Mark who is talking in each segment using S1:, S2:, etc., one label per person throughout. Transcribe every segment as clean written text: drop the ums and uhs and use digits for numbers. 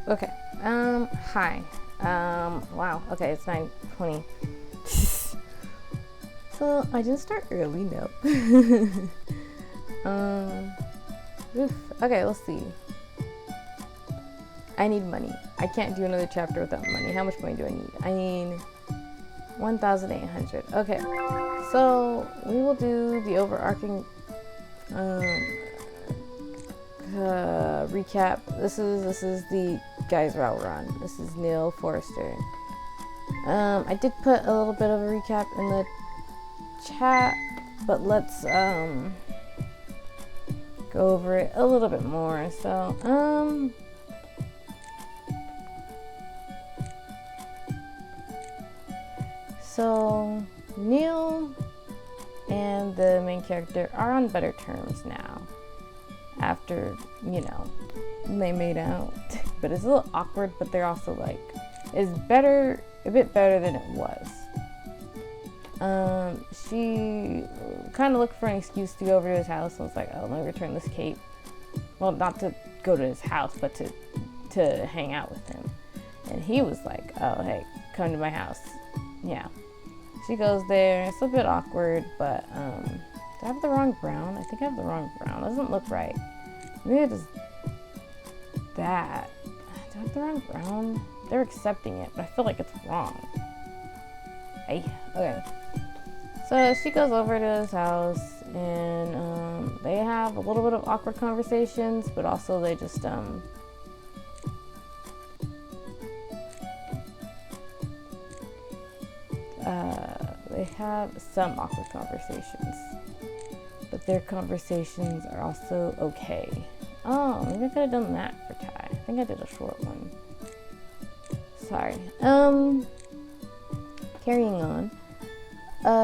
S1: Okay. Hi. Wow. Okay, it's 9:20. So I didn't start early, no. Okay, let's see. I need money. I can't do another chapter without money. How much money do I need? I need 1,800. Okay. So we will do the overarching recap. This is the guys route run. This is Neil Forrester. I did put a little bit of a recap in the chat, but let's go over it a little bit more. So Neil and the main character are on better terms now after, they made out. But it's a little awkward, but they're also like, it's better, a bit better than it was. She kind of looked for an excuse to go over to his house and was like, oh, let me return this cape. Well, not to go to his house, but to hang out with him. And he was like, oh, hey, come to my house. Yeah. She goes there. It's a bit awkward, but do I have the wrong brown? I think I have the wrong brown. It doesn't look right. Maybe it is that. Do I have the wrong brown? They're accepting it, but I feel like it's wrong. Hey, okay. So she goes over to his house, and they have a little bit of awkward conversations, but also they just they have some awkward conversations, but their conversations are also okay. Oh, maybe I could have done that for Ty. I think I did a short one. Sorry. Carrying on.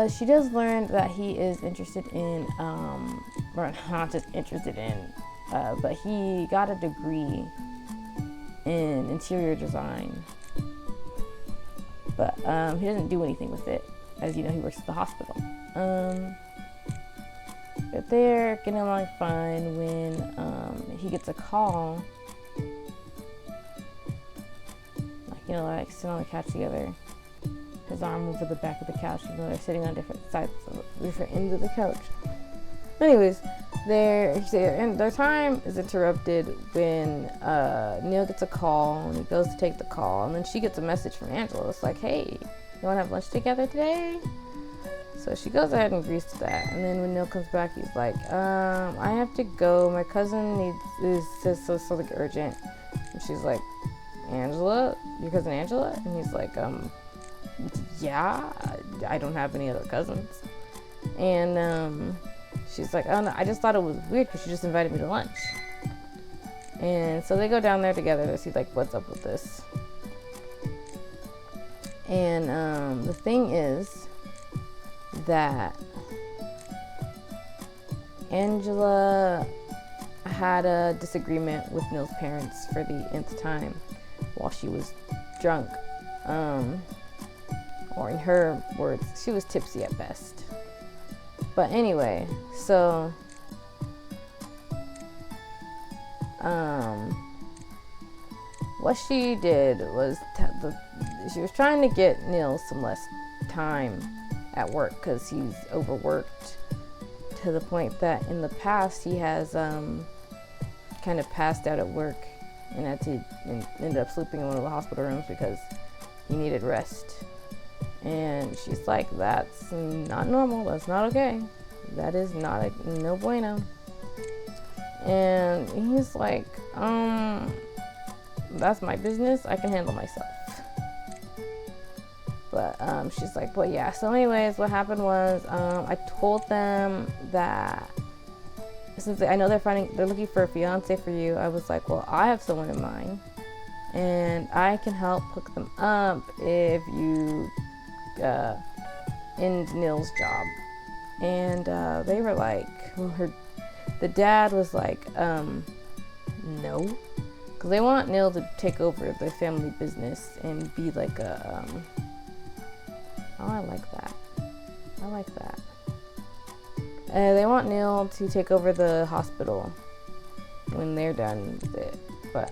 S1: She does learn that he is interested in, or not just interested in, but he got a degree in interior design. But he doesn't do anything with it. As you know, he works at the hospital. But they're getting along fine when he gets a call. Like sitting on the couch together. His arm over the back of the couch, even though they're sitting on different sides, different ends of the couch. Anyways, their time is interrupted when Neil gets a call, and he goes to take the call, and then she gets a message from Angela. It's like, hey, you want to have lunch together today? So she goes ahead and agrees to that. And then when Neil comes back, he's like, I have to go. My cousin says something urgent. And she's like, Angela? Your cousin Angela? And he's like, yeah, I don't have any other cousins. And she's like, oh no, I just thought it was weird because she just invited me to lunch. And so they go down there together to see like what's up with this. And the thing is that Angela had a disagreement with Neil's parents for the nth time while she was drunk. Or in her words, she was tipsy at best. But anyway, so what she did was she was trying to get Neil some less time at work because he's overworked to the point that in the past he has kind of passed out at work and ended up sleeping in one of the hospital rooms because he needed rest. And she's like, that's not normal, that's not okay, that is not no bueno. And he's like, that's my business, I can handle myself. But she's like, well, yeah. So anyways, what happened was I told them that since I know they're looking for a fiance for you, I was like, well, I have someone in mind and I can help hook them up if you end Neil's job. And they were like, the dad was like, no, because they want Neil to take over the family business and be like a I like that. They want Neil to take over the hospital when they're done with it. But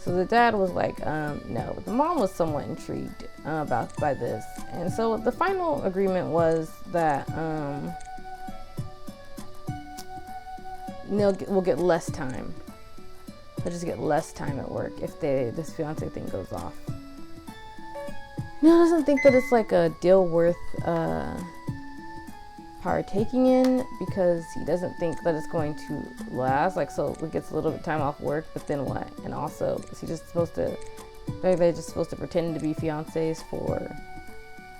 S1: So the dad was like, no. But the mom was somewhat intrigued by this. And so the final agreement was that Neil will get less time. They'll just get less time at work if this fiance thing goes off. Neil doesn't think that it's like a deal worth partaking in, because he doesn't think that it's going to last. Like, so he gets a little bit of time off work, but then what? And also, is he just supposed to, they're just supposed to pretend to be fiancés for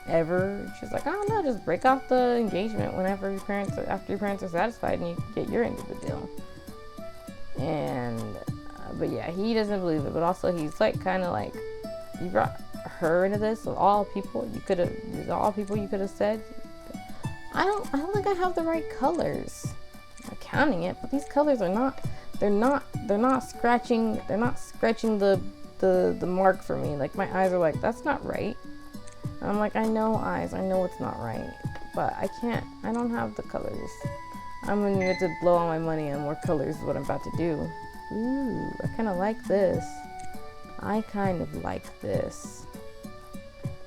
S1: ever? She's like, I don't know, just break off the engagement after your parents are satisfied and you get your end of the deal. And but yeah, he doesn't believe it. But also, he's like, kind of like, you brought her into this. Of all people you could have said, I don't think I have the right colors. I'm counting it, but these colors are not. They're not scratching the mark for me. Like, my eyes are like, that's not right. And I'm like, I know eyes. I know it's not right, but I can't. I don't have the colors. I'm gonna need to blow all my money on more colors. Is what I'm about to do. Ooh, I kind of like this.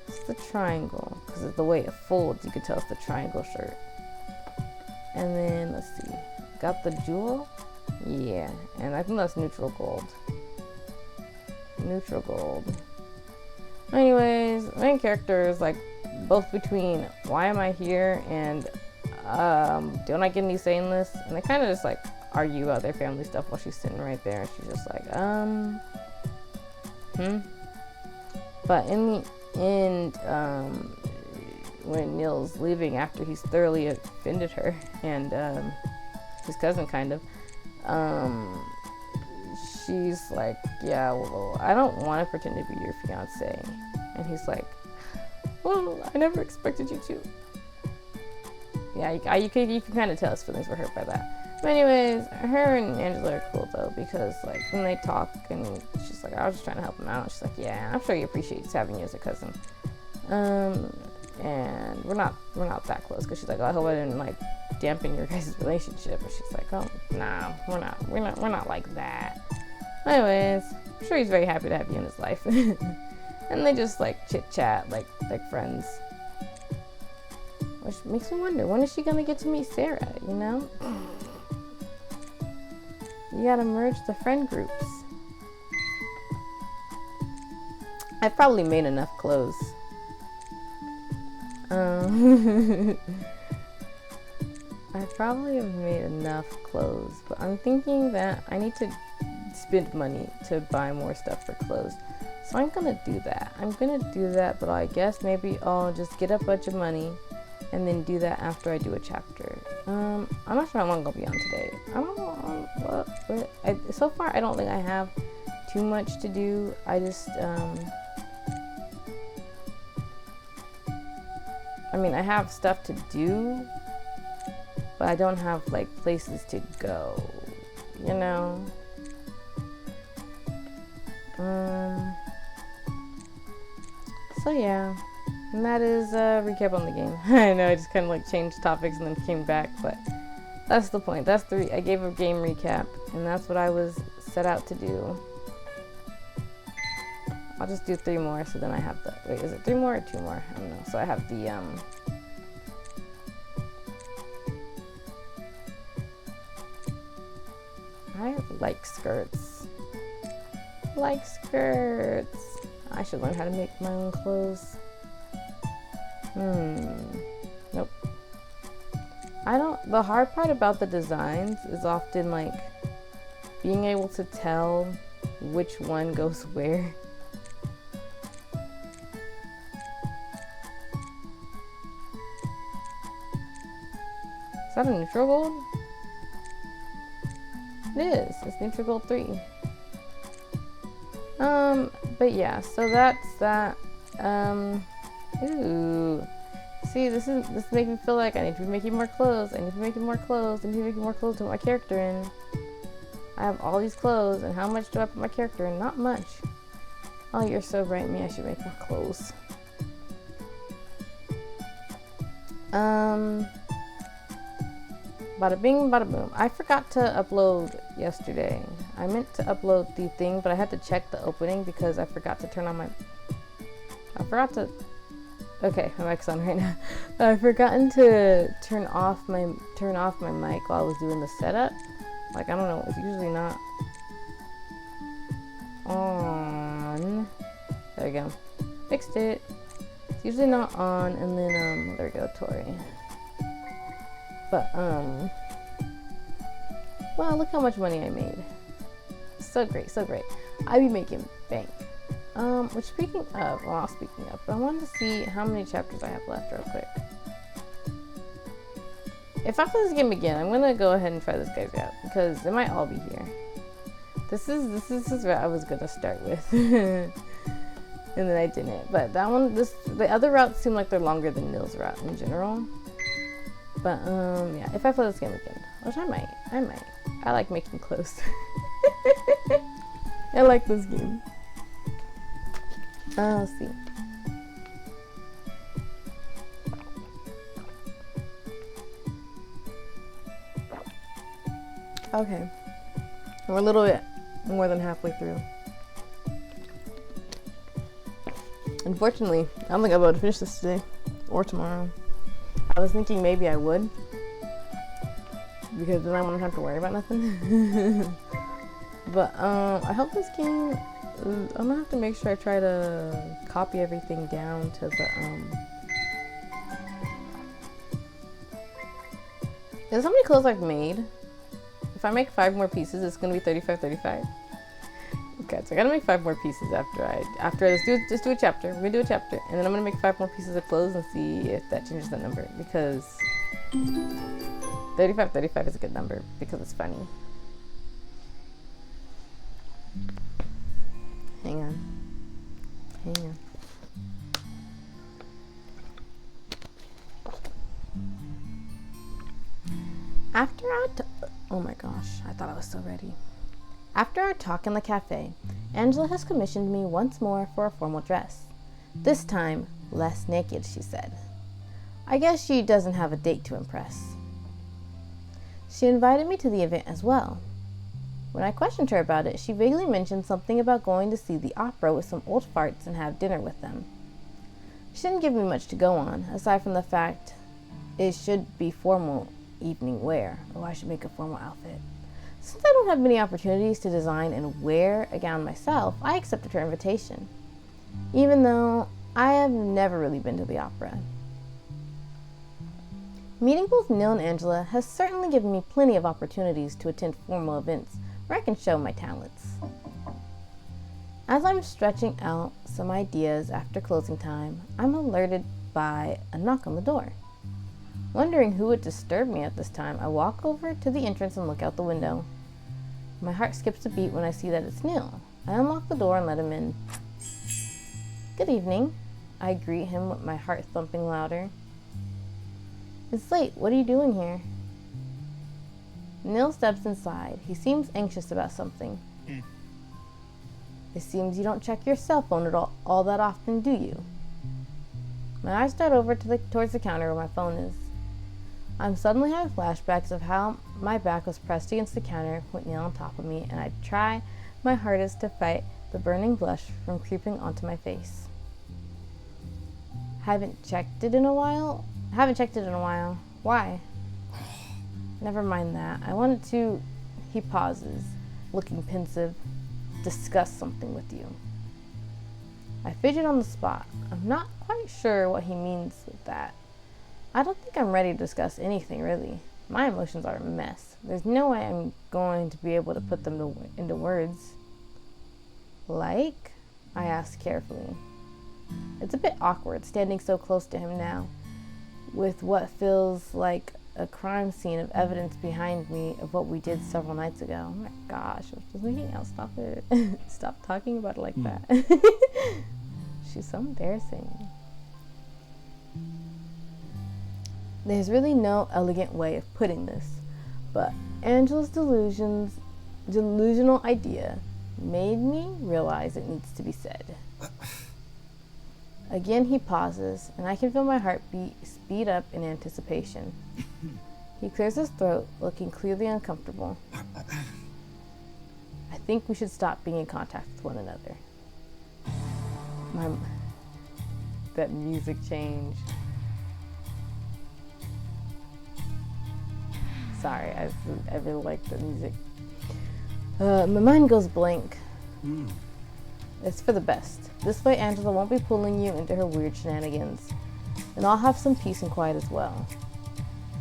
S1: It's the triangle, because of the way it folds, you could tell it's the triangle shirt. And then, let's see, got the jewel? Yeah, and I think that's neutral gold. Anyways, main character is like both between why am I here and don't I get any say in this? And they kind of just like argue about their family stuff while she's sitting right there. She's just like, But in the end, when Neil's leaving after he's thoroughly offended her and his cousin kind of, she's like, yeah, well, I don't want to pretend to be your fiance. And he's like, well, I never expected you to. Yeah, you can kind of tell his feelings were hurt by that. But anyways, her and Angela are cool though, because like when they talk and she's like, I was just trying to help him out. She's like, yeah, I'm sure he appreciates having you as a cousin. And we're not that close, because she's like, oh, I hope I didn't like dampen your guys' relationship. And she's like, oh, nah, we're not like that. Anyways, I'm sure he's very happy to have you in his life. And they just like chit chat like friends. Which makes me wonder, when is she gonna get to meet Sarah, you know? You gotta merge the friend groups. I probably made enough clothes. I probably have made enough clothes, but I'm thinking that I need to spend money to buy more stuff for clothes. So I'm gonna do that. But I guess maybe I'll just get a bunch of money and then do that after I do a chapter. I'm not sure how long I'll be on today. I don't know so far I don't think I have too much to do. I just I have stuff to do, but I don't have like places to go, you know. So yeah, and that is a recap on the game. I know I just kind of like changed topics and then came back, but that's the point. I gave a game recap, and that's what I was set out to do. I'll just do 3 more, so then I have wait, is it 3 more or 2 more? I don't know. So I have the I like skirts. I should learn how to make my own clothes. Nope. The hard part about the designs is often like being able to tell which one goes where. Is that a neutral gold? It is. It's neutral gold 3. But yeah, so that's that. Ooh. See, this making me feel like I need to be making more clothes. I need to be making more clothes to put my character in. I have all these clothes, and how much do I put my character in? Not much. Oh, you're so bright, me. I should make more clothes. Bada bing, bada boom. I forgot to upload yesterday. I meant to upload the thing, but I had to check the opening because I forgot to turn on my... Okay, my mic's on right now. I've forgotten to turn off my mic while I was doing the setup. Like, I don't know, it's usually not on. There we go. Fixed it. It's usually not on, and then there we go, Tori. But wow, look how much money I made. So great, so great. I be making bank. Which speaking of, well, not speaking of, but I wanted to see how many chapters I have left real quick. If I play this game again, I'm gonna go ahead and try this guy's out because they might all be here. This is what I was gonna start with, and then I didn't. But that one, the other routes seem like they're longer than Nil's route in general. But yeah, if I play this game again, which I might. I like making close. I like this game. Let's see. Okay, we're a little bit more than halfway through. Unfortunately, I don't think I'll be able to finish this today or tomorrow. I was thinking maybe I would, because then I wouldn't have to worry about nothing. But I hope this game, I'm gonna have to make sure I try to copy everything down to the Is how many clothes I've made? If I make 5 more pieces, it's gonna be 35. Okay, so I gotta make 5 more pieces after just do a chapter. We're gonna do a chapter, and then I'm gonna make 5 more pieces of clothes and see if that changes the number, because 35 is a good number because it's funny. Hang on. Oh my gosh, I thought I was so ready. After our talk in the cafe, Angela has commissioned me once more for a formal dress. This time, less naked, she said. I guess she doesn't have a date to impress. She invited me to the event as well. When I questioned her about it, she vaguely mentioned something about going to see the opera with some old farts and have dinner with them. She didn't give me much to go on, aside from the fact it should be formal evening wear. Oh, I should make a formal outfit. Since I don't have many opportunities to design and wear a gown myself, I accepted her invitation, even though I have never really been to the opera. Meeting both Nil and Angela has certainly given me plenty of opportunities to attend formal events where I can show my talents. As I'm stretching out some ideas after closing time, I'm alerted by a knock on the door. Wondering who would disturb me at this time, I walk over to the entrance and look out the window. My heart skips a beat when I see that it's Nil. I unlock the door and let him in. Good evening. I greet him with my heart thumping louder. It's late. What are you doing here? Nil steps inside. He seems anxious about something. It seems you don't check your cell phone at all that often, do you? My eyes dart over towards the counter where my phone is. I'm suddenly having flashbacks of how my back was pressed against the counter with Nil on top of me, and I try my hardest to fight the burning blush from creeping onto my face. Haven't checked it in a while. Why? Never mind that. I wanted to... He pauses, looking pensive. Discuss something with you. I fidget on the spot. I'm not quite sure what he means with that. I don't think I'm ready to discuss anything, really. My emotions are a mess. There's no way I'm going to be able to put them into words. Like? I ask carefully. It's a bit awkward standing so close to him now, with what feels like a crime scene of evidence behind me of what we did several nights ago. Oh my gosh, I was just making out. Stop it. Stop talking about it like that. She's so embarrassing. There's really no elegant way of putting this, but Angela's delusional idea made me realize it needs to be said. Again, he pauses, and I can feel my heartbeat speed up in anticipation. He clears his throat, looking clearly uncomfortable. I think we should stop being in contact with one another. That music change. Sorry, I really like the music. My mind goes blank. It's for the best. This way Angela won't be pulling you into her weird shenanigans. And I'll have some peace and quiet as well.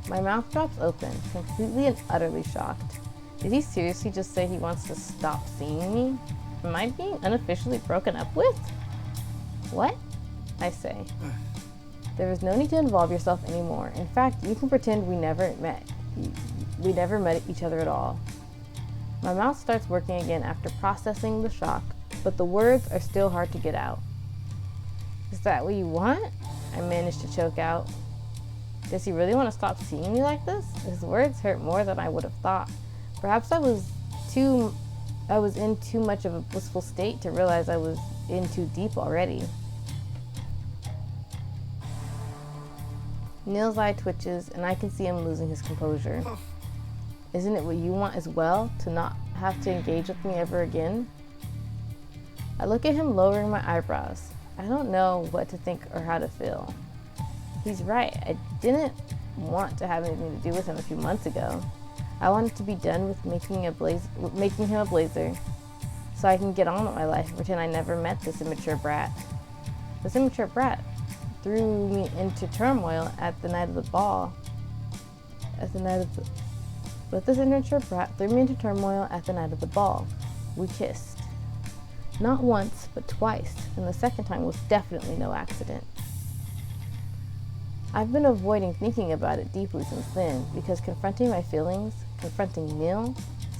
S1: My mouth drops open, completely and utterly shocked. Did he seriously just say he wants to stop seeing me? Am I being unofficially broken up with? What? I say. There is no need to involve yourself anymore. In fact, you can pretend we never met each other at all. My mouth starts working again after processing the shock, but the words are still hard to get out. Is that what you want? I managed to choke out. Does he really want to stop seeing me like this? His words hurt more than I would have thought. Perhaps I was in too much of a blissful state to realize I was in too deep already. Neil's eye twitches, and I can see him losing his composure. Isn't it what you want as well, to not have to engage with me ever again? I look at him, lowering my eyebrows. I don't know what to think or how to feel. He's right. I didn't want to have anything to do with him a few months ago. I wanted to be done with making him a blazer, so I can get on with my life and pretend I never met this immature brat. This immature brat threw me into turmoil at the night of the ball. But this immature brat threw me into turmoil at the night of the ball. We kissed. Not once, but twice, and the second time was definitely no accident. I've been avoiding thinking about it deeply since then, because confronting my feelings, confronting Neil,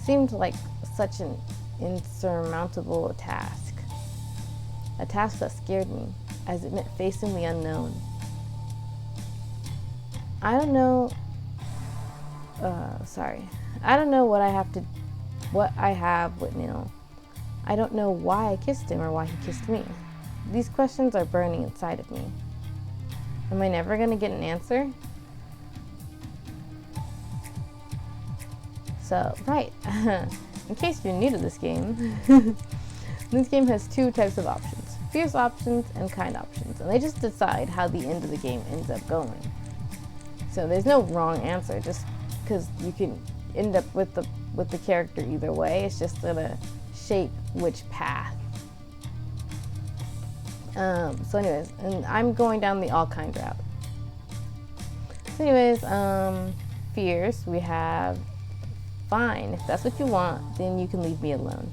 S1: seemed like such an insurmountable task. A task that scared me, as it meant facing the unknown. I don't know what I have with Neil. I don't know why I kissed him or why he kissed me. These questions are burning inside of me. Am I never going to get an answer? So, right, in case you're new to this game, this game has two types of options: fierce options and kind options, and they just decide how the end of the game ends up going. So there's no wrong answer, just because you can end up with the character either way. It's just gonna shape which path. So anyways, and I'm going down the all kind route. So anyways, fierce, we have fine. If that's what you want, then you can leave me alone.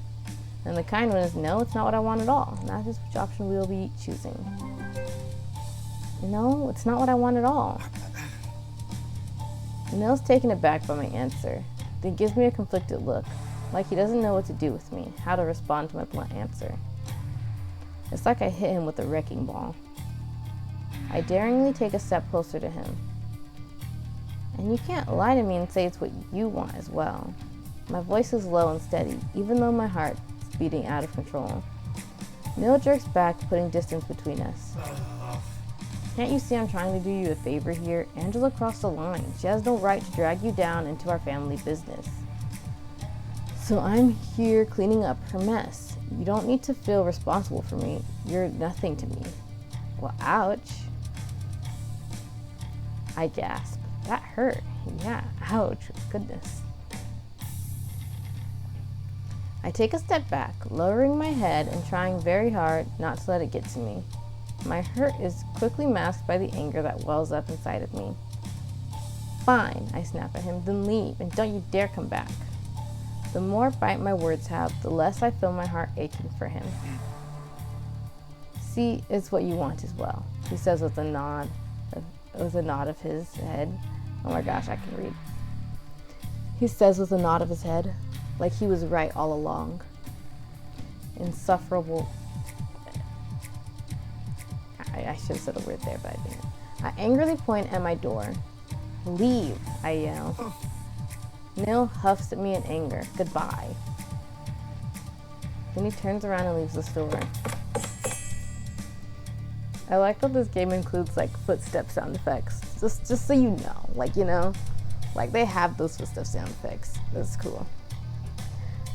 S1: And the kind one is no, it's not what I want at all. And that is which option we'll be choosing. No, it's not what I want at all. Neil's taken aback by my answer. Then gives me a conflicted look, like he doesn't know what to do with me, how to respond to my blunt answer. It's like I hit him with a wrecking ball. I daringly take a step closer to him. And you can't lie to me and say it's what you want as well. My voice is low and steady, even though my heart's beating out of control. Neil jerks back, putting distance between us. Can't you see I'm trying to do you a favor here? Angela crossed the line. She has no right to drag you down into our family business. So I'm here cleaning up her mess. You don't need to feel responsible for me. You're nothing to me. Well, ouch. I gasp. That hurt. Yeah, ouch. Goodness. I take a step back, lowering my head and trying very hard not to let it get to me. My hurt is quickly masked by the anger that wells up inside of me. Fine, I snap at him, then leave, and don't you dare come back. The more bite my words have, the less I feel my heart aching for him. See, it's what you want as well, he says with a nod of his head. Oh my gosh, I can read. He says with a nod of his head, like he was right all along. Insufferable. I should have said a word there, but I didn't. I angrily point at my door. Leave, I yell. Neil huffs at me in anger. Goodbye. Then he turns around and leaves the store. I like that this game includes like footstep sound effects. Just so you know, like, you know, like they have those footstep sound effects. That's cool.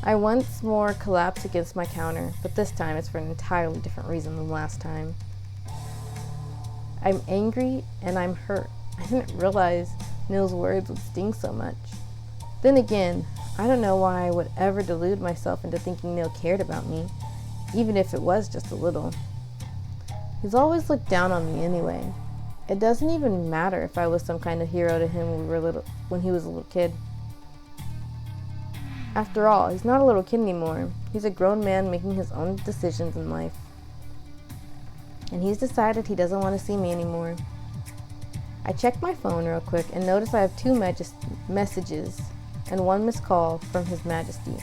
S1: I once more collapse against my counter, but this time it's for an entirely different reason than last time. I'm angry and I'm hurt. I didn't realize Neil's words would sting so much. Then again, I don't know why I would ever delude myself into thinking Neil cared about me, even if it was just a little. He's always looked down on me anyway. It doesn't even matter if I was some kind of hero to him when he was a little kid. After all, he's not a little kid anymore. He's a grown man making his own decisions in life. And he's decided he doesn't want to see me anymore. I checked my phone real quick and noticed I have 2 messages and 1 missed call from His Majesty.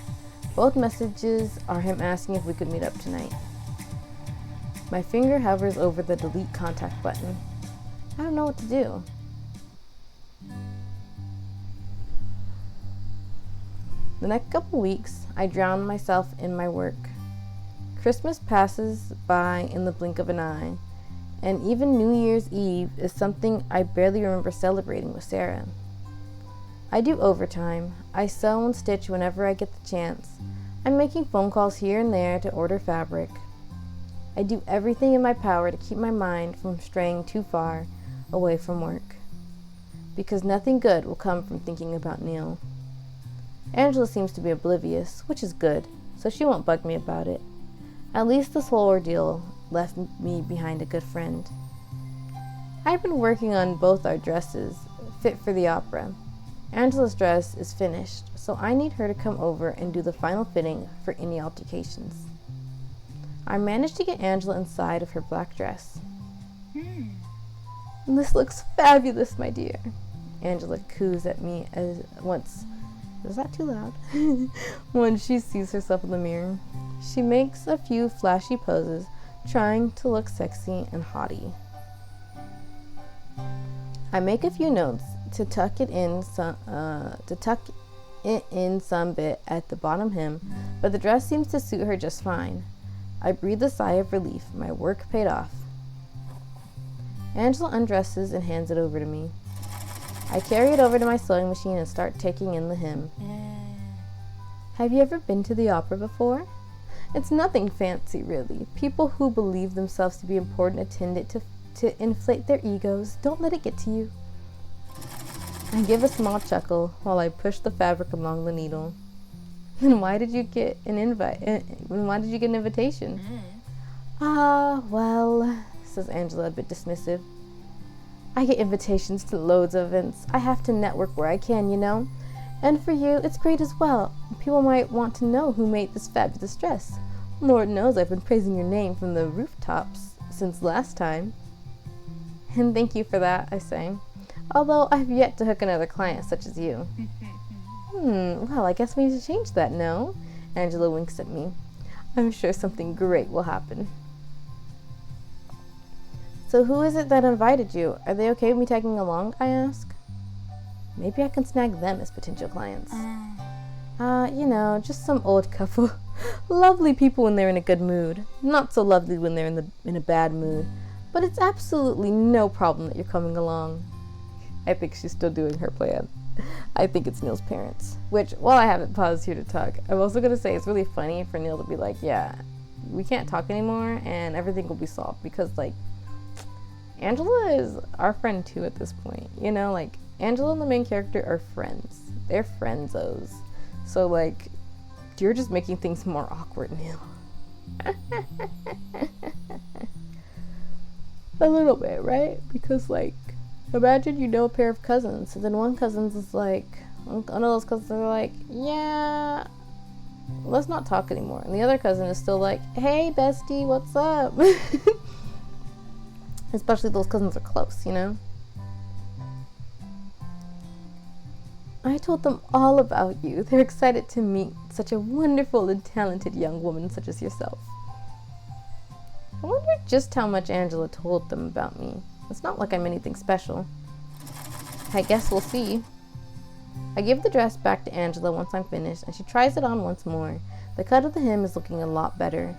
S1: Both messages are him asking if we could meet up tonight. My finger hovers over the delete contact button. I don't know what to do. The next couple weeks, I drown myself in my work. Christmas passes by in the blink of an eye, and even New Year's Eve is something I barely remember celebrating with Sarah. I do overtime. I sew and stitch whenever I get the chance. I'm making phone calls here and there to order fabric. I do everything in my power to keep my mind from straying too far away from work, because nothing good will come from thinking about Neil. Angela seems to be oblivious, which is good, so she won't bug me about it. At least this whole ordeal left me behind a good friend. I've been working on both our dresses, fit for the opera. Angela's dress is finished, so I need her to come over and do the final fitting for any altercations. I managed to get Angela inside of her black dress. This looks fabulous, my dear. Angela coos at me is that too loud? When she sees herself in the mirror. She makes a few flashy poses, trying to look sexy and haughty. I make a few notes to tuck it in some bit at the bottom hem, but the dress seems to suit her just fine. I breathe a sigh of relief. My work paid off. Angela undresses and hands it over to me. I carry it over to my sewing machine and start taking in the hem. Have you ever been to the opera before? It's nothing fancy, really. People who believe themselves to be important attend it to inflate their egos. Don't let it get to you. I give a small chuckle while I push the fabric along the needle. Then why did you get an invitation? Well, says Angela, a bit dismissive. I get invitations to loads of events. I have to network where I can, you know. And for you, it's great as well. People might want to know who made this fabulous dress. Lord knows I've been praising your name from the rooftops since last time. And thank you for that, I say. Although I've yet to hook another client such as you. Well, I guess we need to change that, no? Angela winks at me. I'm sure something great will happen. So who is it that invited you? Are they okay with me tagging along? I ask. Maybe I can snag them as potential clients. Just some old couple. Lovely people when they're in a good mood. Not so lovely when they're in a bad mood. But it's absolutely no problem that you're coming along. I think she's still doing her plan. I think it's Neil's parents. Which, while I haven't paused here to talk, I'm also going to say it's really funny for Neil to be like, yeah, we can't talk anymore and everything will be solved. Because, Angela is our friend too at this point. Angela and the main character are friends. They're friendzos. So, you're just making things more awkward, Neil. A little bit, right? Because, imagine you know a pair of cousins, and then one cousin's is one of those cousins are like, yeah, let's not talk anymore. And the other cousin is still like, hey, bestie, what's up? Especially those cousins are close, I told them all about you. They're excited to meet such a wonderful and talented young woman such as yourself. I wonder just how much Angela told them about me. It's not like I'm anything special. I guess we'll see. I give the dress back to Angela once I'm finished, and she tries it on once more. The cut of the hem is looking a lot better.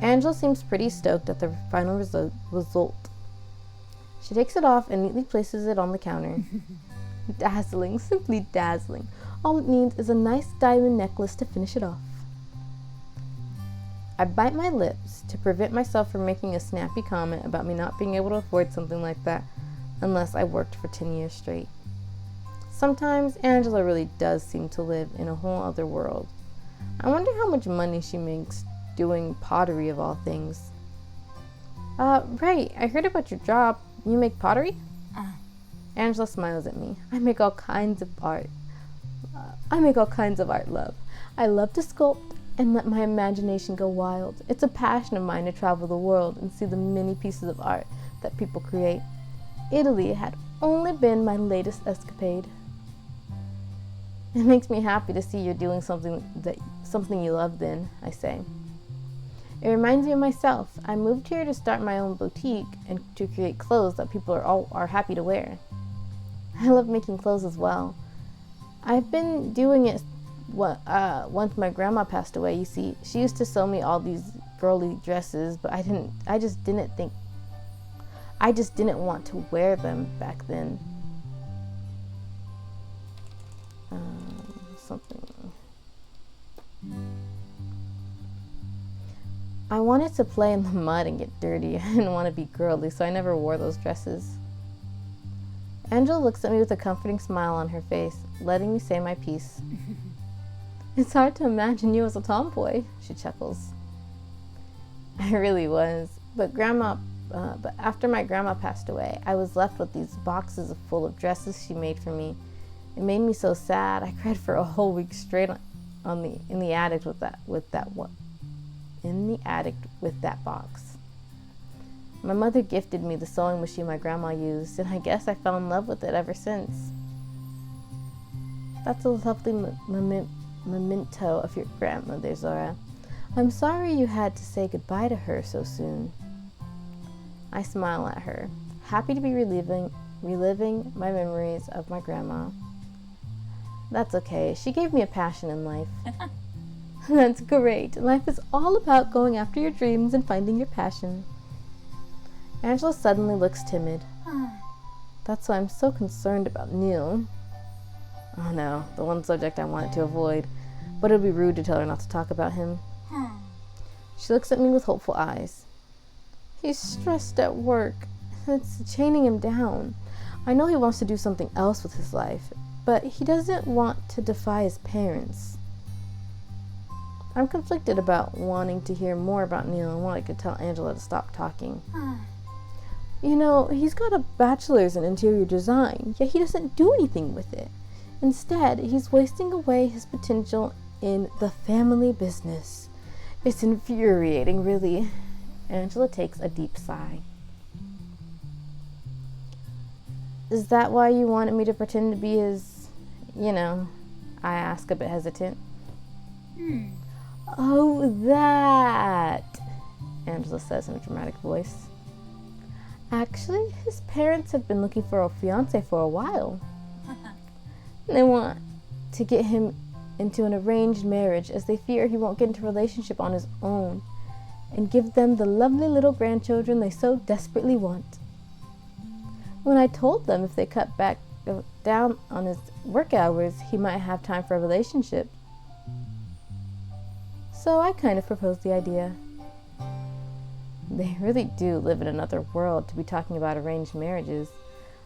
S1: Angela seems pretty stoked at the final result. She takes it off and neatly places it on the counter. Dazzling, simply dazzling. All it needs is a nice diamond necklace to finish it off. I bite my lips to prevent myself from making a snappy comment about me not being able to afford something like that unless I worked for 10 years straight. Sometimes Angela really does seem to live in a whole other world. I wonder how much money she makes doing pottery of all things. Right, I heard about your job. You make pottery? Angela smiles at me. I make all kinds of art. Love. I love to sculpt and let my imagination go wild. It's a passion of mine to travel the world and see the many pieces of art that people create. Italy had only been my latest escapade. It makes me happy to see you're doing something you love then, I say. It reminds me of myself. I moved here to start my own boutique and to create clothes that people are happy to wear. I love making clothes as well. I've been doing it once my grandma passed away. You see, she used to sew me all these girly dresses, but I just didn't want to wear them back then. I wanted to play in the mud and get dirty. I didn't want to be girly, so I never wore those dresses. Angela looks at me with a comforting smile on her face, letting me say my piece. It's hard to imagine you as a tomboy, she chuckles. I really was, but after my grandma passed away, I was left with these boxes full of dresses she made for me. It made me so sad. I cried for a whole week straight in the attic with that box. My mother gifted me the sewing machine my grandma used, and I guess I fell in love with it ever since. That's a lovely memento of your grandmother, Zora. I'm sorry you had to say goodbye to her so soon. I smile at her, happy to be reliving my memories of my grandma. That's okay. She gave me a passion in life. That's great. Life is all about going after your dreams and finding your passion. Angela suddenly looks timid. That's why I'm so concerned about Neil. Oh no, the one subject I wanted to avoid, but it would be rude to tell her not to talk about him. She looks at me with hopeful eyes. He's stressed at work. It's chaining him down. I know he wants to do something else with his life, but he doesn't want to defy his parents. I'm conflicted about wanting to hear more about Neil and wanting to tell Angela to stop talking. You know, he's got a bachelor's in interior design, yet he doesn't do anything with it. Instead, he's wasting away his potential in the family business. It's infuriating, really. Angela takes a deep sigh. Is that why you wanted me to pretend to be his, I ask, a bit hesitant. Oh, that, Angela says in a dramatic voice. Actually, his parents have been looking for a fiance for a while. They want to get him into an arranged marriage as they fear he won't get into a relationship on his own and give them the lovely little grandchildren they so desperately want. When I told them if they cut down on his work hours, he might have time for a relationship. So I kind of proposed the idea. They really do live in another world to be talking about arranged marriages.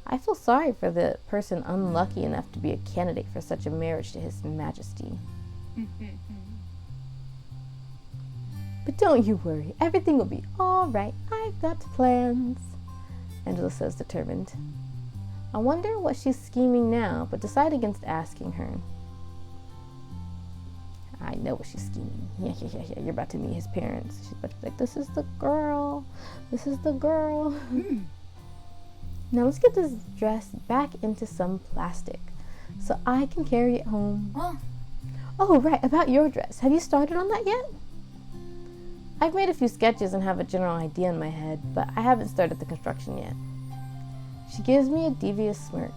S1: I feel sorry for the person unlucky enough to be a candidate for such a marriage to His Majesty. But don't you worry, everything will be all right. I've got plans, Angela says, determined. I wonder what she's scheming now, but decide against asking her. I know what she's scheming. Yeah, you're about to meet his parents. She's about to be like, this is the girl. Now let's get this dress back into some plastic so I can carry it home. Oh, right, about your dress. Have you started on that yet? I've made a few sketches and have a general idea in my head, but I haven't started the construction yet. She gives me a devious smirk.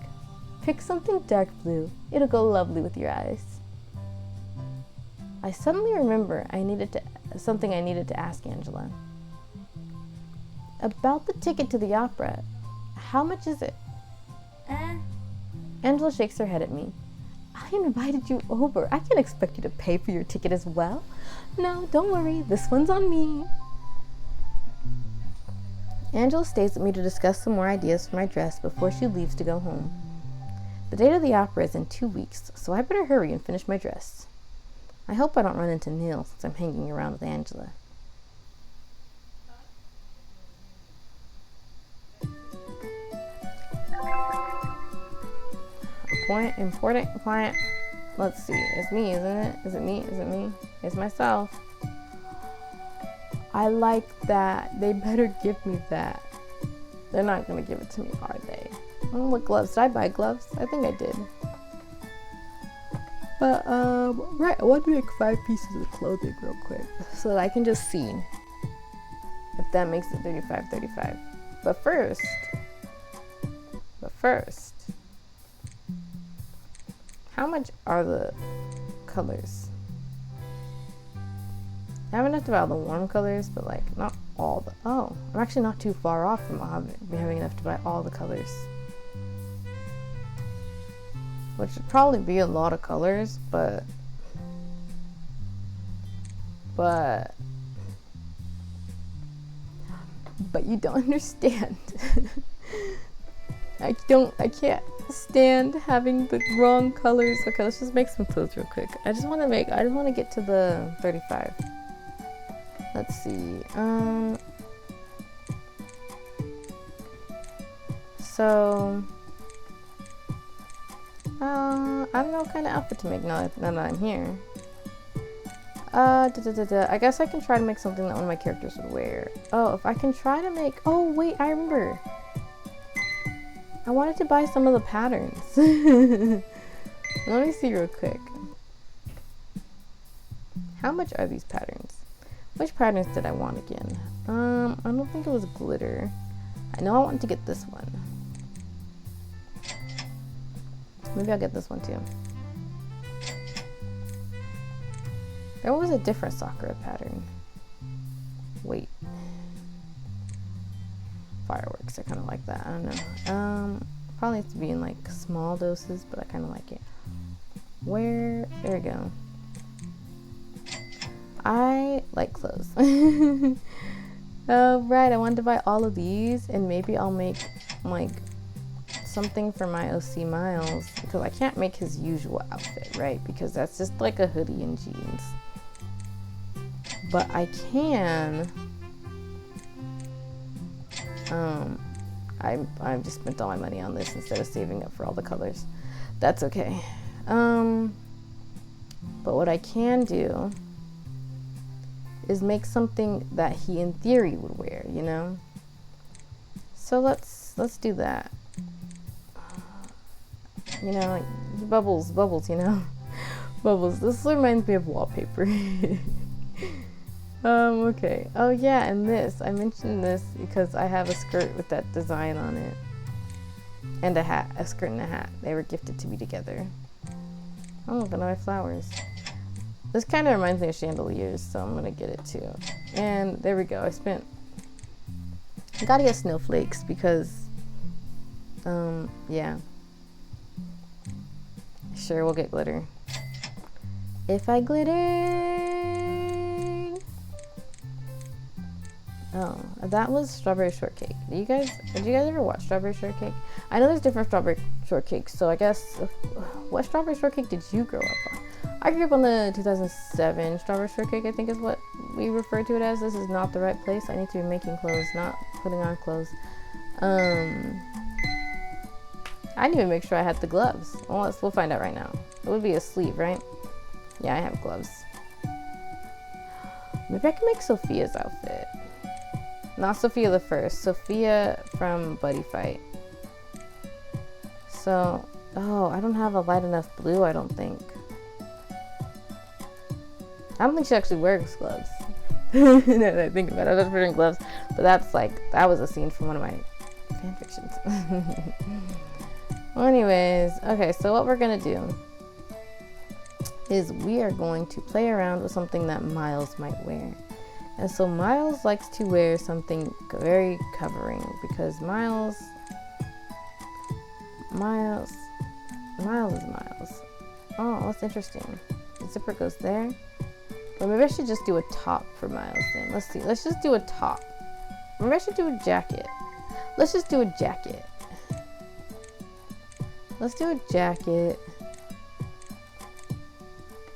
S1: Pick something dark blue. It'll go lovely with your eyes. I suddenly remember something I needed to ask Angela. About the ticket to the opera. How much is it? Angela shakes her head at me. I invited you over. I can't expect you to pay for your ticket as well. No, don't worry. This one's on me. Angela stays with me to discuss some more ideas for my dress before she leaves to go home. The date of the opera is in 2 weeks, so I better hurry and finish my dress. I hope I don't run into Neil since I'm hanging around with Angela. Important client. Let's see. It's me, isn't it? Is it me? Is it me? It's myself. I like that. They better give me that. They're not gonna give it to me, are they? Oh, what gloves? Did I buy gloves? I think I did. But right, I want to make 5 pieces of clothing real quick so that I can just see if that makes it 35. But first, how much are the colors? I have enough to buy all the warm colors, but like not all the. Oh, I'm actually not too far off from having enough to buy all the colors. Which would probably be a lot of colors, but you don't understand. I can't stand having the wrong colors. Okay, let's just make some clothes real quick. I just want to get to the 35. Let's see. So I don't know what kind of outfit to make now that I'm here. I guess I can try to make something that one of my characters would wear. Oh, if I can try to make. Oh wait, I remember. I wanted to buy some of the patterns. Let me see real quick. How much are these patterns? Which patterns did I want again? I don't think it was glitter. I know I want to get this one. Maybe I'll get this one too. There was a different Sakura pattern. Wait. Fireworks, I kind of like that. I don't know. Probably has to be in like small doses, but I kind of like it. There we go. I like clothes. Oh, right, I wanted to buy all of these, and maybe I'll make like something for my OC Miles, because I can't make his usual outfit, right? Because that's just like a hoodie and jeans. But I can. I just spent all my money on this instead of saving up for all the colors. That's okay. But what I can do is make something that he in theory would wear, you know? So let's do that. You know, like bubbles, you know? Bubbles. This reminds me of wallpaper. Okay. Oh yeah, and this. I mentioned this because I have a skirt with that design on it. And a hat. A skirt and a hat. They were gifted to me together. Oh, look at my flowers. This kind of reminds me of chandeliers, so I'm gonna get it too. And there we go. I gotta get snowflakes because, yeah. Sure, we'll get glitter. If I glitter. Oh, that was strawberry shortcake. Did you guys ever watch strawberry shortcake? I know there's different strawberry shortcakes, so I guess what strawberry shortcake did you grow up on? I grew up on the 2007 strawberry shortcake, I think is what we refer to it as. This is not the right place. I need to be making clothes, not putting on clothes. I didn't even make sure I had the gloves. Well, we'll find out right now. It would be a sleeve, right? Yeah, I have gloves. Maybe I can make Sophia's outfit. Not Sophia the First. Sophia from Buddy Fight. So, oh, I don't have a light enough blue, I don't think. I don't think she actually wears gloves. Now that I think about it, I was wearing gloves. But that's like, that was a scene from one of my fan fictions. Well, anyways, okay, so what we're gonna do is we are going to play around with something that Miles might wear. And so Miles likes to wear something very covering because Miles Miles is Miles. Oh, that's interesting. The zipper goes there. But maybe I should just do a top for Miles then. Let's see. Let's just do a top. Maybe I should do a jacket. Let's just do a jacket. Let's do a jacket.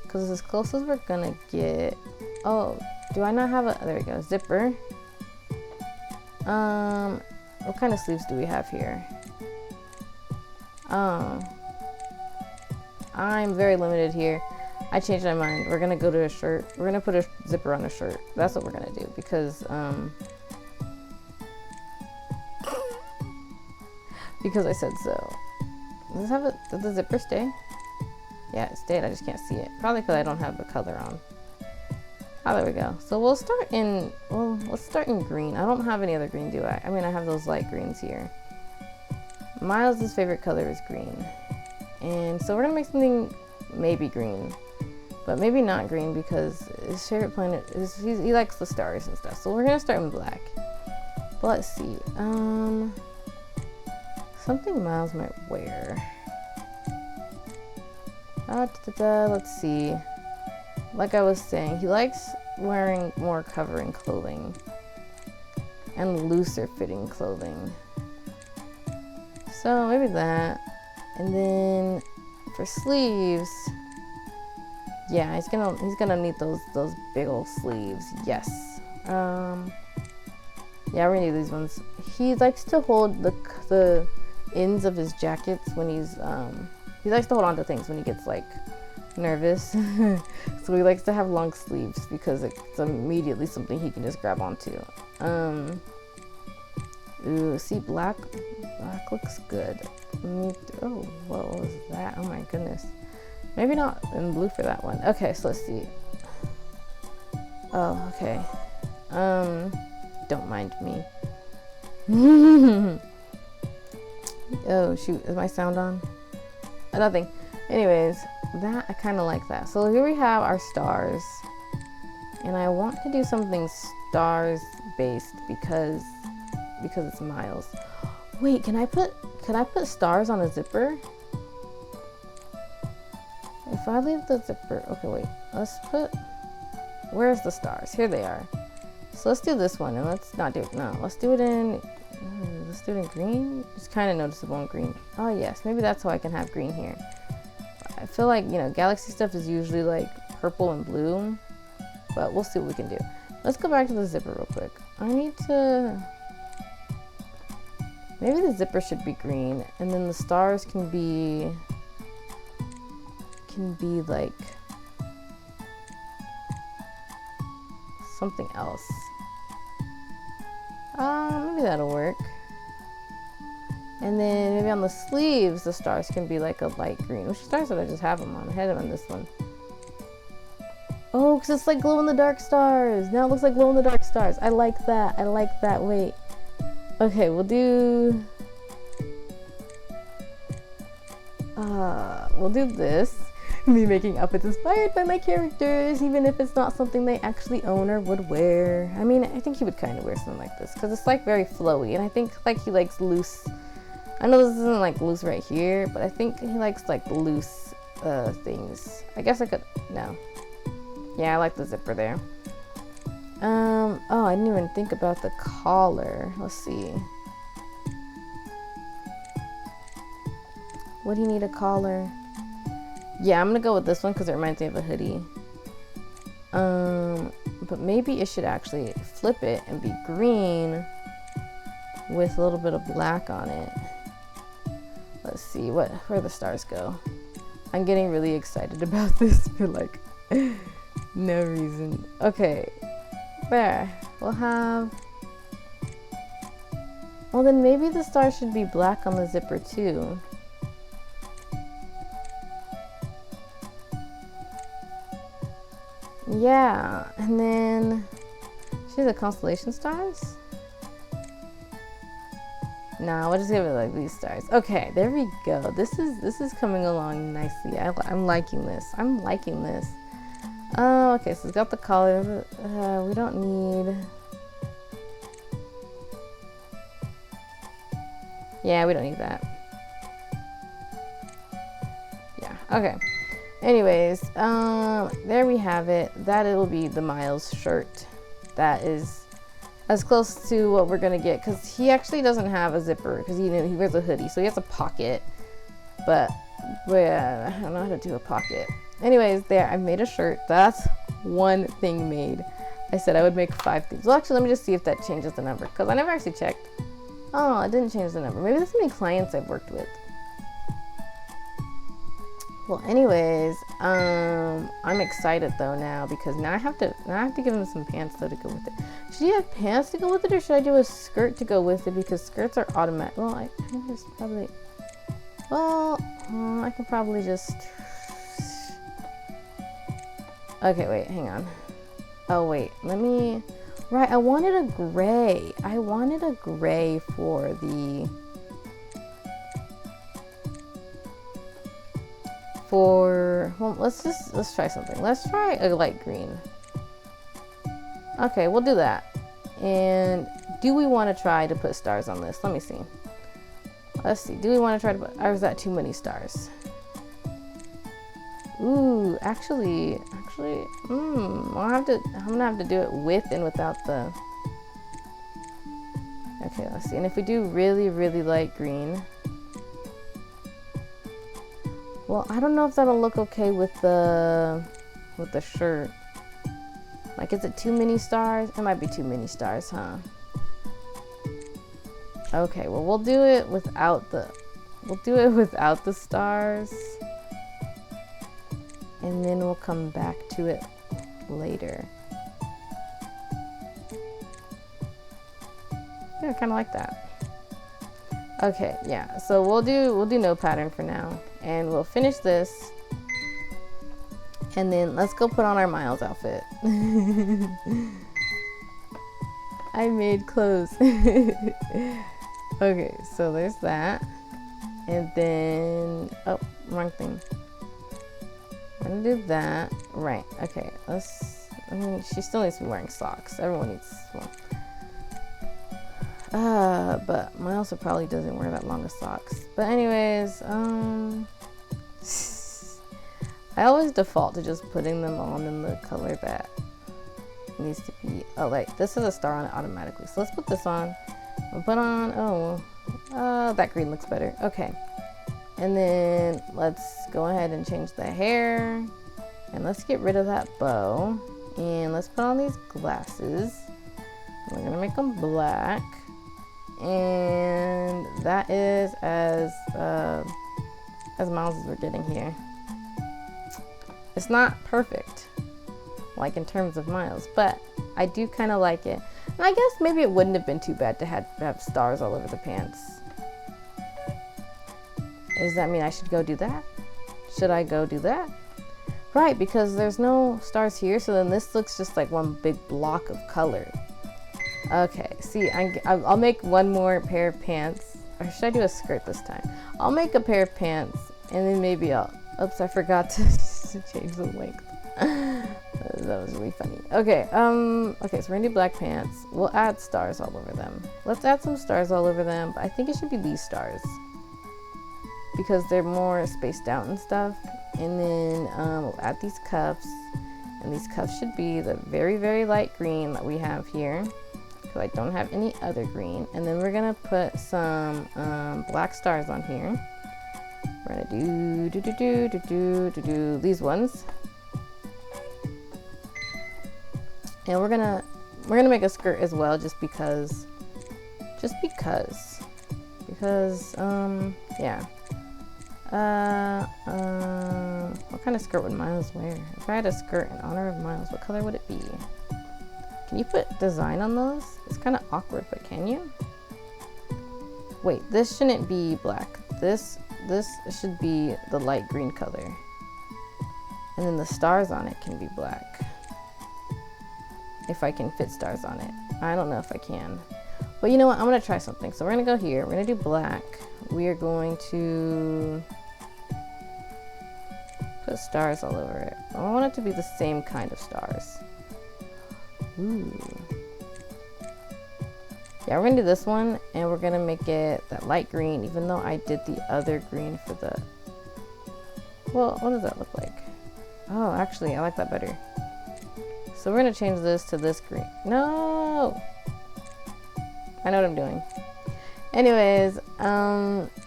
S1: Because it's as close as we're gonna get. Oh, do I not have a... There we go. Zipper. What kind of sleeves do we have here? I'm very limited here. I changed my mind. We're gonna go to a shirt. We're gonna put a zipper on a shirt. That's what we're gonna do because I said so. Does it have a, did the zipper stay? Yeah, it stayed. I just can't see it. Probably because I don't have the color on. Oh, there we go. So we'll start in, well, let's start in green. I don't have any other green, do I? I mean, I have those light greens here. Miles' favorite color is green. And so we're gonna make something maybe green, but maybe not green because his favorite planet is, he likes the stars and stuff. So we're gonna start in black. But let's see, something Miles might wear. Let's see. Like I was saying, he likes wearing more covering clothing and looser fitting clothing. So maybe that. And then for sleeves, yeah, he's gonna need those big old sleeves. Yes. Yeah, we're gonna need these ones. He likes to hold the ends of his jackets when he's he likes to hold on to things when he gets like nervous. So he likes to have long sleeves because it's immediately something he can just grab onto. Ooh, see, black looks good. Oh, what was that? Oh my goodness. Maybe not in blue for that one. Okay, so let's see. Oh, okay. Don't mind me. Oh shoot, is my sound on? Nothing. Anyways, that I kind of like that. So here we have our stars, and I want to do something stars based because it's Miles. Wait, can I put stars on a zipper? If I leave the zipper, okay, wait. Let's put. Where's the stars? Here they are. So let's do this one, and let's not do it. No, let's do it in. Let's do it in green. It's kind of noticeable in green. Oh yes, maybe that's how I can have green here. I feel like, you know, galaxy stuff is usually like purple and blue, but we'll see what we can do. Let's go back to the zipper real quick. I need to. Maybe the zipper should be green, and then the stars can be like something else. Maybe that'll work. And then maybe on the sleeves, the stars can be like a light green. Which stars did I just have them on? I had them on this one. Oh, because it's like glow-in-the-dark stars. Now it looks like glow-in-the-dark stars. I like that. I like that. Wait. Okay, we'll do this. Me making outfits inspired by my characters, even if it's not something they actually own or would wear. I mean, I think he would kind of wear something like this because it's like very flowy, and I think like he likes loose. I know this isn't like loose right here, but I think he likes like loose things. I guess I could. No. Yeah, I like the zipper there. Oh, I didn't even think about the collar. Let's see. Would he need a collar? Yeah, I'm gonna go with this one because it reminds me of a hoodie. But maybe it should actually flip it and be green with a little bit of black on it. Let's see where the stars go. I'm getting really excited about this for like no reason. Okay, there. We'll have. Well, then maybe the stars should be black on the zipper too. Yeah, and then should the constellation stars? No, we'll just give it like these stars. Okay, there we go. This is coming along nicely. I'm liking this. I'm liking this. Oh, okay, so it's got the collar. We don't need. Yeah, we don't need that. Okay. Anyways, there we have it. That it'll be the Miles shirt. That is as close to what we're gonna get, because he actually doesn't have a zipper, because he wears a hoodie, so he has a pocket. But I don't know how to do a pocket. Anyways, there, I made a shirt. That's one thing made. I said I would make 5 things. Well, actually, let me just see if that changes the number, because I never actually checked. Oh, it didn't change the number. Maybe that's how many clients I've worked with. Well, anyways, I'm excited though now, because now I have to give him some pants though to go with it. Should he have pants to go with it, or should I do a skirt to go with it? Because skirts are automatic. Well, I just probably. Well, I could probably just. Okay, wait, hang on. Oh wait, let me. Right, I wanted a gray. I wanted a gray for the. Well, let's try something. Let's try a light green. Okay, we'll do that. And do we want to try to put stars on this? Let me see. Let's see. Do we want to try to put, or is that too many stars? Ooh, actually, I'm gonna have to do it with and without the. Okay, let's see. And if we do really, really light green. Well, I don't know if that'll look okay with the shirt. Like, is it too many stars? It might be too many stars, huh? Okay, well, we'll do it without the stars. And then we'll come back to it later. Yeah, I kind of like that. Okay, yeah, so we'll do no pattern for now, and we'll finish this, and then let's go put on our Miles outfit. I made clothes. Okay, so there's that, and then, oh, wrong thing. I'm gonna do that, right, okay, I mean, she still needs to be wearing socks. Everyone needs, well. But Miles probably doesn't wear that long of socks. But anyways, I always default to just putting them on in the color that needs to be. Oh, like this is a star on it automatically. So let's put this on. We'll put on. That green looks better. Okay, and then let's go ahead and change the hair, and let's get rid of that bow, and let's put on these glasses. We're gonna make them black. And that is as Miles as we're getting here. It's not perfect, like in terms of Miles, but I do kind of like it. And I guess maybe it wouldn't have been too bad to have stars all over the pants. Does that mean I should go do that? Should I go do that? Right, because there's no stars here, so then this looks just like one big block of color. Okay, see, I'll make one more pair of pants. Or should I do a skirt this time? I'll make a pair of pants, and then maybe oops, I forgot to change the length. That was really funny. Okay, okay, so we're gonna do black pants. We'll add stars all over them. Let's add some stars all over them, but I think it should be these stars, because they're more spaced out and stuff. And then we'll add these cuffs, and these cuffs should be the very, very light green that we have here. So I don't have any other green. And then we're gonna put some black stars on here. We're gonna do these ones. And we're gonna make a skirt as well, just because yeah. What kind of skirt would Miles wear? If I had a skirt in honor of Miles, what color would it be? Can you put design on those? It's kind of awkward, but can you? Wait, this shouldn't be black. This should be the light green color. And then the stars on it can be black. If I can fit stars on it. I don't know if I can. But you know what? I'm going to try something. So we're going to go here. We're going to do black. We are going to put stars all over it. I want it to be the same kind of stars. Ooh. Yeah, we're gonna do this one, and we're gonna make it that light green, even though I did the other green for the Well, what does that look like? Oh, actually, I like that better. So we're gonna change this to this green. No! I know what I'm doing. Anyways,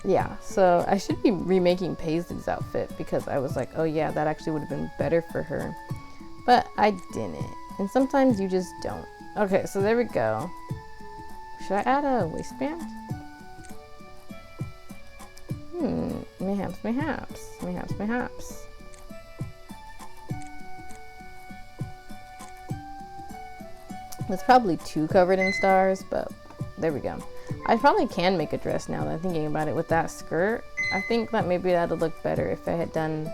S1: yeah, so I should be remaking Paisley's outfit because I was like, oh yeah, that actually would have been better for her. But I didn't. And sometimes you just don't. Okay, so there we go. Should I add a waistband? Mayhaps. It's probably too covered in stars, but there we go. I probably can make a dress now that I'm thinking about it with that skirt. I think that maybe that'll look better if I had done,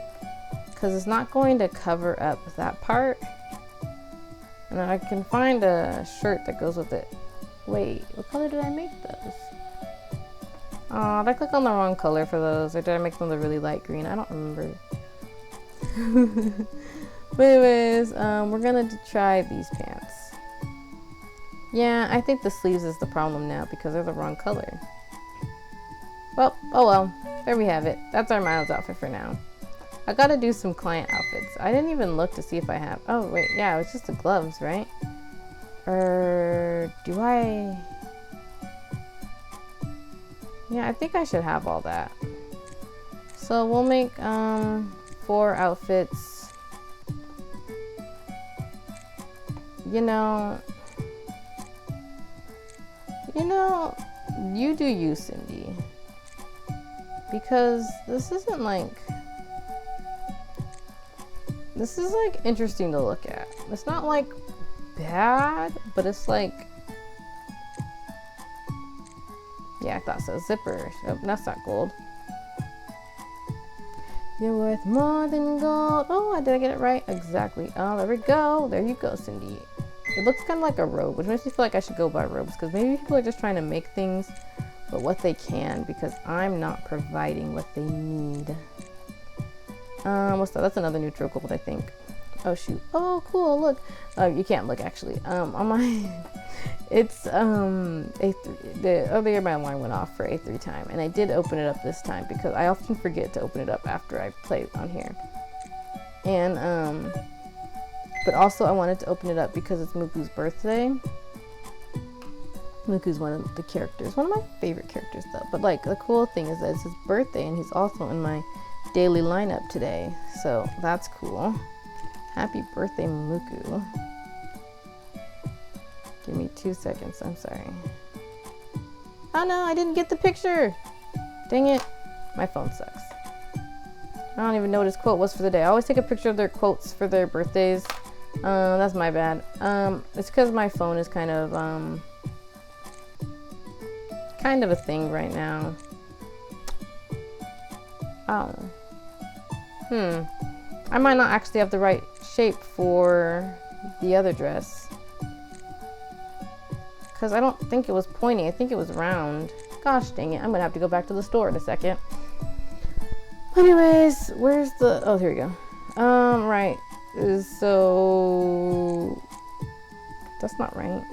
S1: because it's not going to cover up that part. And I can find a shirt that goes with it. Wait, what color did I make those? Oh, did I click on the wrong color for those? Or did I make them the really light green? I don't remember. But anyways, we're gonna try these pants. Yeah, I think the sleeves is the problem now because they're the wrong color. Well, oh well, there we have it. That's our Miles outfit for now. I gotta do some client outfits. I didn't even look to see if I have. Oh wait, yeah, it's just the gloves, right? Or do I? Yeah, I think I should have all that. So we'll make 4 outfits. You know, you do you, Cindy. Because this is like interesting to look at. It's not like bad, but it's like, yeah, I thought so. Zipper. Oh, that's not gold. You're worth more than gold. Oh, did I get it right? Exactly. Oh, there we go. There you go, Cindy. It looks kind of like a robe, which makes me feel like I should go buy robes because maybe people are just trying to make things, but what they can, because I'm not providing what they need. What's that? That's another neutral gold, I think. Oh shoot. Oh cool, look. You can't look actually. On my it's A3, the earlier my alarm went off for A3 time, and I did open it up this time because I often forget to open it up after I play on here. And but also I wanted to open it up because it's Muku's birthday. Muku's one of the characters, one of my favorite characters though. But like the cool thing is that it's his birthday and he's also in my daily lineup today, so that's cool. Happy birthday, Muku. Give me 2 seconds, I'm sorry. Oh no, I didn't get the picture. Dang it, my phone sucks. I don't even know what his quote was for the day. I always take a picture of their quotes for their birthdays. That's my bad. It's because my phone is kind of a thing right now. Oh. I might not actually have the right shape for the other dress. Because I don't think it was pointy. I think it was round. Gosh dang it. I'm going to have to go back to the store in a second. Anyways, where's the... Oh, here we go. Right. So... That's not right.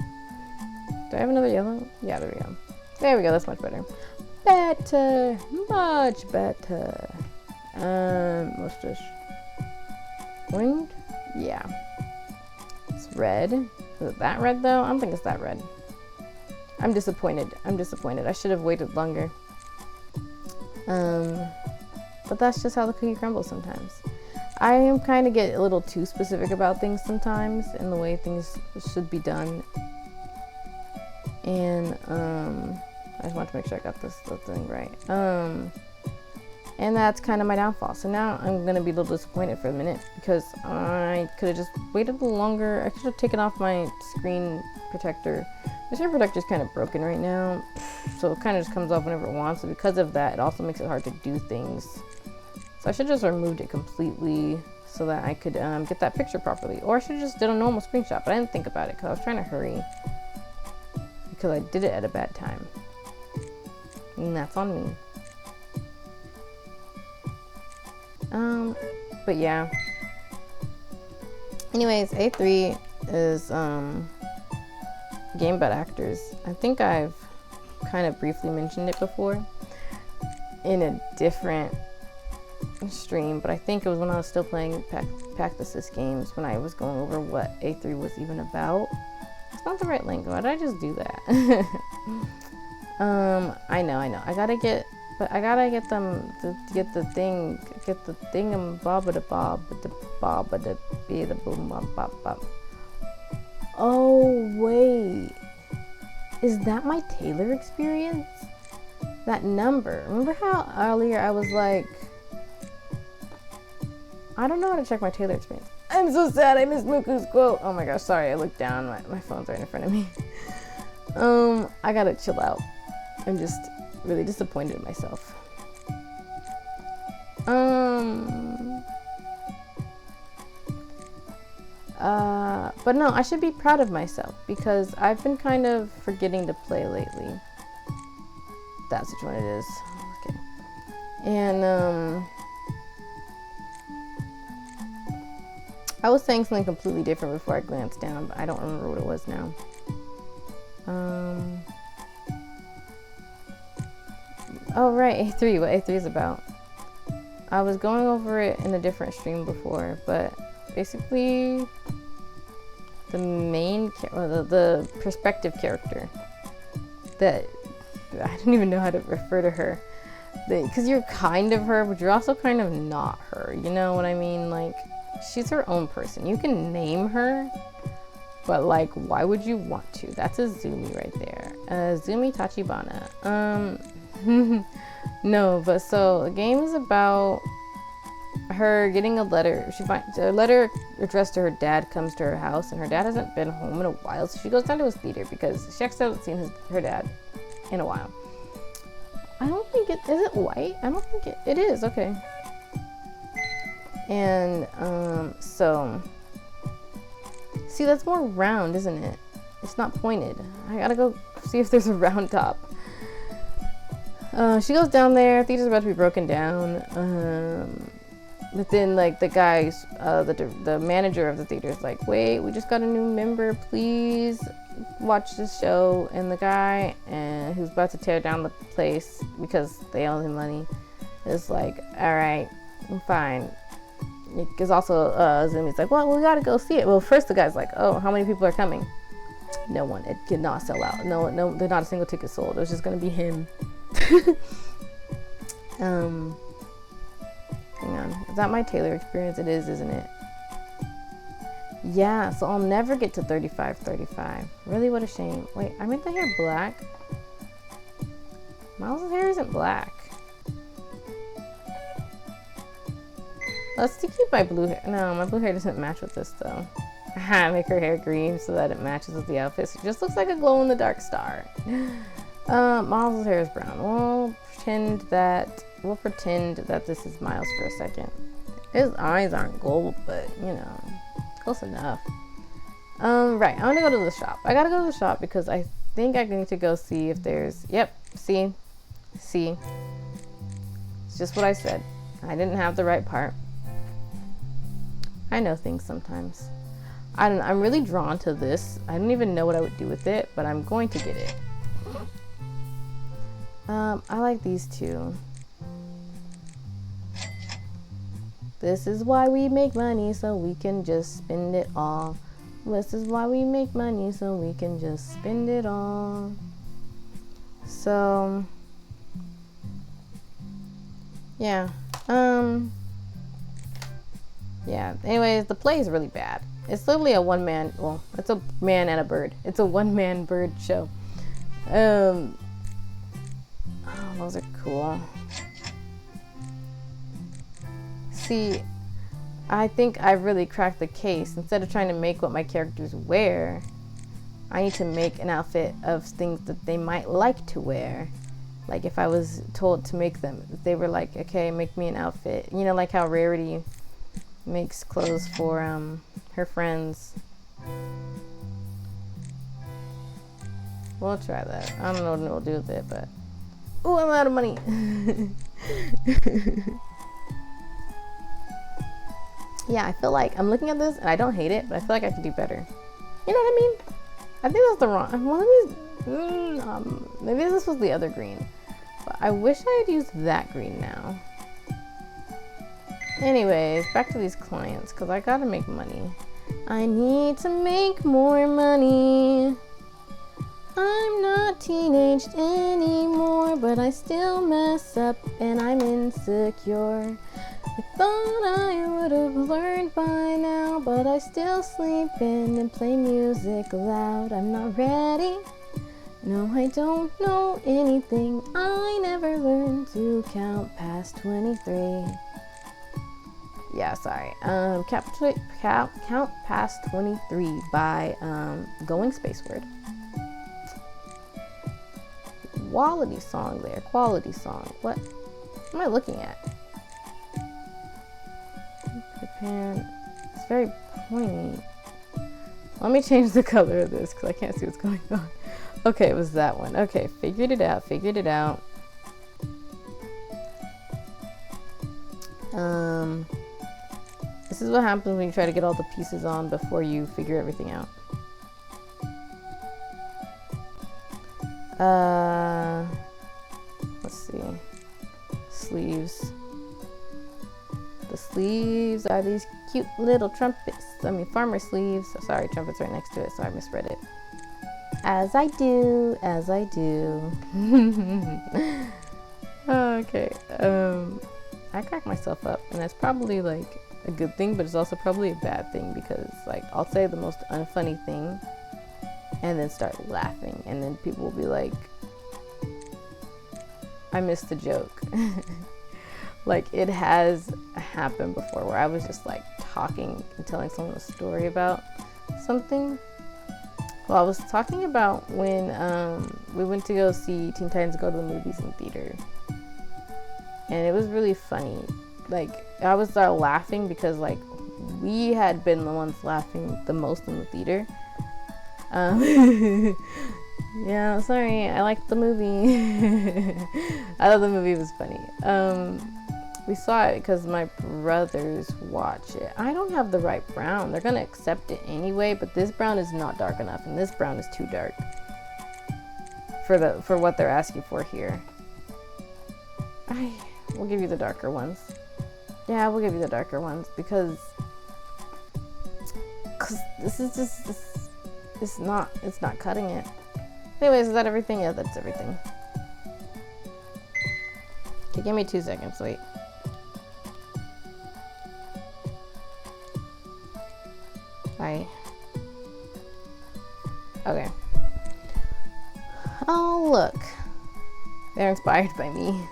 S1: Do I have another yellow? Yeah, there we go. There we go. That's much better. Better. Much better. What's this? Winged? Yeah. It's red. Is it that red though? I don't think it's that red. I'm disappointed. I should have waited longer. But that's just how the cookie crumbles sometimes. I am kind of get a little too specific about things sometimes and the way things should be done. And I just want to make sure I got this thing right. And that's kind of my downfall. So now I'm going to be a little disappointed for a minute because I could have just waited a little longer. I could have taken off my screen protector. My screen protector is kind of broken right now, so it kind of just comes off whenever it wants. So because of that, it also makes it hard to do things. So I should have just removed it completely so that I could get that picture properly. Or I should have just did a normal screenshot, but I didn't think about it because I was trying to hurry. Because I did it at a bad time. And that's on me. But yeah. Anyways, A3 is game about actors. I think I've kind of briefly mentioned it before in a different stream, but I think it was when I was still playing Pack the Sis games, when I was going over what A3 was even about. It's not the right link. Why did I just do that? I know. I gotta get them to get the thingamabob the bob the be the boom bop bop bop. Oh wait, is that my Tailor experience? That number. Remember how earlier I was like, I don't know how to check my Tailor experience. I'm so sad I missed Muku's quote. Oh my gosh, sorry, I looked down. My phone's right in front of me. I gotta chill out. I'm just really disappointed in myself. But no, I should be proud of myself because I've been kind of forgetting to play lately. That's which one it is. Okay. And I was saying something completely different before I glanced down, but I don't remember what it was now. Oh right, A3, what A3 is about. I was going over it in a different stream before, but basically the main the perspective character that I don't even know how to refer to her, because you're kind of her but you're also kind of not her, you know what I mean? Like, she's her own person. You can name her, but like, why would you want to? That's a Zumi right there. Zumi Tachibana. No, but so the game is about her getting a letter. She finds a letter addressed to her dad comes to her house, and her dad hasn't been home in a while, so she goes down to his theater because she actually hasn't seen her dad in a while. I don't think is it white? I don't think it is. Okay. And so see, that's more round, isn't it? It's not pointed. I gotta go see if there's a round top. She goes down there. Theater's about to be broken down. But then, like, the guys, the manager of the theater is like, wait, we just got a new member, please watch this show. And the guy who's about to tear down the place because they owe him money is like, all right, I'm fine. Because also Zumi's like, well, we gotta go see it. Well, first the guy's like, oh, how many people are coming? No one. It did not sell out. No, there's not a single ticket sold. It was just gonna be him. Hang on, is that my Tailor experience? It is, isn't it? Yeah, so I'll never get to 35. Really, what a shame. Wait, I made the hair black. Miles' hair isn't black. Let's keep my blue hair. No, my blue hair doesn't match with this though. Make her hair green so that it matches with the outfit. So it just looks like a glow-in-the-dark star. Miles' hair is brown. We'll pretend that this is Miles for a second. His eyes aren't gold, but you know, close enough. Right, I'm gonna go to the shop. I gotta go to the shop because I think I need to go see if there's, yep, see. It's just what I said. I didn't have the right part. I know things sometimes. I'm really drawn to this. I don't even know what I would do with it, but I'm going to get it. I like these two. This is why we make money, so we can just spend it all. This is why we make money, so we can just spend it all. So, yeah. Yeah, anyways, the play is really bad. It's literally a one-man, well, it's a man and a bird. It's a one-man bird show. Oh, those are cool. See, I think I've really cracked the case. Instead of trying to make what my characters wear, I need to make an outfit of things that they might like to wear. Like if I was told to make them, if they were like, okay, make me an outfit. You know, like how Rarity makes clothes for her friends. We'll try that. I don't know what we'll do with it, but ooh, I'm out of money. Yeah, I feel like I'm looking at this and I don't hate it, but I feel like I could do better. You know what I mean? I think that's the wrong one of these. Maybe this was the other green, but I wish I had used that green now. Anyways, back to these clients, because I gotta make money. I need to make more money. I'm not teenaged anymore, but I still mess up and I'm insecure. I thought I would have learned by now, but I still sleep in and play music loud. I'm not ready. No, I don't know anything. I never learned to count past 23. Yeah, sorry. Count past 23 by Going Spaceward. Quality song there. Quality song. What am I looking at? Japan. It's very pointy. Let me change the color of this because I can't see what's going on. Okay, it was that one. Okay, figured it out. This is what happens when you try to get all the pieces on before you figure everything out. Let's see. Sleeves. The sleeves are these cute little trumpets. Farmer sleeves. Sorry, trumpets right next to it, so I misread it. As I do. Okay. I crack myself up, and that's probably like a good thing, but it's also probably a bad thing because like I'll say the most unfunny thing and then start laughing, and then people will be like, I missed the joke. Like it has happened before where I was just like talking and telling someone a story about something. Well, I was talking about when we went to go see Teen Titans Go to the Movies in theater, and it was really funny. Like I was laughing because like we had been the ones laughing the most in the theater. Yeah, sorry, I liked the movie. I thought the movie was funny. We saw it because my brothers watch it. I don't have the right brown. They're gonna accept it anyway, but this brown is not dark enough, and this brown is too dark for what they're asking for here. We'll give you the darker ones. Yeah, we'll give you the darker ones because this is just it's not cutting it. Anyways, is that everything? Yeah, that's everything. Okay, give me 2 seconds. Wait. Okay. Oh, look. They're inspired by me.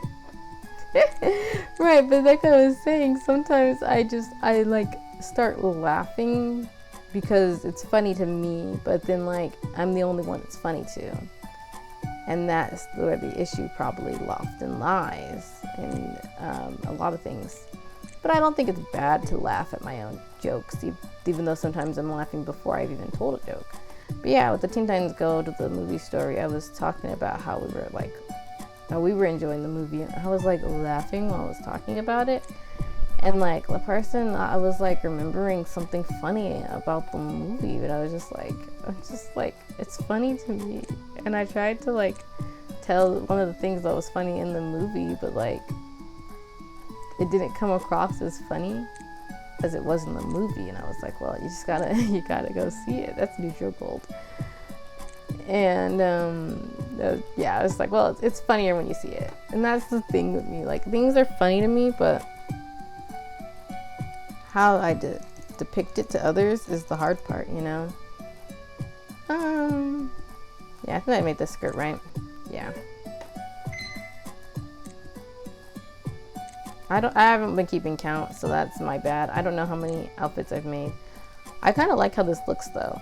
S1: Right, but like I was saying, sometimes I like start laughing because it's funny to me, but then like I'm the only one it's funny to. And that's where the issue probably often lies in a lot of things. But I don't think it's bad to laugh at my own jokes, even though sometimes I'm laughing before I've even told a joke. But yeah, with the Teen Titans Go to the movie story, I was talking about how we were enjoying the movie, and I was like laughing while I was talking about it. And like the person, I was like remembering something funny about the movie, but I'm just like, it's funny to me. And I tried to like tell one of the things that was funny in the movie, but like it didn't come across as funny as it was in the movie. And I was like, well, you gotta go see it. That's neutral gold. And yeah, I was like, well, it's funnier when you see it. And that's the thing with me. Like things are funny to me, but how I depict it to others is the hard part, you know? Yeah, I think I made this skirt right. Yeah. I haven't been keeping count, so that's my bad. I don't know how many outfits I've made. I kind of like how this looks, though.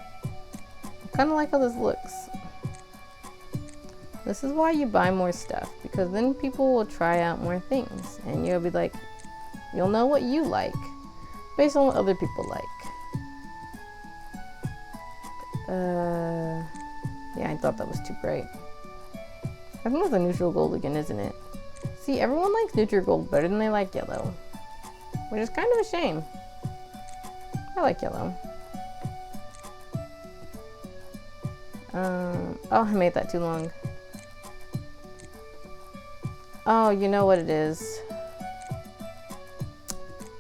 S1: This is why you buy more stuff, because then people will try out more things, and you'll be like, you'll know what you like based on what other people like. Yeah, I thought that was too bright. I think it's a neutral gold again, isn't it? See, everyone likes neutral gold better than they like yellow, which is kind of a shame. I like yellow. Oh, I made that too long. Oh, you know what it is.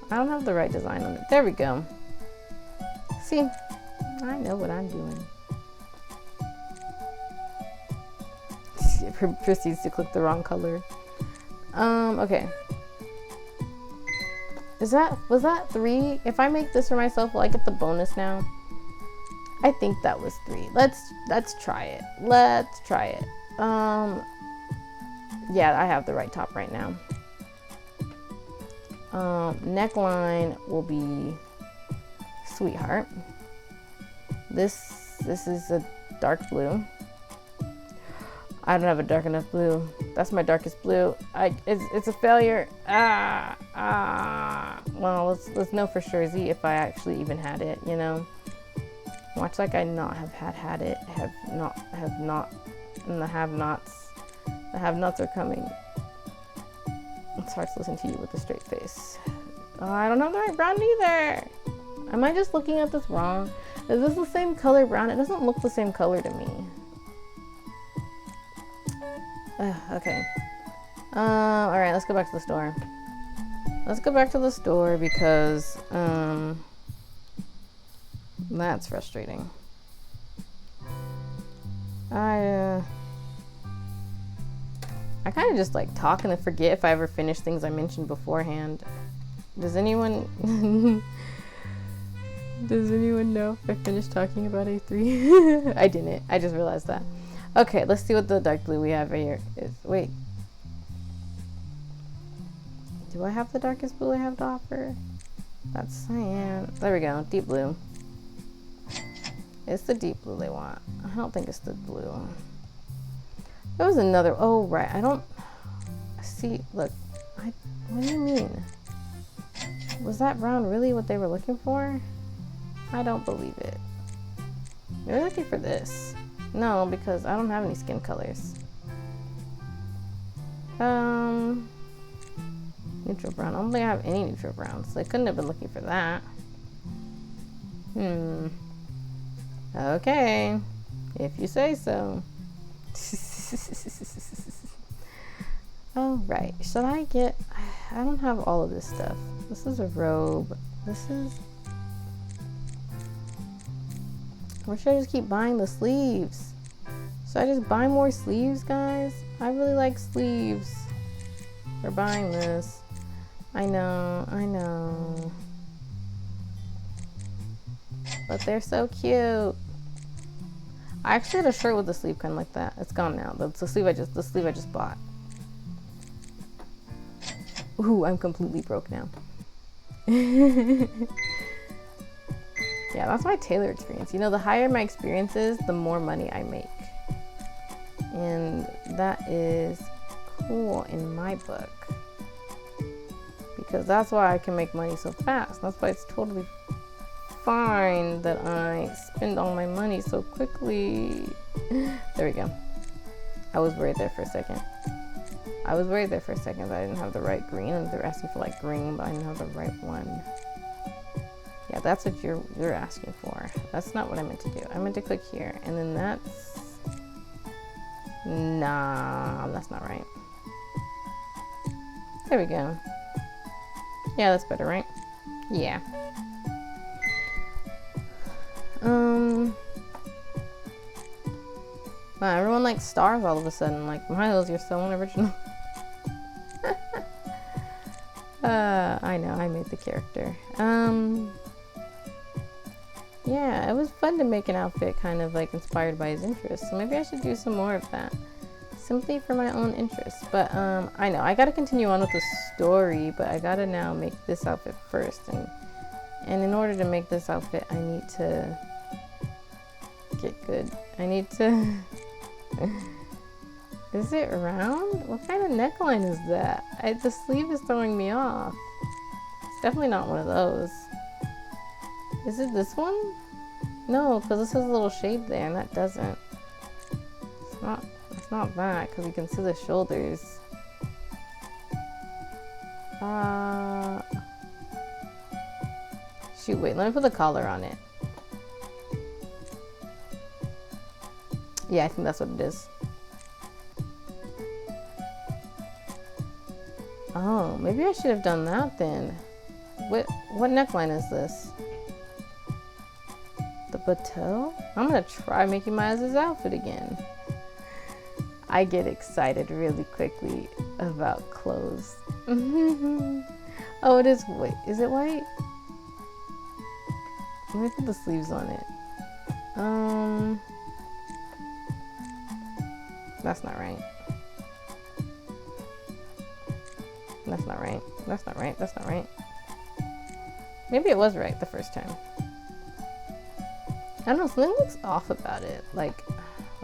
S1: I don't have the right design on it. There we go. See, I know what I'm doing. It proceeds to click the wrong color. Okay. Was that 3? If I make this for myself, will I get the bonus now? I think that was 3. Let's try it. Let's try it. Yeah, I have the right top right now. Neckline will be Sweetheart. This is a dark blue. I don't have a dark enough blue. That's my darkest blue. It's a failure. Well, let's know for sure Z if I actually even had it, you know. Watch like I not have had it. Have not, and the have-nots. The have-nots are coming. It's hard to listen to you with a straight face. Oh, I don't have the right brown either. Am I just looking at this wrong? Is this the same color brown? It doesn't look the same color to me. Okay. Alright, let's go back to the store. Let's go back to the store because, that's frustrating. I kind of just like talk and then forget if I ever finish things I mentioned beforehand. Does anyone know if I finished talking about A3? I didn't. I just realized that. Okay, let's see what the dark blue we have right here is. Wait. Do I have the darkest blue I have to offer? That's cyan. There we go. Deep blue. It's the deep blue they want. I don't think it's the blue. There was another. Oh, right. I don't see. Look. What do you mean? Was that brown really what they were looking for? I don't believe it. They're looking for this. No, because I don't have any skin colors. Neutral brown. I don't think I have any neutral browns. So they couldn't have been looking for that. Okay. If you say so. Oh, right. Should I get... I don't have all of this stuff. This is a robe. This is... Or should I just keep buying the sleeves? Should I just buy more sleeves, guys? I really like sleeves. We're buying this. I know. But they're so cute. I actually had a shirt with a sleeve kind of like that. It's gone now. That's the sleeve I just bought. Ooh, I'm completely broke now. Yeah, that's my Tailor experience. You know, the higher my experience is, the more money I make. And that is cool in my book. Because that's why I can make money so fast. That's why it's totally fine that I spend all my money so quickly. There we go. I was worried there for a second. that I didn't have the right green, and they're asking for like green, but I didn't have the right one. Yeah, that's what you're asking for. That's not what I meant to do. I meant to click here, and then that's... Nah, that's not right. There we go. Yeah, that's better, right? Yeah. Wow, everyone likes stars all of a sudden. Like, Miles, you're so unoriginal. I know, I made the character. Yeah, it was fun to make an outfit kind of like inspired by his interests. So maybe I should do some more of that. Simply for my own interests. But I know, I gotta continue on with the story, but I gotta now make this outfit first. And in order to make this outfit, I need to get good. I need to... Is it round? What kind of neckline is that? The sleeve is throwing me off. It's definitely not one of those. Is it this one? No, because this has a little shape there and that doesn't. It's not that, because you can see the shoulders. Shoot, wait, let me put the collar on it. Yeah, I think that's what it is. Oh, maybe I should have done that then. What neckline is this? The bateau? I'm gonna try Mickey Mouse's outfit again. I get excited really quickly about clothes. Oh, it is white. Is it white? Let me put the sleeves on it. That's not right. That's not right. That's not right. That's not right. Maybe it was right the first time. I don't know, something looks off about it. Like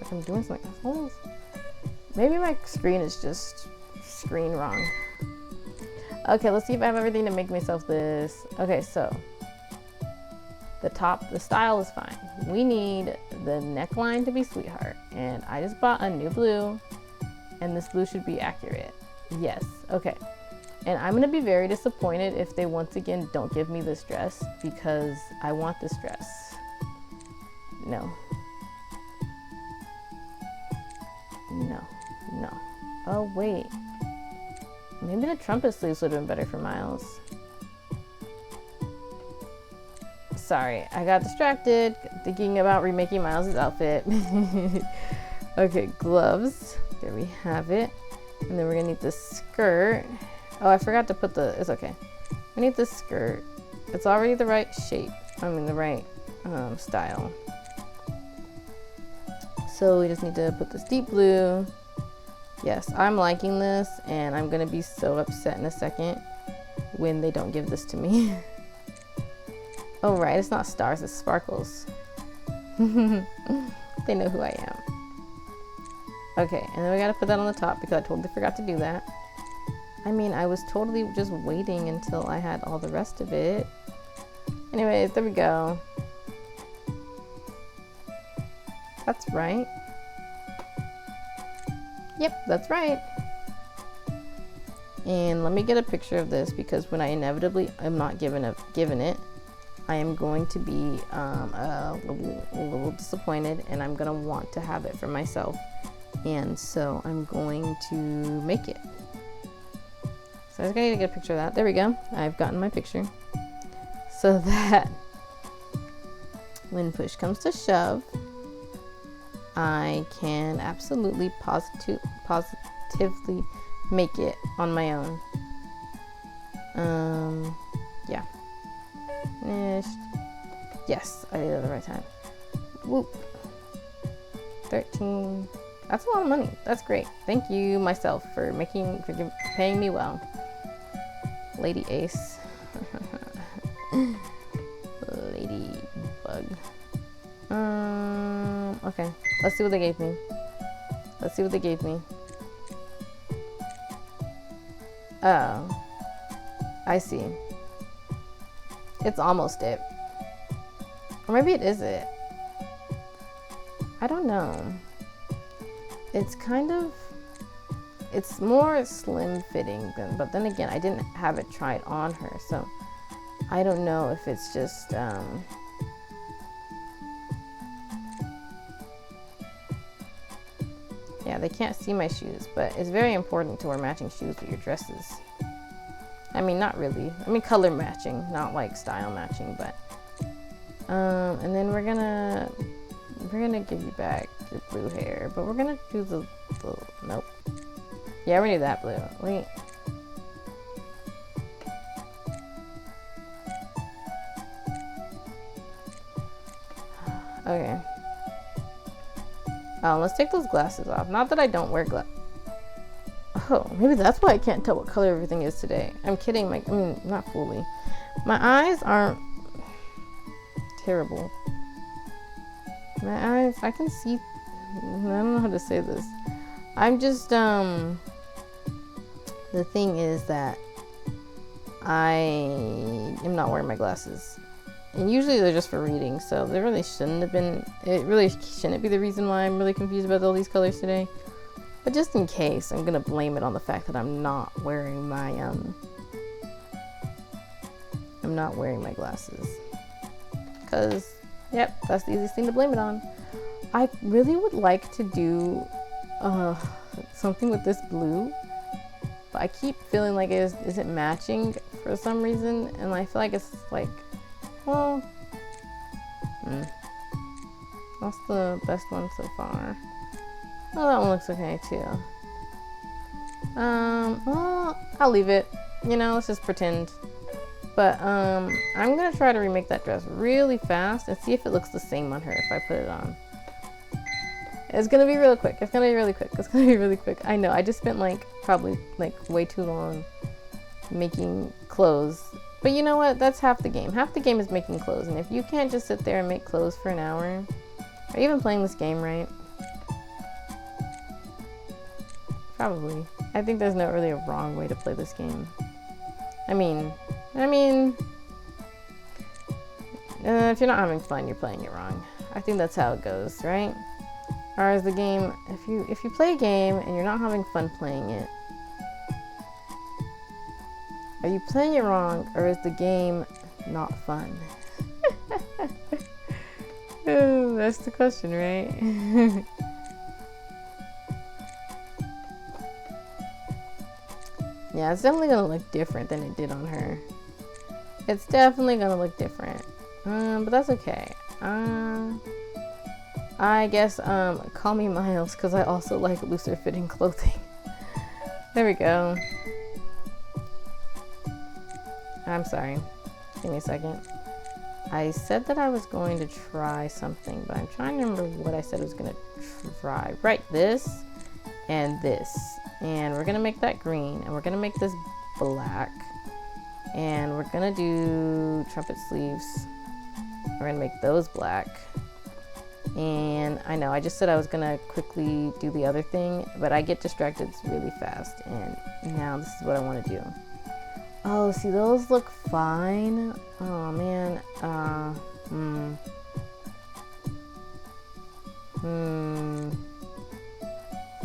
S1: I'm doing something. Almost, maybe my screen is just screen wrong. Okay, let's see if I have everything to make myself this. Okay, so the style is fine. We need the neckline to be sweetheart. And I just bought a new blue, and this blue should be accurate. Yes, okay. And I'm gonna be very disappointed if they once again don't give me this dress, because I want this dress. No. No, no. Oh wait. Maybe the trumpet sleeves would have been better for Miles. Sorry, I got distracted thinking about remaking Miles' outfit. Okay, gloves. There we have it. And then we're gonna need the skirt. Oh, I forgot to put it's okay. We need the skirt. It's already the right shape. I mean, the right style. So we just need to put this deep blue. Yes, I'm liking this, and I'm gonna be so upset in a second when they don't give this to me. Oh right, it's not stars, it's sparkles. They know who I am. Okay, and then we gotta put that on the top because I totally forgot to do that. I mean, I was totally just waiting until I had all the rest of it. Anyways, there we go. That's right. Yep, that's right. And let me get a picture of this, because when I inevitably am not given it, I am going to be a little disappointed, and I'm gonna want to have it for myself. And so I'm going to make it. So I was gonna get a picture of that. There we go. I've gotten my picture. So that when push comes to shove, I can absolutely positively make it on my own. Yeah. Finished. Yes, I did it at the right time. Whoop. 13. That's a lot of money. That's great. Thank you myself for paying me well. Lady Ace. Ladybug. Okay. Let's see what they gave me. Let's see what they gave me. Oh. I see. It's almost it. Or maybe it is it. I don't know. It's kind of, it's more slim fitting but then again, I didn't have it tried on her, so I don't know if it's just yeah, they can't see my shoes, but it's very important to wear matching shoes with your dresses. I mean, not really. I mean, color matching, not like style matching, but and then we're gonna give you back your blue hair, but we're gonna do the nope. Yeah, we need that blue. Wait. Okay. Let's take those glasses off. Not that I don't wear glasses. Oh, maybe that's why I can't tell what color everything is today. I'm kidding. I mean, not fully. My eyes aren't terrible. My eyes, I can see. I don't know how to say this. I'm just, the thing is that I am not wearing my glasses. And usually they're just for reading, so they really shouldn't have been, it really shouldn't be the reason why I'm really confused about all these colors today. But just in case, I'm gonna blame it on the fact that I'm not wearing my, glasses. Cause, yep, that's the easiest thing to blame it on. I really would like to do, something with this blue. but I keep feeling like it isn't matching for some reason, and I feel like it's like, well, that's the best one so far. Oh, that one looks okay too. Well, I'll leave it. You know, let's just pretend. But I'm gonna try to remake that dress really fast and see if it looks the same on her if I put it on. It's gonna be real quick. It's gonna be really quick. It's gonna be really quick. I know. I just spent like probably like way too long making clothes. But you know what? That's half the game. Half the game is making clothes. And if you can't just sit there and make clothes for an hour, are you even playing this game right? Probably. I think there's not really a wrong way to play this game. I mean, if you're not having fun, you're playing it wrong. I think that's how it goes, right? Or is the game, if you play a game and you're not having fun playing it, are you playing it wrong, or is the game not fun? Oh, that's the question, right? Yeah, it's definitely gonna look different than it did on her. It's definitely gonna look different. But that's okay. I guess, call me Miles, because I also like looser fitting clothing. There we go. I'm sorry. Give me a second. I said that I was going to try something, but I'm trying to remember what I said I was gonna try. Right, this and this. And we're gonna make that green, and we're gonna make this black, and we're gonna do trumpet sleeves. We're gonna make those black. And I know I just said I was gonna quickly do the other thing, but I get distracted really fast, and now this is what I want to do. Oh, see, those look fine. Oh man.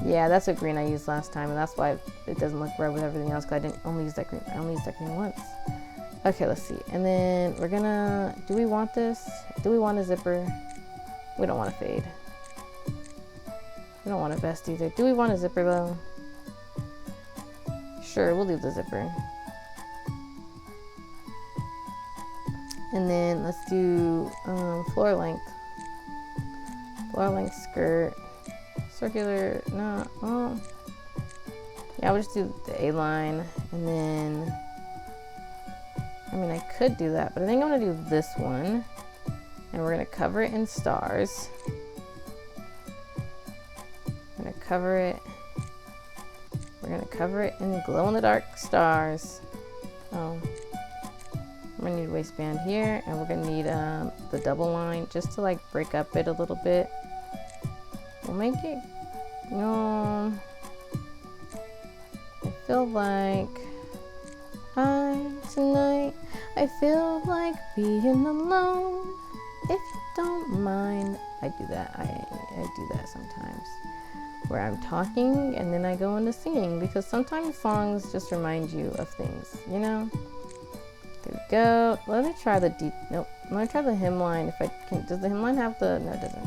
S1: Yeah, that's what green I used last time, and that's why it doesn't look right with everything else, because I didn't only use that green. I only used that green once. Okay, let's see. And then we're gonna, do we want this? Do we want a zipper? We don't want a fade. We don't want a vest either. Do we want a zipper though? Sure, we'll leave the zipper. And then let's do floor length. Floor length skirt. Circular, no, oh. Yeah, we'll just do the A-line, and then, I mean, I could do that, but I think I'm gonna do this one, and we're gonna cover it in stars. We're gonna cover it in glow-in-the-dark stars. Oh, I'm gonna need a waistband here, and we're gonna need the double line just to like break up it a little bit. We'll make it, no, I feel like tonight, I feel like being alone. If you don't mind, I do that. I do that sometimes, where I'm talking and then I go into singing, because sometimes songs just remind you of things, you know? There we go. Let me try the nope. Let me try the hemline if I can. Does the hemline have the, no, it doesn't.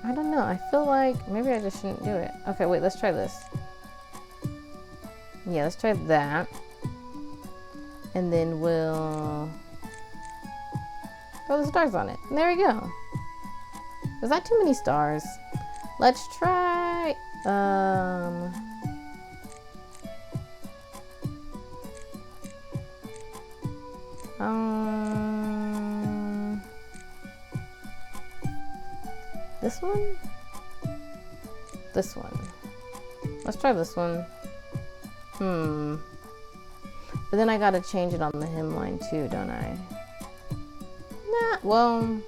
S1: I don't know. I feel like maybe I just shouldn't do it. Okay, wait, let's try this. Yeah, let's try that. And then we'll throw the stars on it. And there we go. Was that too many stars? Let's try, this one? This one. Let's try this one. But then I gotta change it on the hemline too, don't I? Nah, well.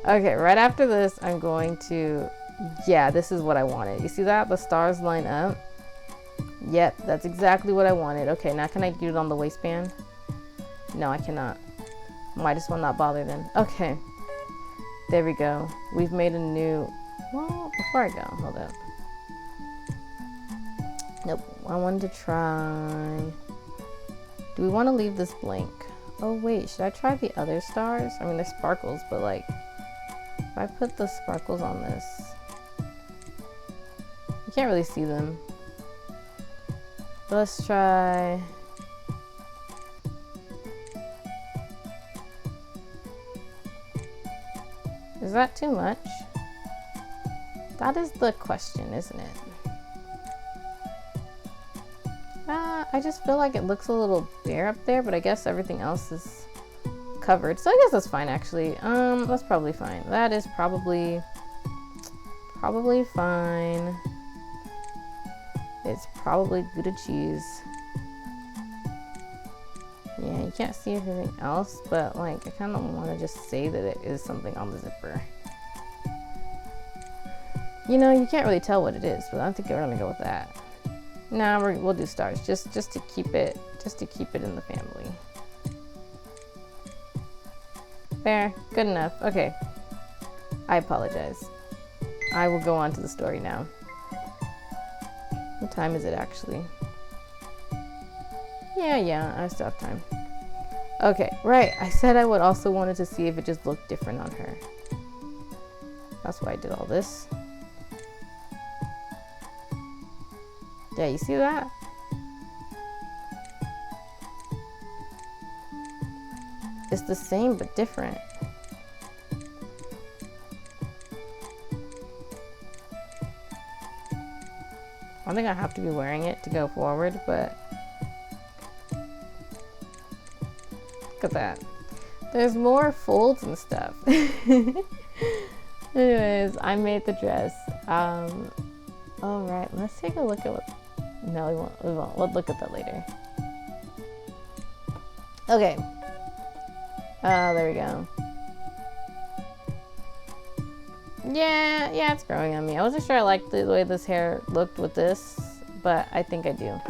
S1: Okay, right after this, I'm going to, yeah, this is what I wanted. You see that? The stars line up. Yep, that's exactly what I wanted. Okay, now can I do it on the waistband? No, I cannot. Might as well not bother then. Okay, there we go. We've made a new, Well, before I go, hold up. Nope, I wanted to try. Do we want to leave this blank? Oh wait, should I try the other stars? I mean, they're sparkles, but like, if I put the sparkles on this, you can't really see them. But let's try. Is that too much? That is the question, isn't it? I just feel like it looks a little bare up there, but I guess everything else is covered. So I guess that's fine, actually. That's probably fine. That is probably fine. It's probably Gouda cheese. Yeah, you can't see everything else, but like, I kind of want to just say that it is something on the zipper. You know, you can't really tell what it is, but I think we're gonna go with that. Nah, we'll do stars, just to keep it in the family. There, good enough. Okay, I apologize. I will go on to the story now. What time is it actually? Yeah, I still have time. Okay, right. I said I would also wanted to see if it just looked different on her. That's why I did all this. Yeah, you see that? It's the same but different. I think I have to be wearing it to go forward, but look at that. There's more folds and stuff. Anyways, I made the dress. All right, let's take a look at what. No, we won't. We'll look at that later. Okay. There we go. Yeah, it's growing on me. I wasn't sure I liked the way this hair looked with this, but I think I do.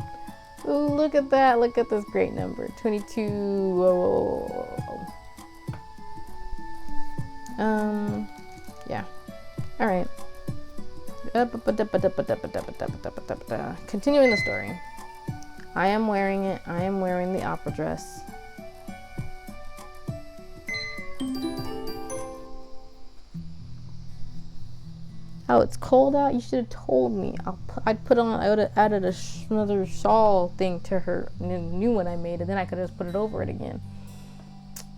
S1: Ooh, look at that. Look at this great number. 22. Whoa. Yeah. All right. Continuing the story. I am wearing it. I am wearing the opera dress. Oh, it's cold out. You should have told me. I'd put on. I would have added another shawl thing to her new one I made, and then I could have just put it over it again.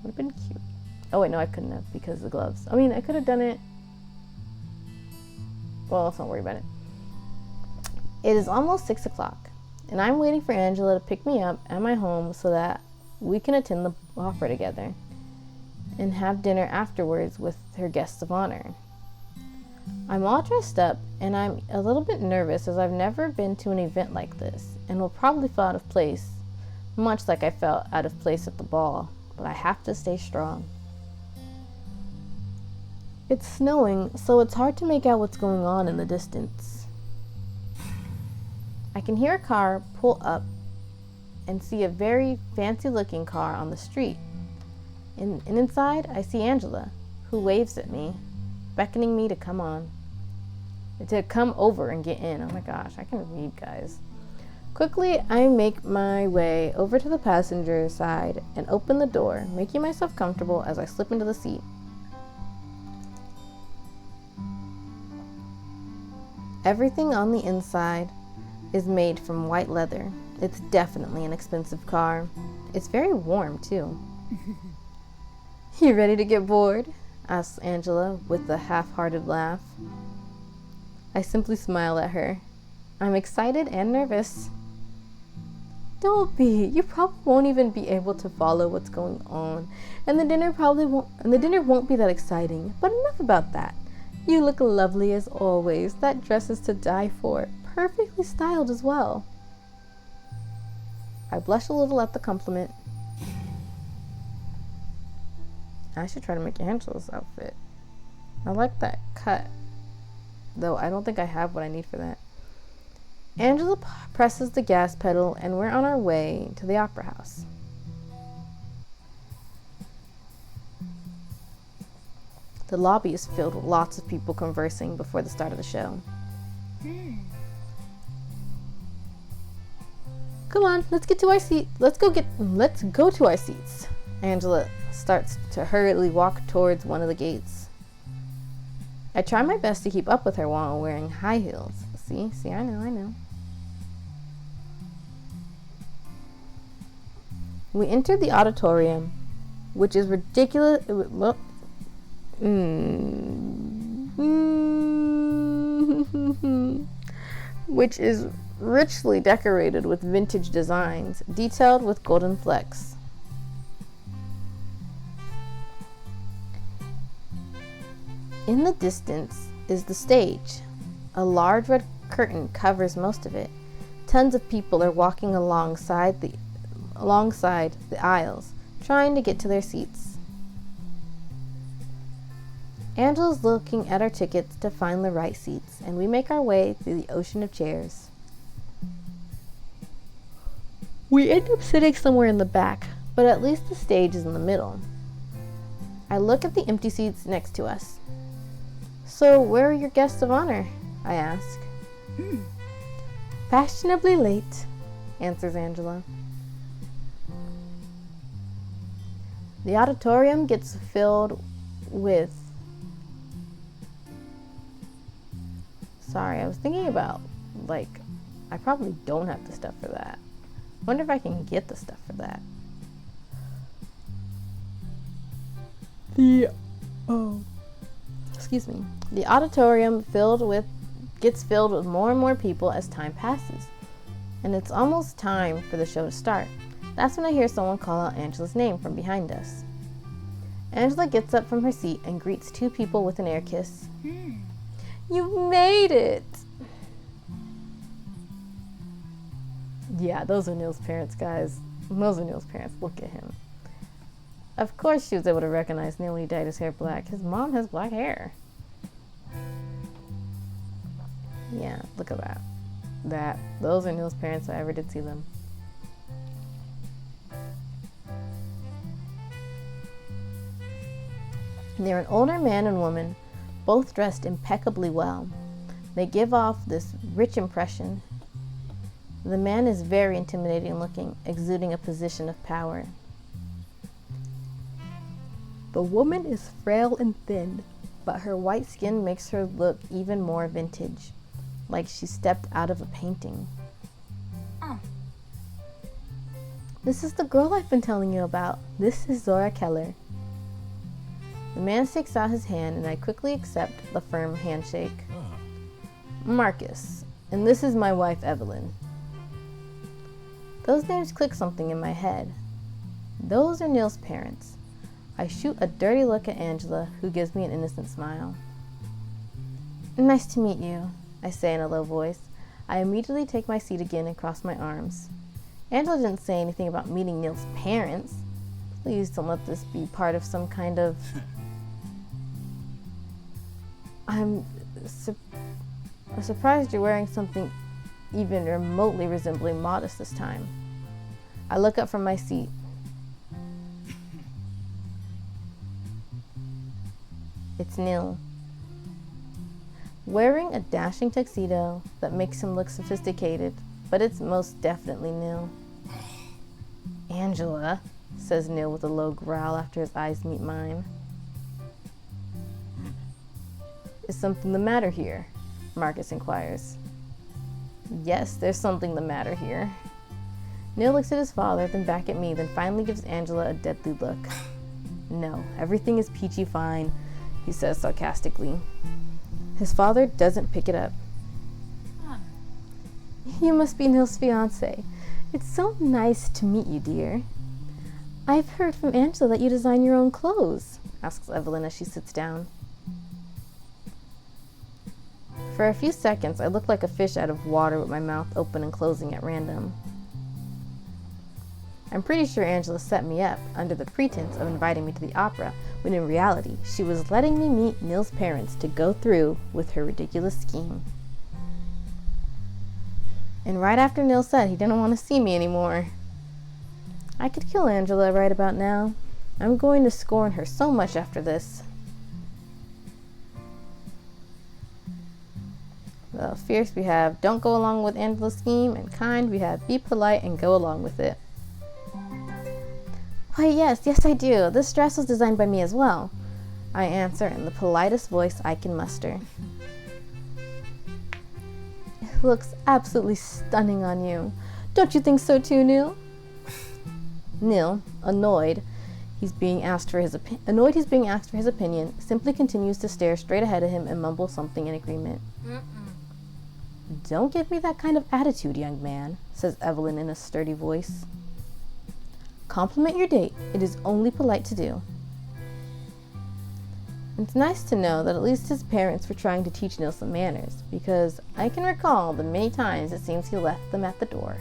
S1: Would have been cute. Oh wait, no, I couldn't have because of the gloves. I mean, I could have done it. Well, let's not worry about it. It is almost 6 o'clock, and I'm waiting for Angela to pick me up at my home so that we can attend the opera together and have dinner afterwards with her guests of honor. I'm all dressed up, and I'm a little bit nervous as I've never been to an event like this and will probably feel out of place, much like I felt out of place at the ball, but I have to stay strong. It's snowing, so it's hard to make out what's going on in the distance. I can hear a car pull up and see a very fancy-looking car on the street. And inside, I see Angela, who waves at me, beckoning me to come over and get in. Oh my gosh, I can read, guys. Quickly, I make my way over to the passenger side and open the door, making myself comfortable as I slip into the seat. Everything on the inside is made from white leather. It's definitely an expensive car. It's very warm, too. You ready to get bored? Asks Angela with a half-hearted laugh. I simply smile at her. I'm excited and nervous. Don't be. You probably won't even be able to follow what's going on, and the dinner won't be that exciting. But enough about that. You look lovely as always. That dress is to die for. Perfectly styled as well. I blush a little at the compliment. I should try to make Angela's outfit. I like that cut, though I don't think I have what I need for that. Angela presses the gas pedal, and we're on our way to the opera house. The lobby is filled with lots of people conversing before the start of the show. Come on, let's get to our seat. Let's go to our seats. Angela starts to hurriedly walk towards one of the gates. I try my best to keep up with her while wearing high heels. See, I know. We entered the auditorium, which is ridiculous. Which is richly decorated with vintage designs, detailed with golden flecks. In the distance is the stage. A large red curtain covers most of it. Tons of people are walking alongside the aisles, trying to get to their seats. Angela's looking at our tickets to find the right seats, and we make our way through the ocean of chairs. We end up sitting somewhere in the back, but at least the stage is in the middle. I look at the empty seats next to us. So, where are your guests of honor? I ask. Fashionably late, answers Angela. The auditorium gets filled with... Sorry, I was thinking about, I probably don't have the stuff for that. I wonder if I can get the stuff for that. The auditorium gets filled with more and more people as time passes, and it's almost time for the show to start. That's when I hear someone call out Angela's name from behind us. Angela gets up from her seat and greets two people with an air kiss. You made it! Yeah, those are Neil's parents, guys. Those are Neil's parents. Look at him. Of course she was able to recognize Neil when he dyed his hair black. His mom has black hair. Yeah, look at that. Those are Neil's parents if I ever did see them. They're an older man and woman, both dressed impeccably well. They give off this rich impression. The man is very intimidating looking, exuding a position of power. The woman is frail and thin, but her white skin makes her look even more vintage, like she stepped out of a painting. This is the girl I've been telling you about. This is Zora Keller. The man sticks out his hand, and I quickly accept the firm handshake. Marcus, and this is my wife, Evelyn. Those names click something in my head. Those are Neil's parents. I shoot a dirty look at Angela, who gives me an innocent smile. Nice to meet you, I say in a low voice. I immediately take my seat again and cross my arms. Angela didn't say anything about meeting Neil's parents. Please don't let this be part of some kind of... I'm surprised you're wearing something even remotely resembling modest this time. I look up from my seat. It's Neil. Wearing a dashing tuxedo that makes him look sophisticated, but it's most definitely Neil. Angela, says Neil with a low growl after his eyes meet mine. Is something the matter here? Marcus inquires. Yes, there's something the matter here. Neil looks at his father, then back at me, then finally gives Angela a deadly look. No, everything is peachy fine, he says sarcastically. His father doesn't pick it up. You must be Neil's fiancé. It's so nice to meet you, dear. I've heard from Angela that you design your own clothes, asks Evelyn as she sits down. For a few seconds, I look like a fish out of water with my mouth open and closing at random. I'm pretty sure Angela set me up under the pretense of inviting me to the opera, when in reality, she was letting me meet Neil's parents to go through with her ridiculous scheme. And right after Neil said he didn't want to see me anymore. I could kill Angela right about now. I'm going to scorn her so much after this. Fierce we have don't go along with Angela's scheme, and kind we have be polite and go along with it. Why, yes I do. This dress was designed by me as well, I answer in the politest voice I can muster. It looks absolutely stunning on you. Don't you think so too, Neil? Neil, annoyed he's being asked for his opinion, simply continues to stare straight ahead of him and mumble something in agreement. Don't give me that kind of attitude, young man, says Evelyn in a sturdy voice. Compliment your date. It is only polite to do. It's nice to know that at least his parents were trying to teach Neil some manners, because I can recall the many times it seems he left them at the door.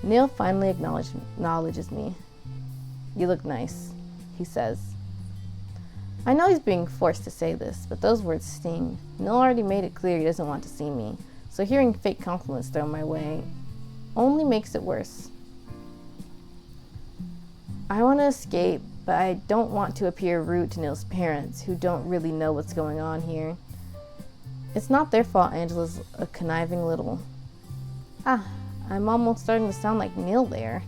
S1: Neil finally acknowledges me. You look nice, he says. I know he's being forced to say this, but those words sting. Neil already made it clear he doesn't want to see me, so hearing fake compliments thrown my way only makes it worse. I want to escape, but I don't want to appear rude to Neil's parents, who don't really know what's going on here. It's not their fault Angela's a conniving little... I'm almost starting to sound like Neil there.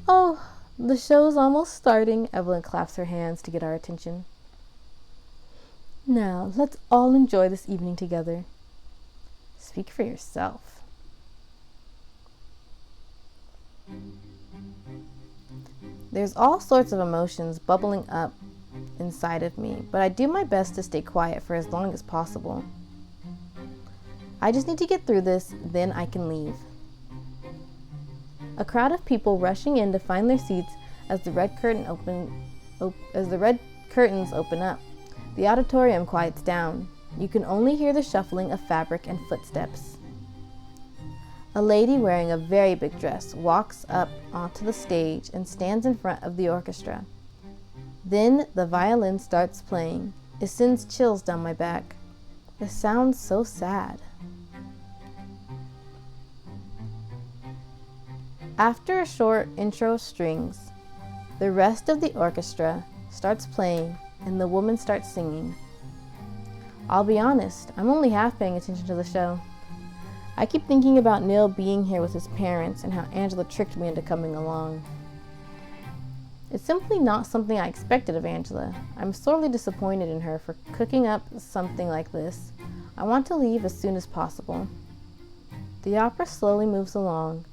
S1: Oh, the show's almost starting. Evelyn claps her hands to get our attention. Now, let's all enjoy this evening together. Speak for yourself. There's all sorts of emotions bubbling up inside of me, but I do my best to stay quiet for as long as possible. I just need to get through this, then I can leave. A crowd of people rushing in to find their seats as the red curtains open up. The auditorium quiets down. You can only hear the shuffling of fabric and footsteps. A lady wearing a very big dress walks up onto the stage and stands in front of the orchestra. Then the violin starts playing. It sends chills down my back. It sounds so sad. After a short intro of strings, the rest of the orchestra starts playing and the woman starts singing. I'll be honest, I'm only half paying attention to the show. I keep thinking about Neil being here with his parents and how Angela tricked me into coming along. It's simply not something I expected of Angela. I'm sorely disappointed in her for cooking up something like this. I want to leave as soon as possible. The opera slowly moves along.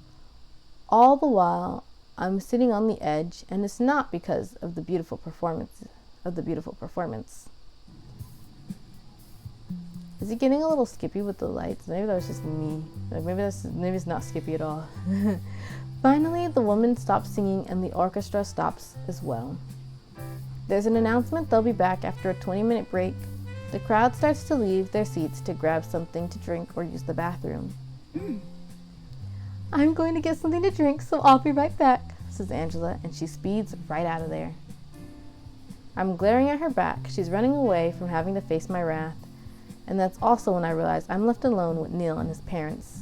S1: All the while, I'm sitting on the edge, and it's not because of the beautiful performance. Is it getting a little skippy with the lights? Maybe that was just me. Maybe it's not skippy at all. Finally, the woman stops singing and the orchestra stops as well. There's an announcement they'll be back after a 20-minute break. The crowd starts to leave their seats to grab something to drink or use the bathroom. I'm going to get something to drink, so I'll be right back, says Angela, and she speeds right out of there. I'm glaring at her back. She's running away from having to face my wrath. And that's also when I realize I'm left alone with Neil and his parents.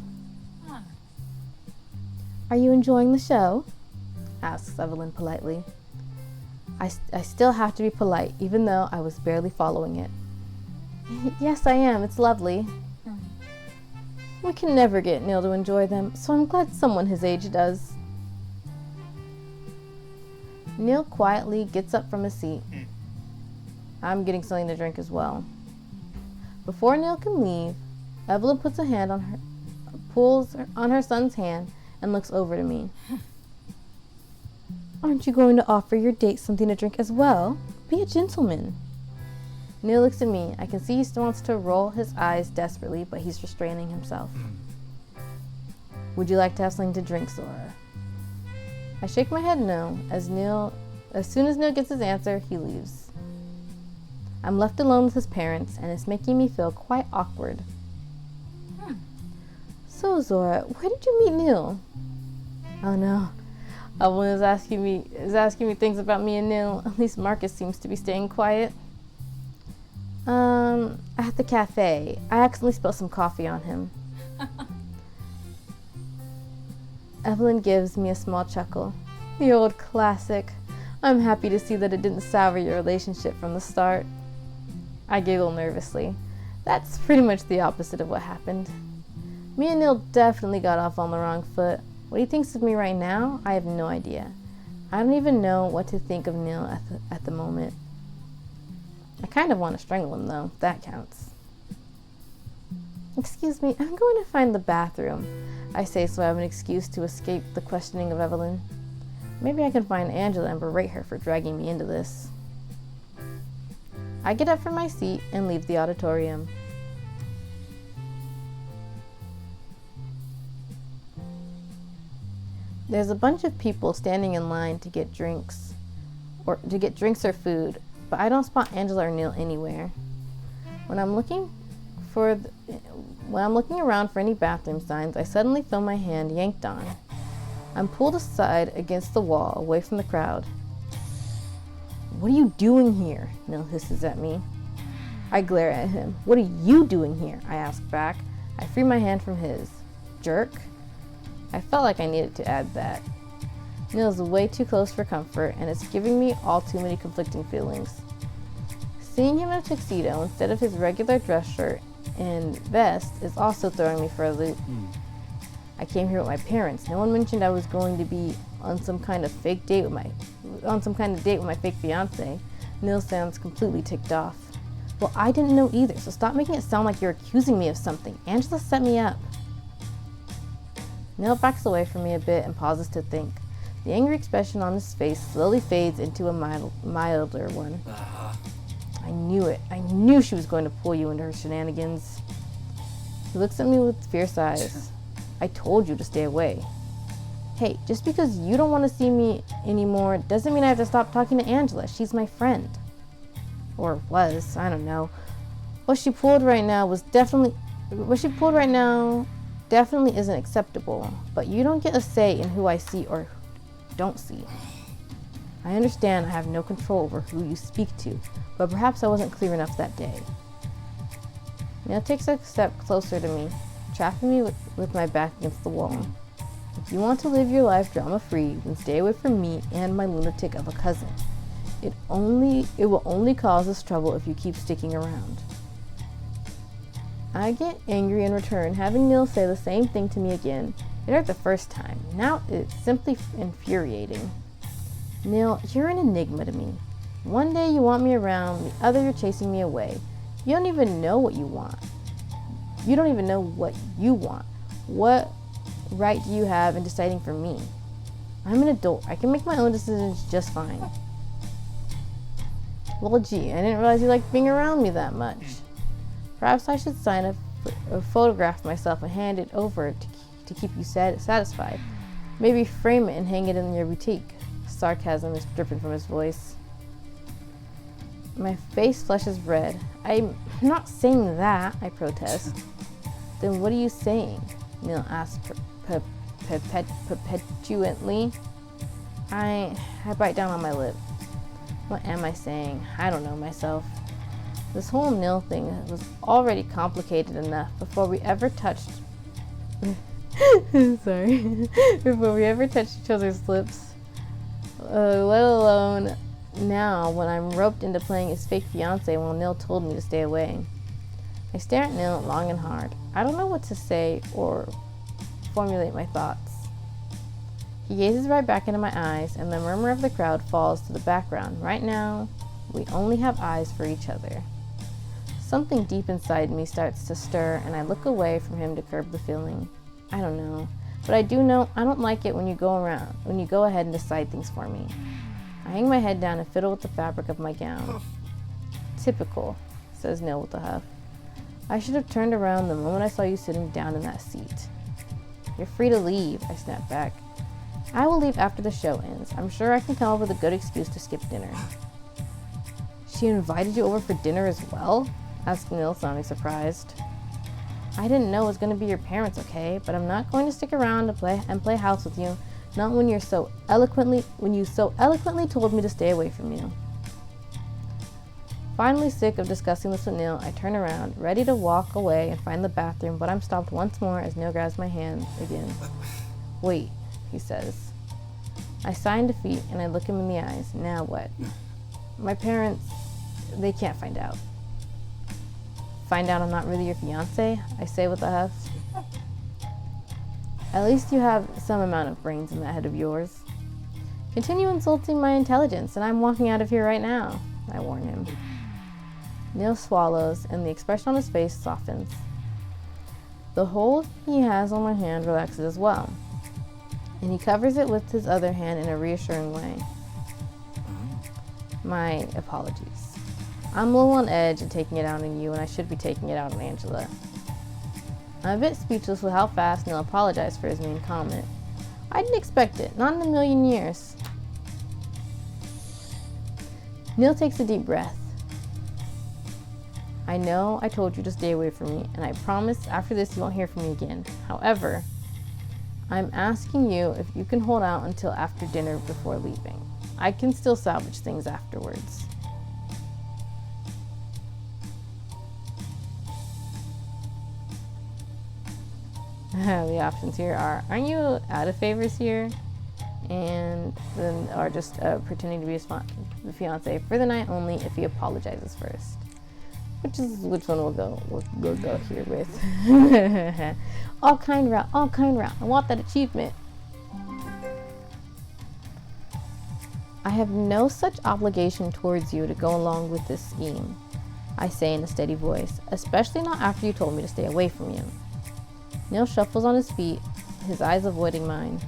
S1: Are you enjoying the show? Asks Evelyn politely. I still have to be polite, even though I was barely following it. Yes, I am. It's lovely. We can never get Neil to enjoy them, so I'm glad someone his age does. Neil quietly gets up from his seat. I'm getting something to drink as well. Before Neil can leave, Evelyn puts a hand on her, pulls on her son's hand and looks over to me. Aren't you going to offer your date something to drink as well? Be a gentleman. Neil looks at me. I can see he still wants to roll his eyes desperately, but he's restraining himself. Would you like to have something to drink, Zora? I shake my head no. As soon as Neil gets his answer, he leaves. I'm left alone with his parents, and it's making me feel quite awkward. So, Zora, where did you meet Neil? Oh no. Evelyn is asking me things about me and Neil. At least Marcus seems to be staying quiet. At the cafe. I accidentally spilled some coffee on him. Evelyn gives me a small chuckle. The old classic. I'm happy to see that it didn't sour your relationship from the start. I giggle nervously. That's pretty much the opposite of what happened. Me and Neil definitely got off on the wrong foot. What he thinks of me right now, I have no idea. I don't even know what to think of Neil at the moment. I kind of want to strangle him though, if that counts. Excuse me, I'm going to find the bathroom, I say so I have an excuse to escape the questioning of Evelyn. Maybe I can find Angela and berate her for dragging me into this. I get up from my seat and leave the auditorium. There's a bunch of people standing in line to get drinks or food, but I don't spot Angela or Neil anywhere. When I'm looking around for any bathroom signs, I suddenly feel my hand yanked on. I'm pulled aside against the wall, away from the crowd. What are you doing here? Neil hisses at me. I glare at him. What are you doing here? I ask back. I free my hand from his. Jerk. I felt like I needed to add that. Neil's way too close for comfort, and it's giving me all too many conflicting feelings. Seeing him in a tuxedo instead of his regular dress shirt and vest is also throwing me for a loop. I came here with my parents. No one mentioned I was going to be on some kind of date with my fake fiance. Neil sounds completely ticked off. Well, I didn't know either, so stop making it sound like you're accusing me of something. Angela set me up. Neil backs away from me a bit and pauses to think. The angry expression on his face slowly fades into a milder one. I knew it. I knew she was going to pull you into her shenanigans. He looks at me with fierce eyes. I told you to stay away. Hey, just because you don't want to see me anymore doesn't mean I have to stop talking to Angela. She's my friend. Or was, I don't know. What she pulled right now definitely isn't acceptable, but you don't get a say in who I see or don't see. I understand I have no control over who you speak to, but perhaps I wasn't clear enough that day. Neil takes a step closer to me, trapping me with my back against the wall. If you want to live your life drama-free, then stay away from me and my lunatic of a cousin. It will only cause us trouble if you keep sticking around. I get angry in return, having Neil say the same thing to me again. It hurt the first time. Now it's simply infuriating. Neil, you're an enigma to me. One day you want me around, the other you're chasing me away. You don't even know what you want. You don't even know what you want. What right do you have in deciding for me? I'm an adult. I can make my own decisions just fine. Well, gee, I didn't realize you liked being around me that much. Perhaps I should sign a photograph of myself and hand it over to keep you satisfied. Maybe frame it and hang it in your boutique. Sarcasm is dripping from his voice. My face flushes red. I'm not saying that, I protest. Then what are you saying? Neil asks perpetuantly. I bite down on my lip. What am I saying? I don't know myself. This whole Neil thing was already complicated enough before we ever touched before we ever touched each other's lips, let alone now when I'm roped into playing his fake fiance while Neil told me to stay away. I stare at Neil long and hard. I don't know what to say or formulate my thoughts. He gazes right back into my eyes, and the murmur of the crowd falls to the background. Right now, we only have eyes for each other. Something deep inside me starts to stir, and I look away from him to curb the feeling. I don't know, but I do know I don't like it when you go ahead and decide things for me. I hang my head down and fiddle with the fabric of my gown. Typical, says Neil with a huff. I should have turned around the moment I saw you sitting down in that seat. You're free to leave, I snap back. I will leave after the show ends. I'm sure I can come up with a good excuse to skip dinner. She invited you over for dinner as well? Asked Neil, sounding surprised. I didn't know it was going to be your parents, okay? But I'm not going to stick around to play house with you. Not when you so eloquently told me to stay away from you. Finally sick of discussing this with Neil, I turn around, ready to walk away and find the bathroom, but I'm stopped once more as Neil grabs my hand again. Wait, he says. I sigh in defeat and I look him in the eyes. Now what? My parents, they can't find out. find out I'm not really your fiance, I say with a huff. At least you have some amount of brains in that head of yours. Continue insulting my intelligence and I'm walking out of here right now, I warn him. Neil swallows and the expression on his face softens. The hold he has on my hand relaxes as well, and he covers it with his other hand in a reassuring way. My apologies. I'm a little on edge and taking it out on you, and I should be taking it out on Angela. I'm a bit speechless with how fast Neil apologized for his mean comment. I didn't expect it, not in a million years. Neil takes a deep breath. I know I told you to stay away from me, and I promise after this you won't hear from me again. However, I'm asking you if you can hold out until after dinner before leaving. I can still salvage things afterwards. The options here are, aren't you out of favors here? And then, or just pretending to be the fiance for the night only if he apologizes first. Which one we'll go here with. all kind route. I want that achievement. I have no such obligation towards you to go along with this scheme, I say in a steady voice, especially not after you told me to stay away from you. Neil shuffles on his feet, his eyes avoiding mine.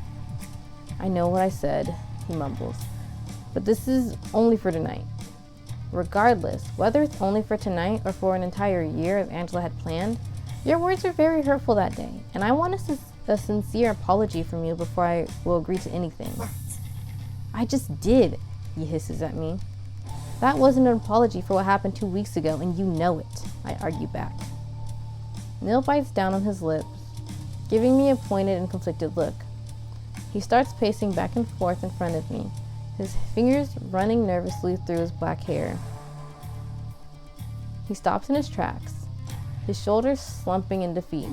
S1: I know what I said, he mumbles, but this is only for tonight. Regardless, whether it's only for tonight or for an entire year as Angela had planned, your words were very hurtful that day, and I want a sincere apology from you before I will agree to anything. I just did, he hisses at me. That wasn't an apology for what happened 2 weeks ago, and you know it, I argue back. Neil bites down on his lips, giving me a pointed and conflicted look. He starts pacing back and forth in front of me, his fingers running nervously through his black hair. He stops in his tracks, his shoulders slumping in defeat.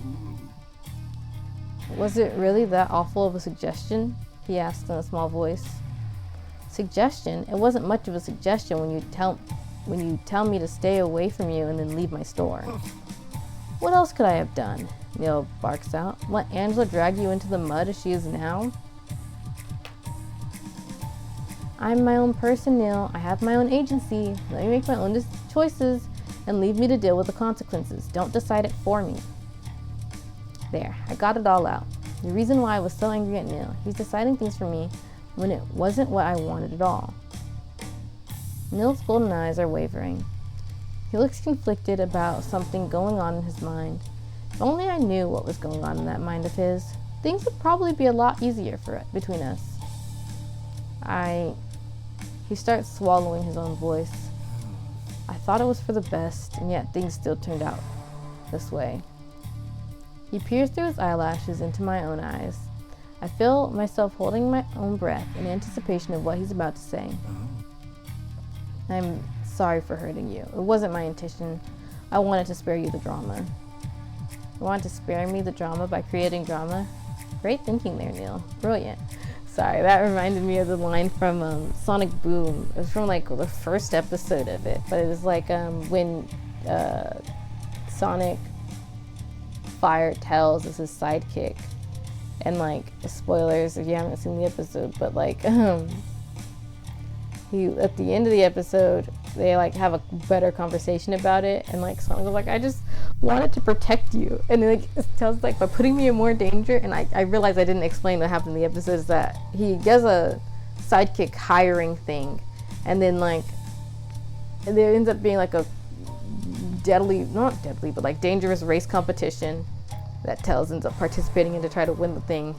S1: Was it really that awful of a suggestion? He asked in a small voice. Suggestion? It wasn't much of a suggestion when you tell me to stay away from you and then leave my store. What else could I have done? Neil barks out. Let Angela drag you into the mud as she is now? I'm my own person, Neil. I have my own agency. Let me make my own choices and leave me to deal with the consequences. Don't decide it for me. There, I got it all out. The reason why I was so angry at Neil. He's deciding things for me when it wasn't what I wanted at all. Neil's golden eyes are wavering. He looks conflicted about something going on in his mind. If only I knew what was going on in that mind of his, things would probably be a lot easier between us. He starts swallowing his own voice. I thought it was for the best, and yet things still turned out this way. He peers through his eyelashes into my own eyes. I feel myself holding my own breath in anticipation of what he's about to say. I'm sorry for hurting you. It wasn't my intention. I wanted to spare you the drama. You wanted to spare me the drama by creating drama? Great thinking there, Neil. Brilliant. Sorry, that reminded me of the line from Sonic Boom. It was from like the first episode of it, but it was like when Sonic fired Tails as his sidekick, and like spoilers if you haven't seen the episode, but like he at the end of the episode they like have a better conversation about it, and like Sonic was like, I just wanted to protect you, and like Tails like by putting me in more danger. And I realized I didn't explain what happened in the episode is that he does a sidekick hiring thing, and then like there ends up being like a not deadly but like dangerous race competition that Tails ends up participating in to try to win the thing.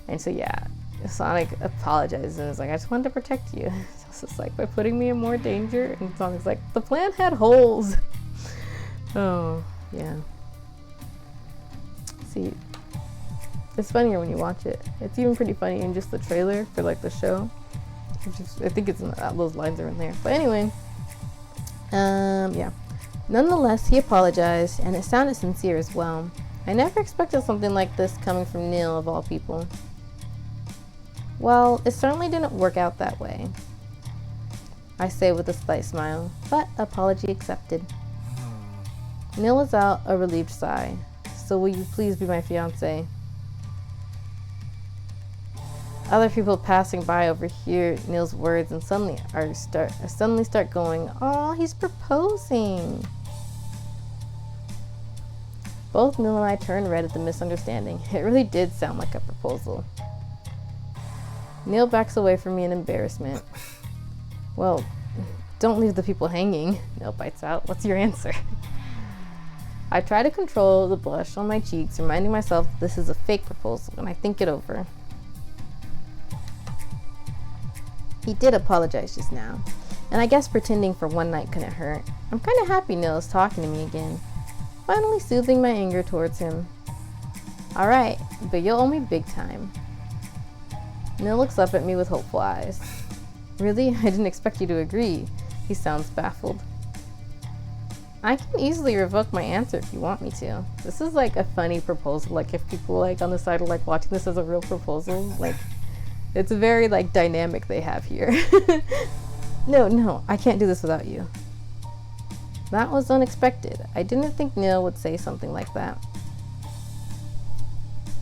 S1: And so yeah, Sonic apologizes and is like, I just wanted to protect you. So it's like by putting me in more danger, and Sonic's like, the plan had holes. Oh yeah. See, it's funnier when you watch it. It's even pretty funny in just the trailer for like the show. I think it's in those lines are in there. But anyway, yeah. Nonetheless, he apologized, and it sounded sincere as well. I never expected something like this coming from Neil, of all people. Well, it certainly didn't work out that way, I say with a slight smile, but apology accepted. Neil lets out a relieved sigh. So will you please be my fiance? Other people passing by overhear Neil's words and suddenly start going, "Oh, he's proposing." Both Neil and I turned red at the misunderstanding. It really did sound like a proposal. Neil backs away from me in embarrassment. "Well, don't leave the people hanging," Neil bites out. "What's your answer?" I try to control the blush on my cheeks, reminding myself this is a fake proposal, and I think it over. He did apologize just now, and I guess pretending for one night couldn't hurt. I'm kind of happy Neil is talking to me again, finally soothing my anger towards him. "Alright, but you'll owe me big time." Neil looks up at me with hopeful eyes. "Really? I didn't expect you to agree." He sounds baffled. "I can easily revoke my answer if you want me to." This is like a funny proposal. Like if people like on the side are like watching this as a real proposal, like it's very like dynamic they have here. No, I can't do this without you." That was unexpected. I didn't think Neil would say something like that.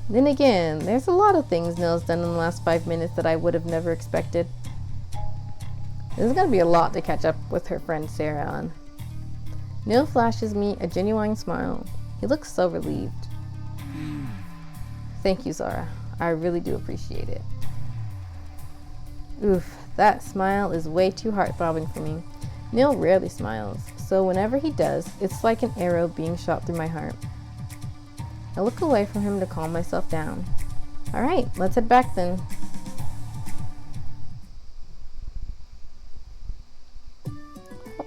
S1: Then again, there's a lot of things Neil's done in the last 5 minutes that I would have never expected. This is gonna be a lot to catch up with her friend Sarah on. Neil flashes me a genuine smile. He looks so relieved. "Thank you, Zara. I really do appreciate it." Oof, that smile is way too heart-throbbing for me. Neil rarely smiles, so whenever he does, it's like an arrow being shot through my heart. I look away from him to calm myself down. Alright, let's head back then.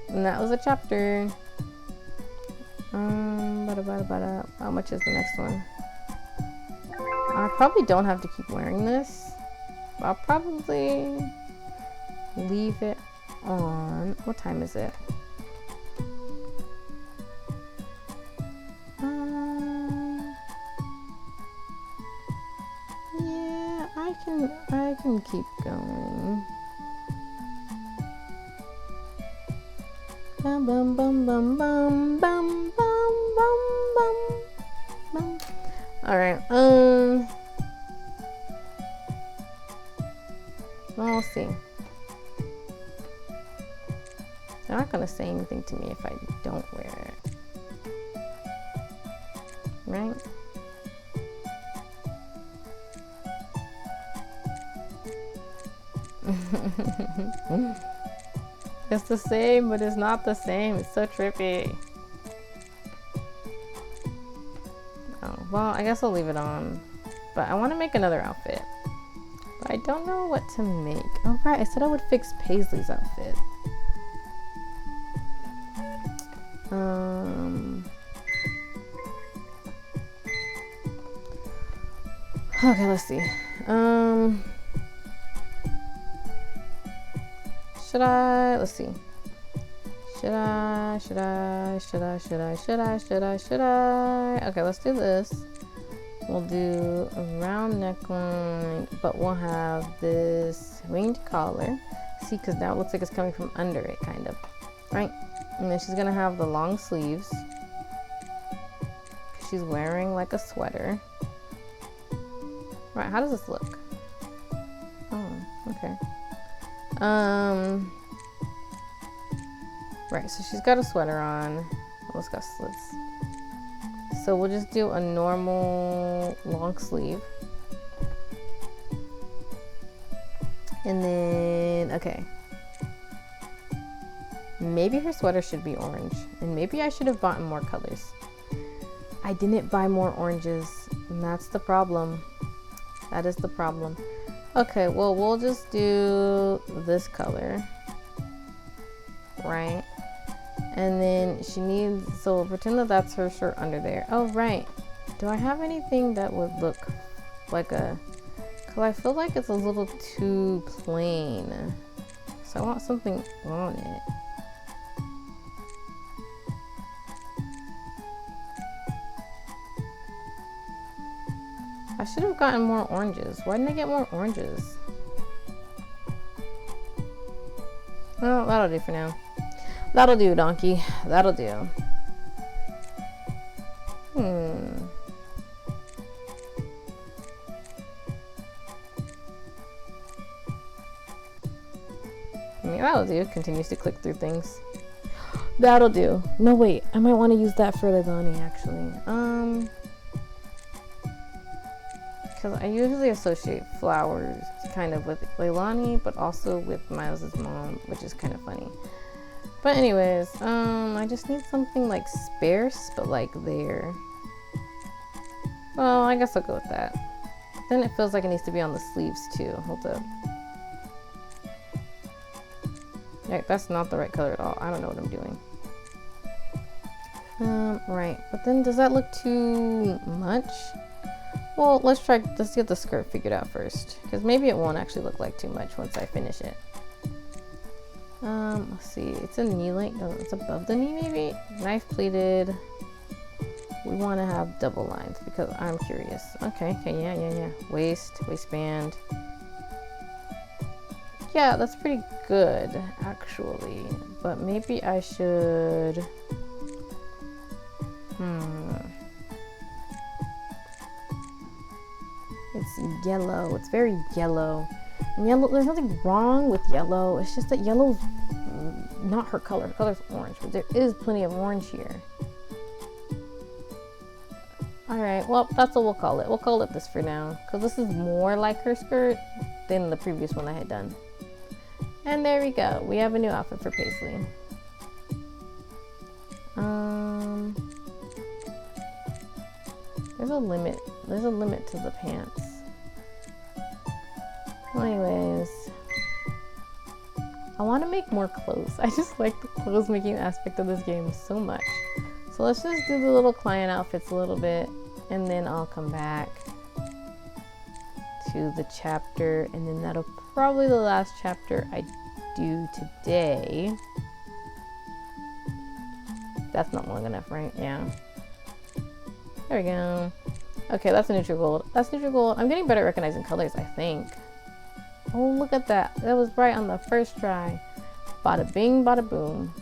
S1: And that was a chapter. How much is the next one? I probably don't have to keep wearing this. I'll probably leave it on. What time is it? Yeah, I can keep going. Bum bum bum bum bum bum bum bum bum. All right. We'll see. They're not gonna say anything to me if I don't wear it, right? It's the same, but it's not the same. It's so trippy. Oh, well, I guess I'll leave it on. But I want to make another outfit. But I don't know what to make. Oh, right. I said I would fix Paisley's outfit. Okay, let's see. Let's see. Should I? Okay, let's do this. We'll do a round neckline, but we'll have this winged collar. See, because now it looks like it's coming from under it, kind of. Right? And then she's gonna have the long sleeves. She's wearing like a sweater. Right, how does this look? Oh, okay. Right, so she's got a sweater on. Oh, it's got slits. So we'll just do a normal long sleeve. And then, okay. Maybe her sweater should be orange. And maybe I should have bought more colors. I didn't buy more oranges. And that's the problem. That is the problem. Okay, well, we'll just do this color. Right? And then she needs, so we'll pretend that that's her shirt under there. Oh, right. Do I have anything that would look like a, because I feel like it's a little too plain. So I want something on it. I should have gotten more oranges. Why didn't I get more oranges? Oh, that'll do for now. That'll do, donkey. That'll do. That'll do. Continues to click through things. That'll do. No, wait. I might want to use that for Leilani, actually. Because I usually associate flowers kind of with Leilani, but also with Miles's mom, which is kind of funny. But anyways, I just need something like sparse, but like there. Well, I guess I'll go with that. Then it feels like it needs to be on the sleeves too. Hold up. Right, that's not the right color at all. I don't know what I'm doing. Right, but then does that look too much? Well, let's get the skirt figured out first, because maybe it won't actually look like too much once I finish it. Let's see, it's a knee length, oh, it's above the knee maybe? Knife pleated. We want to have double lines because I'm curious. Okay, yeah. Waistband. Yeah, that's pretty good, actually. But maybe I should... It's yellow. It's very yellow. And yellow, there's nothing wrong with yellow. It's just that yellow's not her color. Her color's orange, but there is plenty of orange here. Alright, well, that's what we'll call it. We'll call it this for now, because this is more like her skirt than the previous one I had done. And there we go. We have a new outfit for Paisley. There's a limit. There's a limit to the pants. Well, anyways, I want to make more clothes. I just like the clothes making aspect of this game so much. So let's just do the little client outfits a little bit, and then I'll come back to the chapter, and then that'll probably the last chapter I do today. That's not long enough, right? Yeah. There we go. Okay, that's a neutral gold. That's neutral gold. I'm getting better at recognizing colors, I think. Oh, look at that. That was right on the first try. Bada bing, bada boom.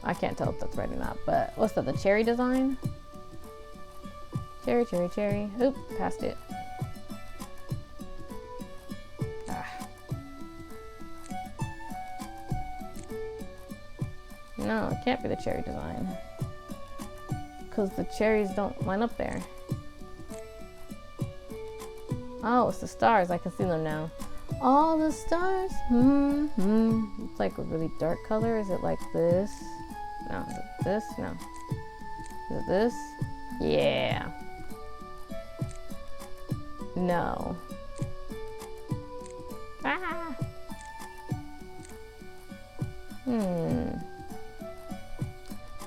S1: I can't tell if that's right or not, but what's that, the cherry design? Cherry. Oop, passed it. No, it can't be the cherry design, because the cherries don't line up there. Oh, it's the stars. I can see them now. All the stars. It's like a really dark color. Is it like this? No. Is it this? No. Is it this? Yeah. No. Ah.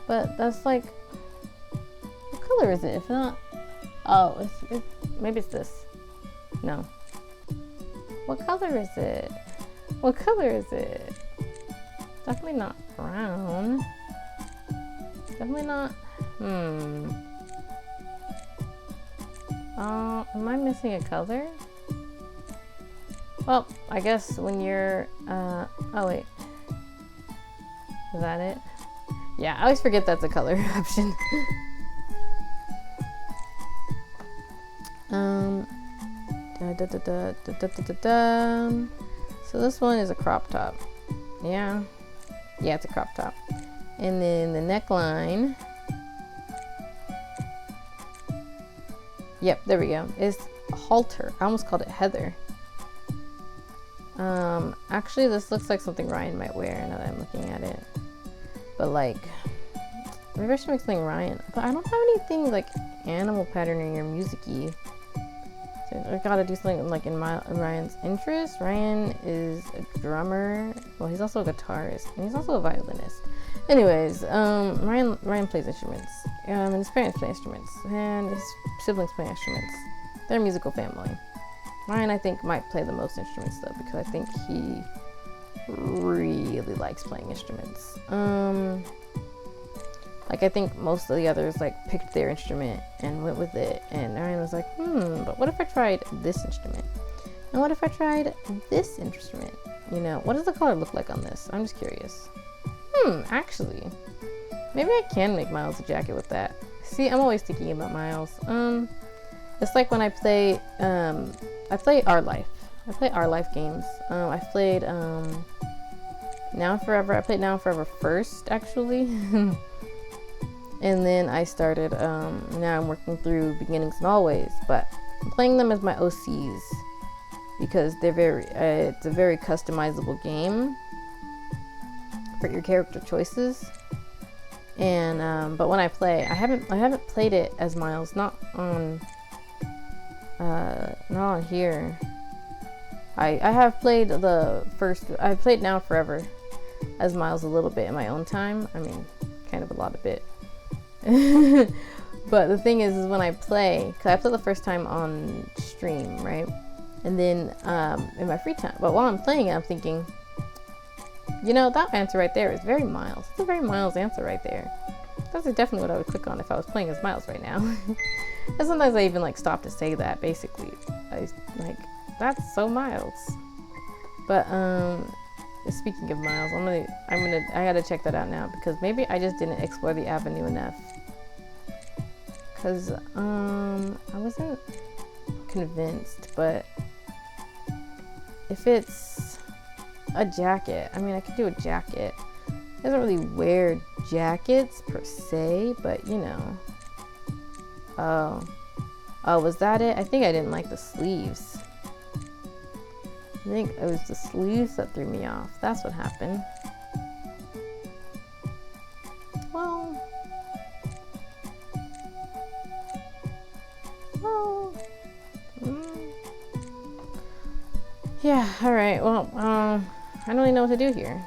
S1: But that's like, what color is it? If not, oh, it's maybe it's this. No. What color is it? What color is it? Definitely not brown. Definitely not. Am I missing a color? Well, I guess when you're, oh wait. Is that it? Yeah, I always forget that's a color option. So this one is a crop top. Yeah, it's a crop top. And then the neckline. Yep, there we go. Is halter. I almost called it heather. Actually, this looks like something Ryan might wear now that I'm looking at it. But like, maybe I should make something Ryan. But I don't have anything like animal patterning or music-y. So I gotta do something like in Ryan's interest. Ryan is a drummer. Well, he's also a guitarist, and he's also a violinist. Anyways, Ryan plays instruments, and his parents play instruments, and his siblings play instruments. They're a musical family. Ryan, I think, might play the most instruments though, because I think he really likes playing instruments. Like I think most of the others like picked their instrument and went with it, and Ryan was like, but what if I tried this instrument? And what if I tried this instrument? You know, what does the color look like on this? I'm just curious. Actually, maybe I can make Miles a jacket with that. See, I'm always thinking about Miles. It's like when I play Our Life. I play Our Life games. I've played Now and Forever. I played Now and Forever first, actually. And then I started, now I'm working through Beginnings and Always, but I'm playing them as my OCs because they're it's a very customizable game for your character choices. And but when I play, I haven't played it as Miles, not on here. I have played I played Now and Forever as Miles a little bit in my own time. I mean, kind of a lot of bit. But the thing is when I play, because I played the first time on stream, right? And then in my free time, but while I'm playing it, I'm thinking, you know, that answer right there is very Miles. It's a very Miles answer right there. That's definitely what I would click on if I was playing as Miles right now. And sometimes I even like stop to say that. Basically, I like, that's so Miles. But speaking of Miles, I gotta check that out now because maybe I just didn't explore the avenue enough. Cause I wasn't convinced, but if it's a jacket, I mean, I could do a jacket. He doesn't really wear jackets per se, but you know. Oh, was that it? I think I didn't like the sleeves. I think it was the sleeves that threw me off. That's what happened. Well, yeah, alright, well, I don't really know what to do here.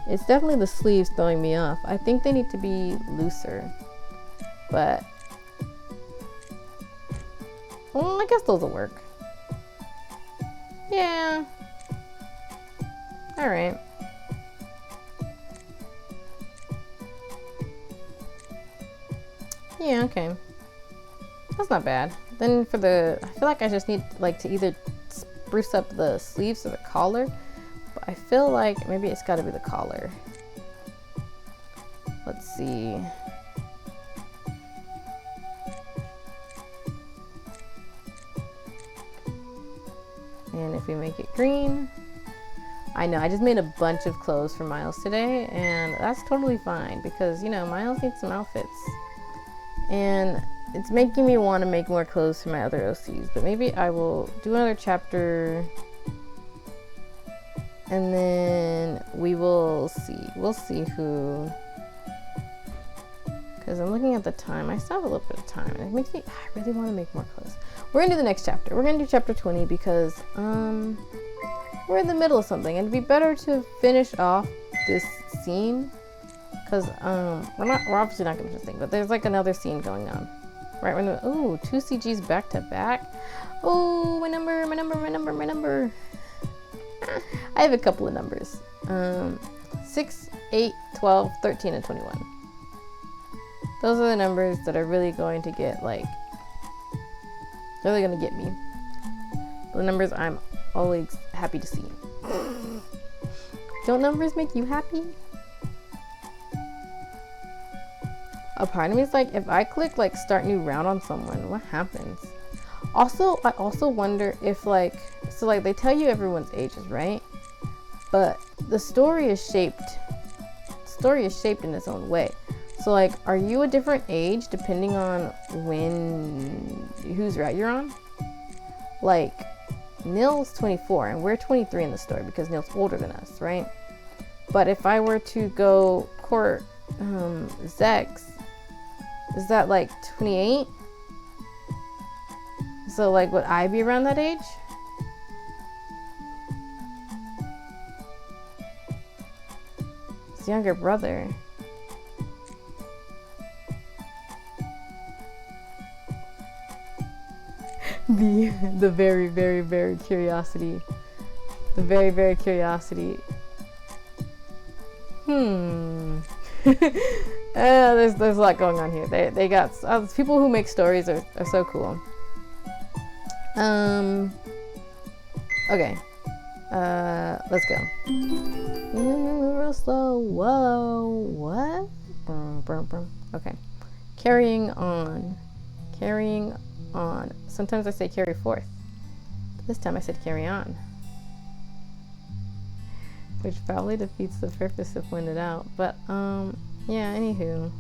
S1: It's definitely the sleeves throwing me off. I think they need to be looser, but well, I guess those will work. Yeah. Alright. Yeah, okay. That's not bad. Then for I feel like I just need like to either spruce up the sleeves or the collar, but I feel like maybe it's gotta be the collar. Let's see. And if we make it green, I know I just made a bunch of clothes for Miles today, and that's totally fine because, you know, Miles needs some outfits. And it's making me want to make more clothes for my other OCs, but maybe I will do another chapter and then we will see. We'll see who, because I'm looking at the time. I still have a little bit of time, and it makes me, I really want to make more clothes. We're gonna do the next chapter. We're gonna do chapter 20 because we're in the middle of something, and it'd be better to finish off this scene because we're obviously not gonna finish this thing, but there's like another scene going on. Right when ooh, 2 CGs back to back. Oh, my number. I have a couple of numbers. 6, 8, 12, 13, and 21. Those are the numbers that are really going to get like, really gonna get me. The numbers I'm always happy to see. Don't numbers make you happy? A part of me is like, if I click like start new round on someone, what happens? Also, I also wonder if like, so like they tell you everyone's ages, right? But the story is shaped in its own way. So like, are you a different age depending on whose route you're on? Like, Neil's 24 and we're 23 in the story because Neil's older than us, right? But if I were to go court Zex, is that like 28? So like, would I be around that age? His younger brother. The very, very, very curiosity. The very, very curiosity. There's a lot going on here. They got people who make stories are so cool. Okay. Let's go. Real slow. Whoa. What? Okay. Carrying on. Sometimes I say carry forth. This time I said carry on. which probably defeats the purpose if pointed out. But, yeah, anywho.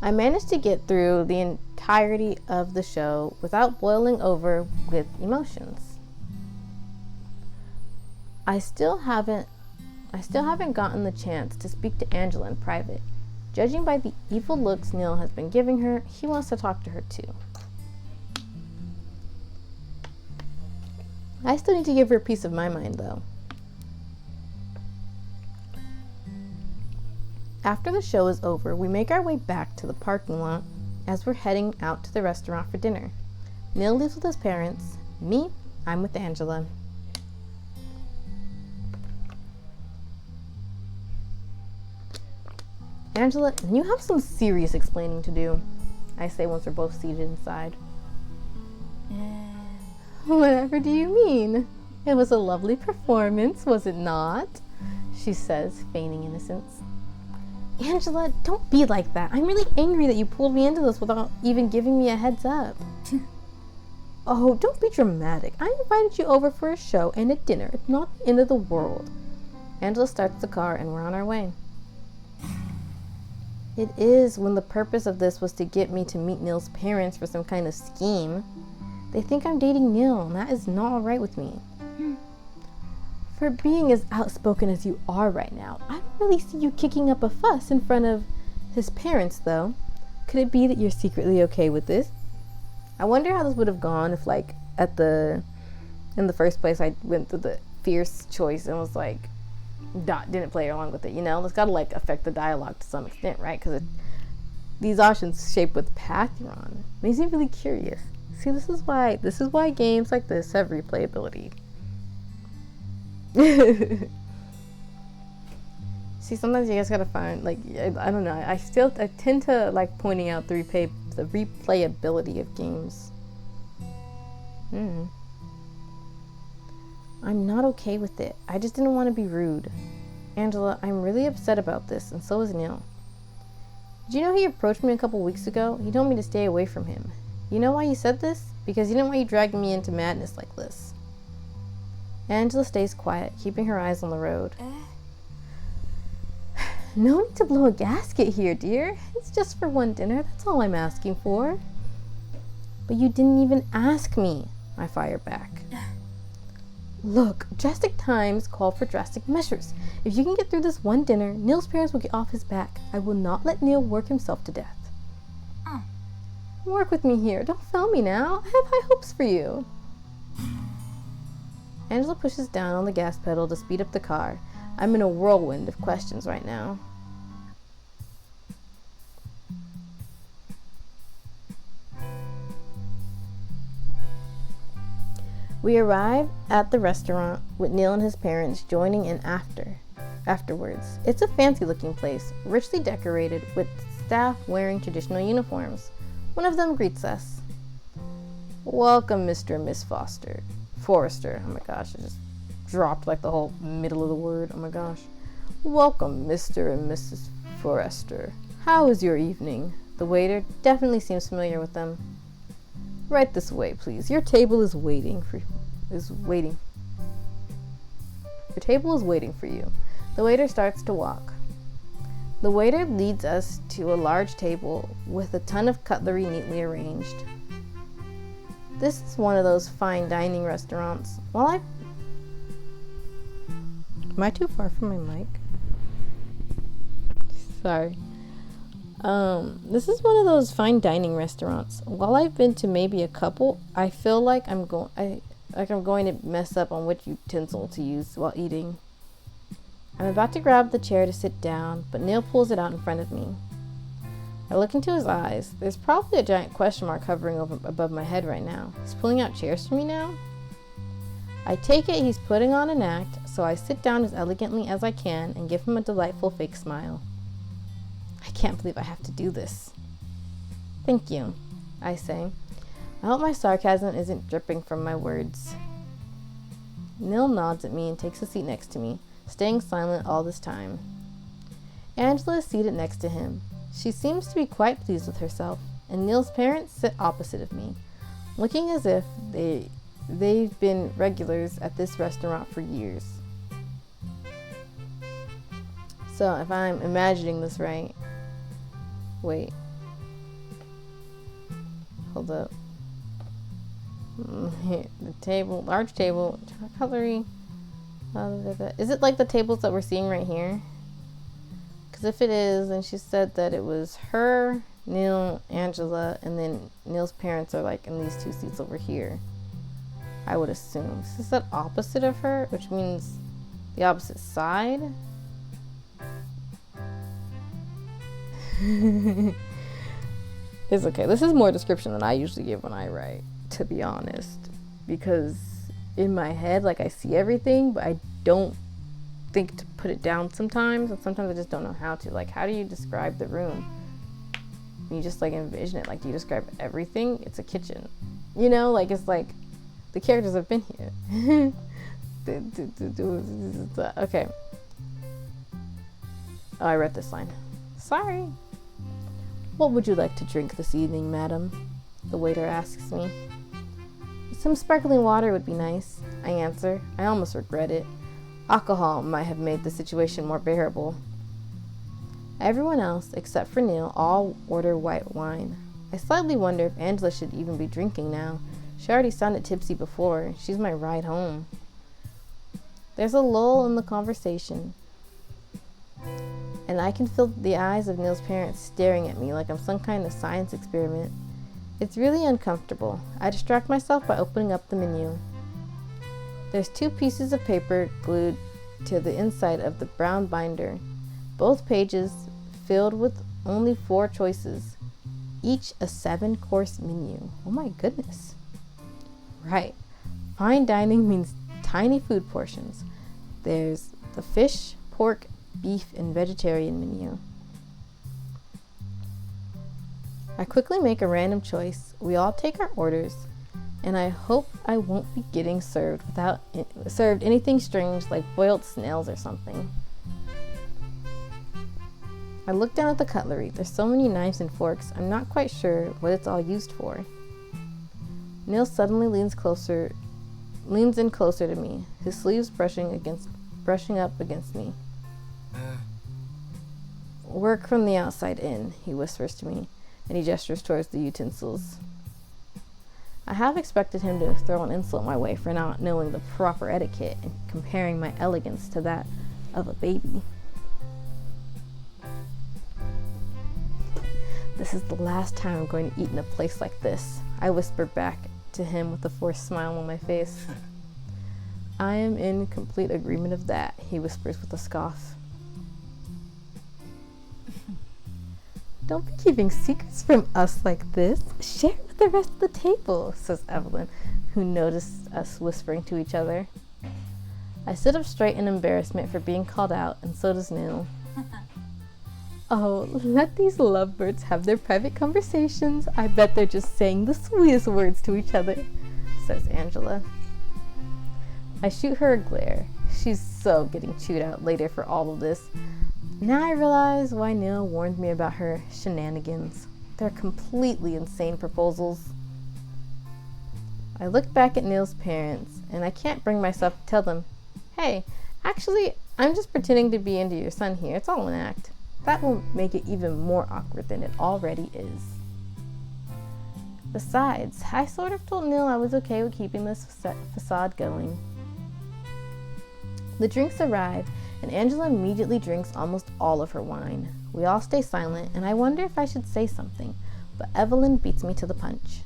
S1: I managed to get through the entirety of the show without boiling over with emotions. I still haven't gotten the chance to speak to Angela in private. Judging by the evil looks Neil has been giving her, he wants to talk to her too. I still need to give her a piece of my mind, though. After the show is over, we make our way back to the parking lot as we're heading out to the restaurant for dinner. Neil leaves with his parents. Me, I'm with Angela. Angela, you have some serious explaining to do, I say once we're both seated inside. Whatever do you mean? It was a lovely performance, was it not? She says, feigning innocence. Angela, don't be like that. I'm really angry that you pulled me into this without even giving me a heads up. Oh, don't be dramatic. I invited you over for a show and a dinner. It's not the end of the world. Angela starts the car and we're on our way. It is, when the purpose of this was to get me to meet Neil's parents for some kind of scheme. They think I'm dating Neil, and that is not alright with me. For being as outspoken as you are right now, I don't really see you kicking up a fuss in front of his parents, though. Could it be that you're secretly okay with this? I wonder how this would have gone if, like, in the first place, I went through the fierce choice and was like, didn't play along with it, you know? It's gotta, like, affect the dialogue to some extent, right? Because these options shape what path you're on. Makes me really curious. See, this is why games like this have replayability. See, sometimes you guys gotta find, like, I don't know. I tend to like pointing out the replayability of games. I'm not okay with it. I just didn't want to be rude. Angela, I'm really upset about this, and so is Neil. Did you know he approached me a couple weeks ago? He told me to stay away from him. You know why he said this? Because he didn't want you dragging me into madness like this. Angela stays quiet, keeping her eyes on the road. No need to blow a gasket here, dear. It's just for one dinner. That's all I'm asking for. But you didn't even ask me, I fire back. Look, drastic times call for drastic measures. If you can get through this one dinner, Neil's parents will get off his back. I will not let Neil work himself to death. Work with me here. Don't fail me now. I have high hopes for you. Angela pushes down on the gas pedal to speed up the car. I'm in a whirlwind of questions right now. We arrive at the restaurant with Neil and his parents joining in afterwards. It's a fancy-looking place, richly decorated with staff wearing traditional uniforms. One of them greets us. Welcome, Mr. and Miss Forrester. Oh my gosh, I just dropped like the whole middle of the word. Oh my gosh. Welcome, Mr. and Mrs. Forrester. How is your evening? The waiter definitely seems familiar with them. Right this way, please. Your table is waiting. Your table is waiting for you. The waiter starts to walk. The waiter leads us to a large table with a ton of cutlery neatly arranged. This is one of those fine dining restaurants. Am I too far from my mic? Sorry. This is one of those fine dining restaurants. While I've been to maybe a couple, I feel like I'm going to mess up on which utensil to use while eating. I'm about to grab the chair to sit down, but Neil pulls it out in front of me. I look into his eyes. There's probably a giant question mark hovering above my head right now. He's pulling out chairs for me now? I take it he's putting on an act, so I sit down as elegantly as I can and give him a delightful fake smile. I can't believe I have to do this. Thank you, I say. I hope my sarcasm isn't dripping from my words. Neil nods at me and takes a seat next to me, staying silent all this time. Angela is seated next to him. She seems to be quite pleased with herself, and Neil's parents sit opposite of me, looking as if they They've been regulars at this restaurant for years. So if I'm imagining this right, wait, hold up. The table, large table, cutlery. Is it like the tables that we're seeing right here? Because if it is, then she said that it was her, Neil, Angela, and then Neil's parents are like in these two seats over here. I would assume. Is this the opposite of her, which means the opposite side? It's okay. This is more description than I usually give when I write, to be honest, because in my head, like, I see everything, but I don't think to put it down sometimes, and sometimes I just don't know how to. Like, how do you describe the room? You just like envision it. Like, do you describe everything? It's a kitchen, you know, like, it's like the characters have been here. Okay. Oh, I read this line. Sorry. What would you like to drink this evening, madam? The waiter asks me. Some sparkling water would be nice, I answer. I almost regret it. Alcohol might have made the situation more bearable. Everyone else, except for Neil, all order white wine. I slightly wonder if Angela should even be drinking now. She already sounded tipsy before. She's my ride home. There's a lull in the conversation, and I can feel the eyes of Neil's parents staring at me like I'm some kind of science experiment. It's really uncomfortable. I distract myself by opening up the menu. There's 2 pieces of paper glued to the inside of the brown binder, both pages filled with only 4 choices, each a 7-course menu. Oh my goodness. Right. Fine dining means tiny food portions. There's the fish, pork, beef, and vegetarian menu. I quickly make a random choice. We all take our orders, and I hope I won't be getting served anything strange like boiled snails or something. I look down at the cutlery. There's so many knives and forks, I'm not quite sure what it's all used for. Neil suddenly leans in closer to me, his sleeves brushing up against me. Work from the outside in, he whispers to me, and he gestures towards the utensils. I half expected him to throw an insult my way for not knowing the proper etiquette and comparing my elegance to that of a baby. This is the last time I'm going to eat in a place like this, I whisper back to him with a forced smile on my face. I am in complete agreement of that, he whispers with a scoff. Don't be keeping secrets from us like this. Share it with the rest of the table, says Evelyn, who noticed us whispering to each other. I sit up straight in embarrassment for being called out, and so does Neil. Oh, let these lovebirds have their private conversations. I bet they're just saying the sweetest words to each other, says Angela. I shoot her a glare. She's so getting chewed out later for all of this. Now I realize why Neil warned me about her shenanigans. They're completely insane proposals. I look back at Neil's parents, and I can't bring myself to tell them, hey, actually, I'm just pretending to be into your son here. It's all an act. That will make it even more awkward than it already is. Besides, I sort of told Neil I was okay with keeping this facade going. The drinks arrive, and Angela immediately drinks almost all of her wine. We all stay silent, and I wonder if I should say something, but Evelyn beats me to the punch.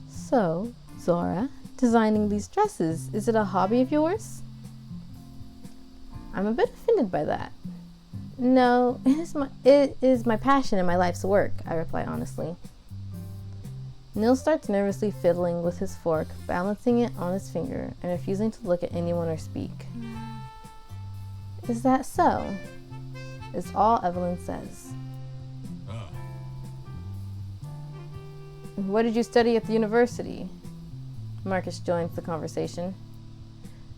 S1: So, Zora, designing these dresses, is it a hobby of yours? I'm a bit offended by that. No, it is my passion and my life's work, I reply honestly. Neil starts nervously fiddling with his fork, balancing it on his finger, and refusing to look at anyone or speak. Is that so? Is all Evelyn says. What did you study at the university? Marcus joins the conversation.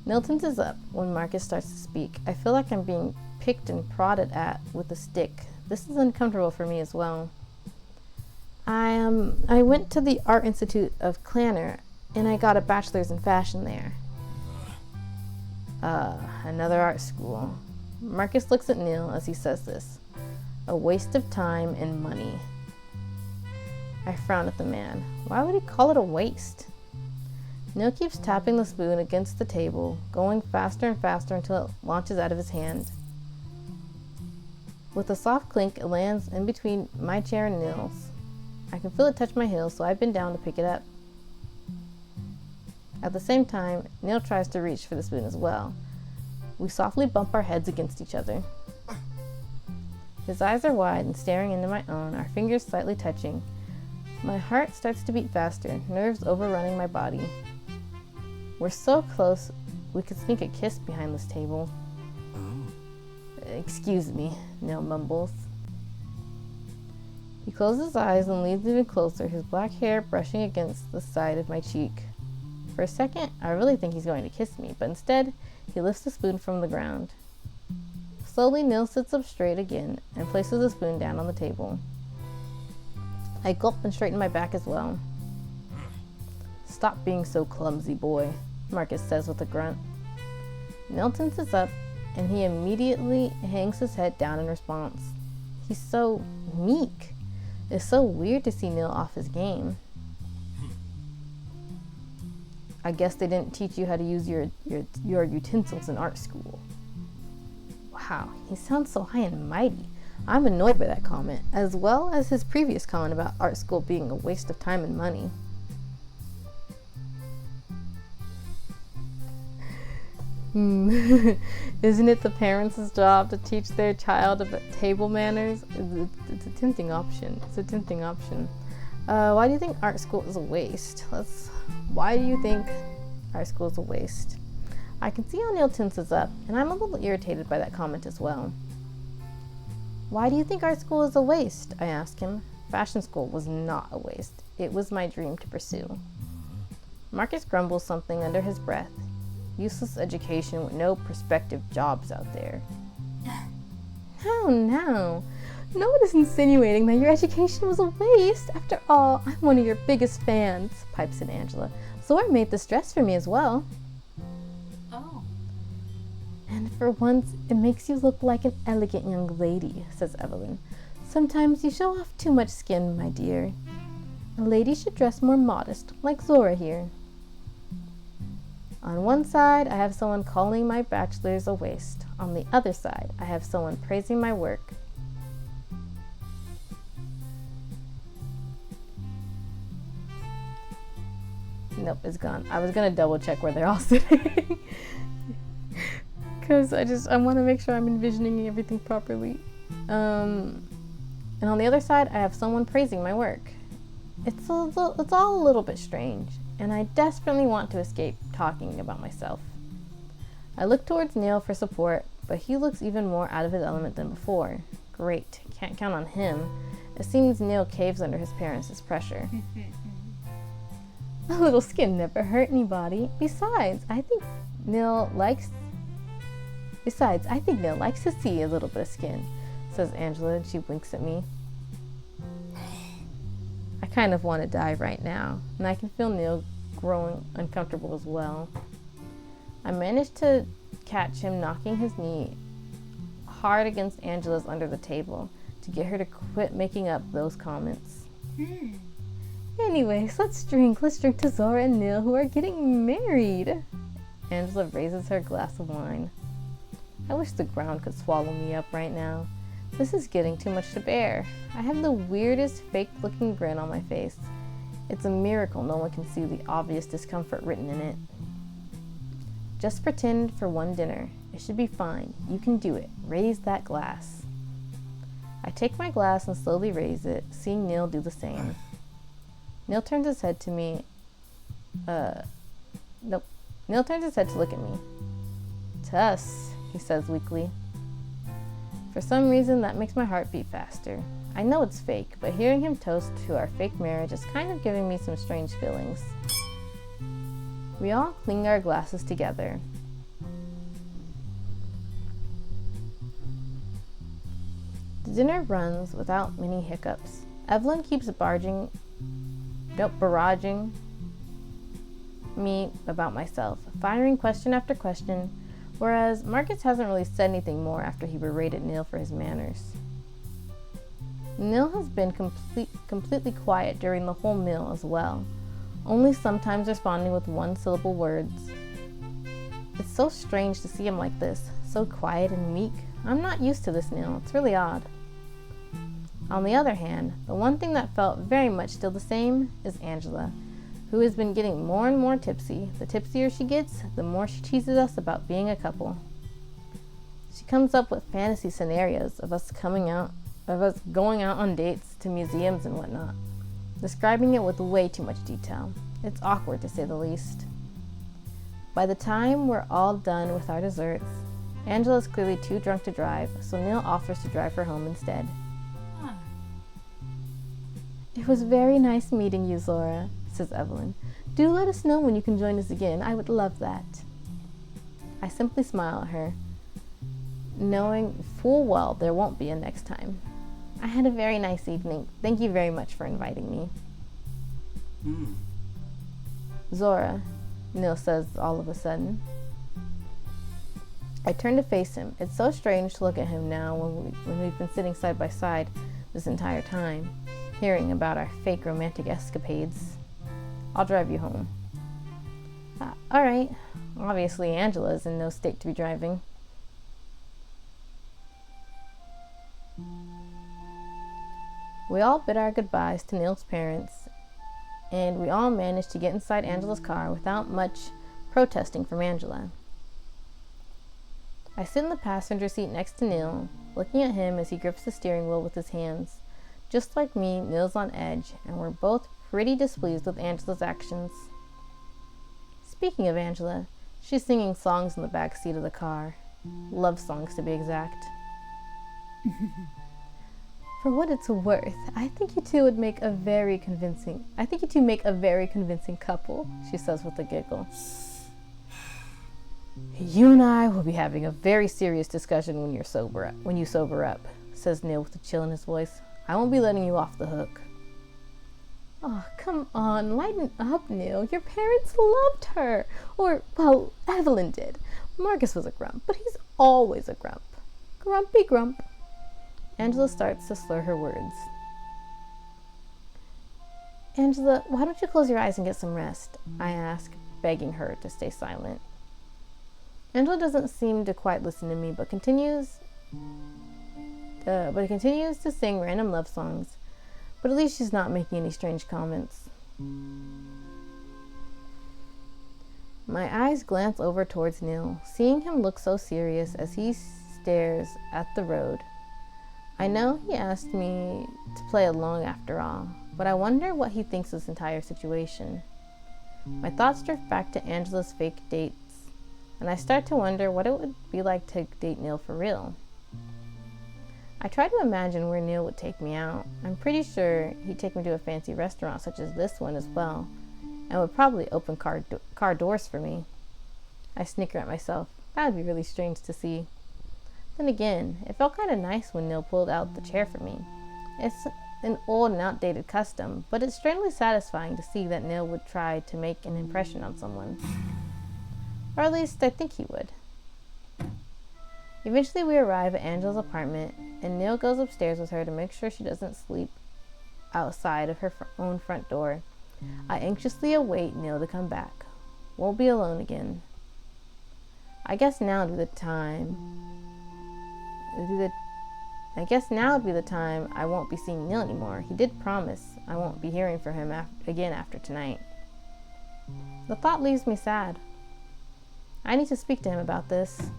S1: Neil tenses up when Marcus starts to speak. I feel like I'm being picked and prodded at with a stick. This is uncomfortable for me as well. I went to the Art Institute of Clanner. And I got a bachelor's in fashion there. Another art school. Marcus looks at Neil as he says this. A waste of time and money. I frown at the man. Why would he call it a waste? Neil keeps tapping the spoon against the table, going faster and faster until it launches out of his hand. With a soft clink, it lands in between my chair and Neil's. I can feel it touch my heel, so I bend down to pick it up. At the same time, Neil tries to reach for the spoon as well. We softly bump our heads against each other. His eyes are wide and staring into my own, our fingers slightly touching. My heart starts to beat faster, nerves overrunning my body. We're so close, we could sneak a kiss behind this table. Excuse me, Neil mumbles. He closes his eyes and leans even closer, his black hair brushing against the side of my cheek. For a second, I really think he's going to kiss me, but instead, he lifts the spoon from the ground. Slowly, Neil sits up straight again and places the spoon down on the table. I gulp and straighten my back as well. Stop being so clumsy, boy, Marcus says with a grunt. Neil tenses up, and he immediately hangs his head down in response. He's so meek. It's so weird to see Neil off his game. I guess they didn't teach you how to use your utensils in art school. Wow, he sounds so high and mighty. I'm annoyed by that comment, as well as his previous comment about art school being a waste of time and money. Isn't it the parents' job to teach their child about table manners? It's a tempting option. Why do you think art school is a waste? Why do you think art school is a waste? I can see how Neil tenses up, and I'm a little irritated by that comment as well. Why do you think art school is a waste? I ask him. Fashion school was not a waste. It was my dream to pursue. Marcus grumbles something under his breath. Useless education with no prospective jobs out there. No. No one is insinuating that your education was a waste. After all, I'm one of your biggest fans, pipes in Angela. Zora made this dress for me as well.
S2: Oh.
S1: And for once, it makes you look like an elegant young lady, says Evelyn. Sometimes you show off too much skin, my dear. A lady should dress more modest, like Zora here. On one side, I have someone calling my bachelor's a waste. On the other side, I have someone praising my work. Nope, it's gone. I was gonna double check where they're all sitting. Because I want to make sure I'm envisioning everything properly. And on the other side, I have someone praising my work. It's all a little bit strange, and I desperately want to escape talking about myself. I look towards Neil for support, but he looks even more out of his element than before. Great, can't count on him. It seems Neil caves under his parents' pressure. A little skin never hurt anybody. Besides, I think Neil likes to see a little bit of skin, says Angela, and she winks at me. I kind of want to die right now, and I can feel Neil growing uncomfortable as well. I managed to catch him knocking his knee hard against Angela's under the table to get her to quit making up those comments. Anyways, let's drink to Zora and Neil, who are getting married. Angela raises her glass of wine. I wish the ground could swallow me up right now. This is getting too much to bear. I have the weirdest fake-looking grin on my face. It's a miracle no one can see the obvious discomfort written in it. Just pretend for one dinner. It should be fine. You can do it. Raise that glass. I take my glass and slowly raise it, seeing Neil do the same. Neil turns his head to me. Nope. Neil turns his head to look at me. To us, he says weakly. For some reason, that makes my heart beat faster. I know it's fake, but hearing him toast to our fake marriage is kind of giving me some strange feelings. We all cling our glasses together. The dinner runs without many hiccups. Evelyn keeps barraging me about myself, firing question after question, whereas Marcus hasn't really said anything more after he berated Neil for his manners. Neil has been completely quiet during the whole meal as well, only sometimes responding with one-syllable words. It's so strange to see him like this, so quiet and meek. I'm not used to this Neil. It's really odd. On the other hand, the one thing that felt very much still the same is Angela, who has been getting more and more tipsy. The tipsier she gets, the more she teases us about being a couple. She comes up with fantasy scenarios of us going out on dates to museums and whatnot, describing it with way too much detail. It's awkward to say the least. By the time we're all done with our desserts, Angela's clearly too drunk to drive, so Neil offers to drive her home instead. It was very nice meeting you, Zora, says Evelyn. Do let us know when you can join us again. I would love that. I simply smile at her, knowing full well there won't be a next time. I had a very nice evening. Thank you very much for inviting me. Zora, Neil says all of a sudden. I turn to face him. It's so strange to look at him now when we've been sitting side by side this entire time, hearing about our fake romantic escapades. I'll drive you home. All right. Obviously, Angela is in no state to be driving. We all bid our goodbyes to Neil's parents, and we all managed to get inside Angela's car without much protesting from Angela. I sit in the passenger seat next to Neil, looking at him as he grips the steering wheel with his hands. Just like me, Neil's on edge, and we're both pretty displeased with Angela's actions. Speaking of Angela, she's singing songs in the back seat of the car. Love songs, to be exact. For what it's worth, I think you two make a very convincing couple, she says with a giggle. You and I will be having a very serious discussion when you sober up, says Neil with a chill in his voice. I won't be letting you off the hook. Oh, come on, lighten up, Neil. Your parents loved her. Or, well, Evelyn did. Marcus was a grump, but he's always a grump. Grumpy grump. Angela starts to slur her words. Angela, why don't you close your eyes and get some rest? I ask, begging her to stay silent. Angela doesn't seem to quite listen to me, but continues to sing random love songs. But at least she's not making any strange comments. My eyes glance over towards Neil, seeing him look so serious as he stares at the road. I know he asked me to play along after all, but I wonder what he thinks of this entire situation. My thoughts drift back to Angela's fake dates, and I start to wonder what it would be like to date Neil for real. I try to imagine where Neil would take me out. I'm pretty sure he'd take me to a fancy restaurant such as this one as well, and would probably open car doors for me. I snicker at myself. That would be really strange to see. Then again, it felt kind of nice when Neil pulled out the chair for me. It's an old and outdated custom, but it's strangely satisfying to see that Neil would try to make an impression on someone. Or at least I think he would. Eventually we arrive at Angela's apartment, and Neil goes upstairs with her to make sure she doesn't sleep outside of her own front door. I anxiously await Neil to come back. We'll be alone again. I guess now would be the time I won't be seeing Neil anymore. He did promise I won't be hearing from him again after tonight. The thought leaves me sad. I need to speak to him about this.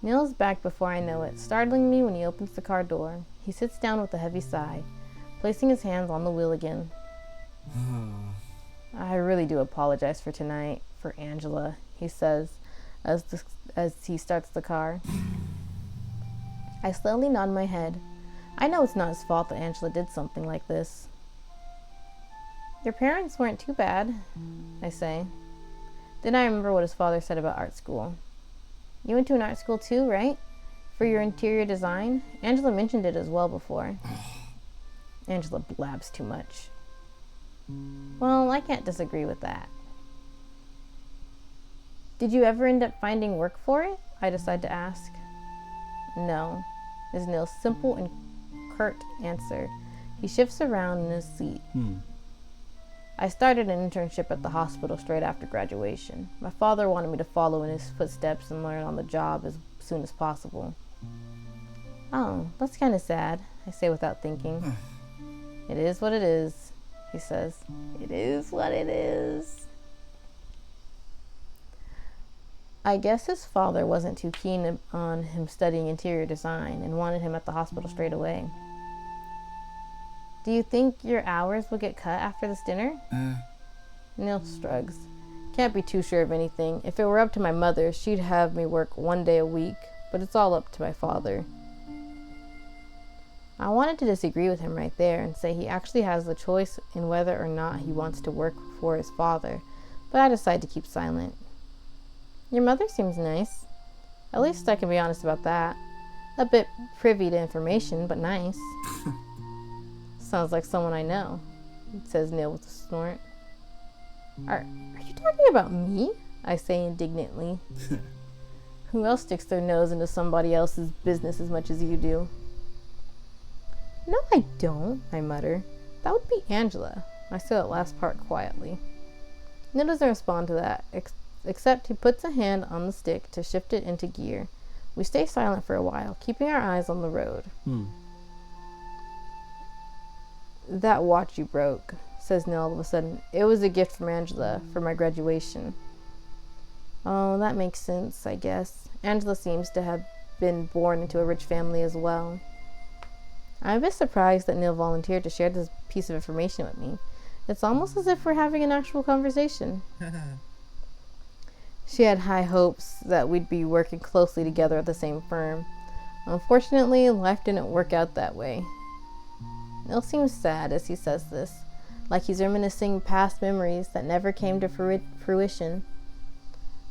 S1: Neil's back before I know it, startling me when he opens the car door. He sits down with a heavy sigh, placing his hands on the wheel again. I really do apologize for tonight, for Angela, he says as he starts the car. I slowly nod my head. I know it's not his fault that Angela did something like this. Your parents weren't too bad, I say. Then I remember what his father said about art school. You went to an art school too, right? For your interior design? Angela mentioned it as well before. Angela blabs too much. Well, I can't disagree with that. Did you ever end up finding work for it? I decide to ask. No, is Neil's simple and curt answer. He shifts around in his seat. I started an internship at the hospital straight after graduation. My father wanted me to follow in his footsteps and learn on the job as soon as possible. Oh, that's kind of sad, I say without thinking. It is what it is, he says. It is what it is. I guess his father wasn't too keen on him studying interior design and wanted him at the hospital straight away. Do you think your hours will get cut after this dinner? Neil shrugs. Can't be too sure of anything. If it were up to my mother, she'd have me work 1 day a week, but it's all up to my father. I wanted to disagree with him right there and say he actually has the choice in whether or not he wants to work for his father, but I decide to keep silent. Your mother seems nice. At least I can be honest about that. A bit privy to information, but nice. Sounds like someone I know, says Neil with a snort. Are you talking about me? I say indignantly. Who else sticks their nose into somebody else's business as much as you do? No, I don't, I mutter. That would be Angela. I say that last part quietly. Neil doesn't respond to that, except he puts a hand on the stick to shift it into gear. We stay silent for a while, keeping our eyes on the road. That watch you broke, says Neil all of a sudden. It was a gift from Angela for my graduation. Oh, that makes sense, I guess. Angela seems to have been born into a rich family as well. I'm a bit surprised that Neil volunteered to share this piece of information with me. It's almost as if we're having an actual conversation. She had high hopes that we'd be working closely together at the same firm. Unfortunately, life didn't work out that way. Neil seems sad as he says this, like he's reminiscing past memories that never came to fruition.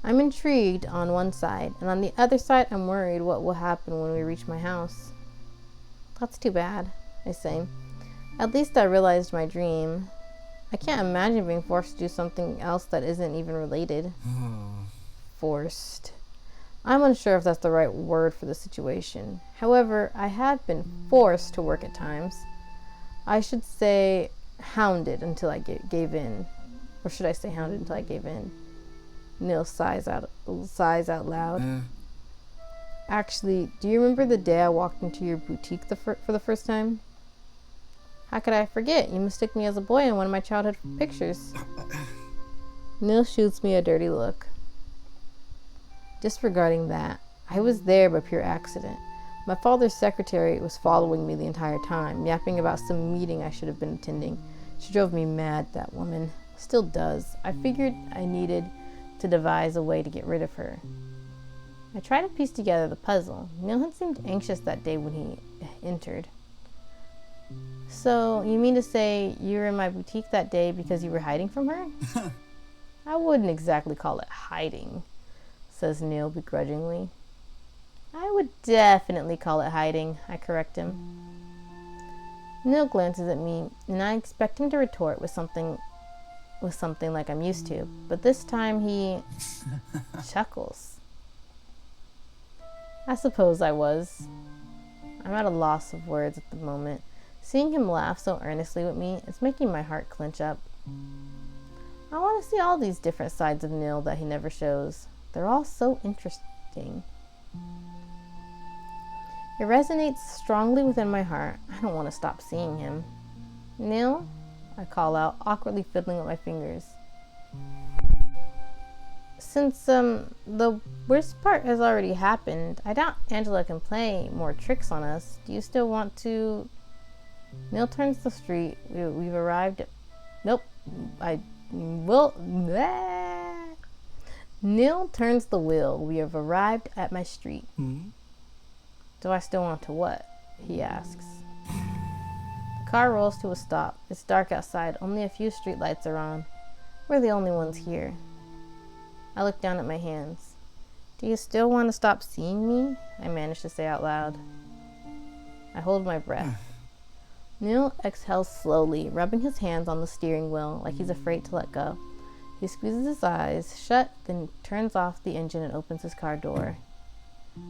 S1: I'm intrigued on one side, and on the other side I'm worried what will happen when we reach my house. That's too bad, I say. At least I realized my dream. I can't imagine being forced to do something else that isn't even related. Forced. I'm unsure if that's the right word for the situation. However, I have been forced to work at times. I should say hounded until I gave in. Or should I say hounded until I gave in? Neil sighs out loud. Actually, do you remember the day I walked into your boutique for the first time? How could I forget? You mistook me as a boy in one of my childhood pictures. Neil shoots me a dirty look. Disregarding that, I was there by pure accident. My father's secretary was following me the entire time, yapping about some meeting I should have been attending. She drove me mad, that woman. Still does. I figured I needed to devise a way to get rid of her. I tried to piece together the puzzle. Neil had seemed anxious that day when he entered. So, you mean to say you were in my boutique that day because you were hiding from her? I wouldn't exactly call it hiding, says Neil begrudgingly. I would definitely call it hiding, I correct him. Neil glances at me, and I expect him to retort with something like I'm used to, but this time he chuckles. I suppose I was. I'm at a loss of words at the moment. Seeing him laugh so earnestly with me is making my heart clench up. I want to see all these different sides of Neil that he never shows. They're all so interesting. It resonates strongly within my heart. I don't want to stop seeing him. Neil? I call out, awkwardly fiddling with my fingers. Since the worst part has already happened, I doubt Angela can play more tricks on us. Do you still want to... Neil turns the street. We've arrived at... Nope. Neil turns the wheel. We have arrived at my street. Do I still want to what? He asks. The car rolls to a stop. It's dark outside. Only a few street lights are on. We're the only ones here. I look down at my hands. Do you still want to stop seeing me? I manage to say out loud. I hold my breath. Neil exhales slowly, rubbing his hands on the steering wheel like he's afraid to let go. He squeezes his eyes shut, then turns off the engine and opens his car door.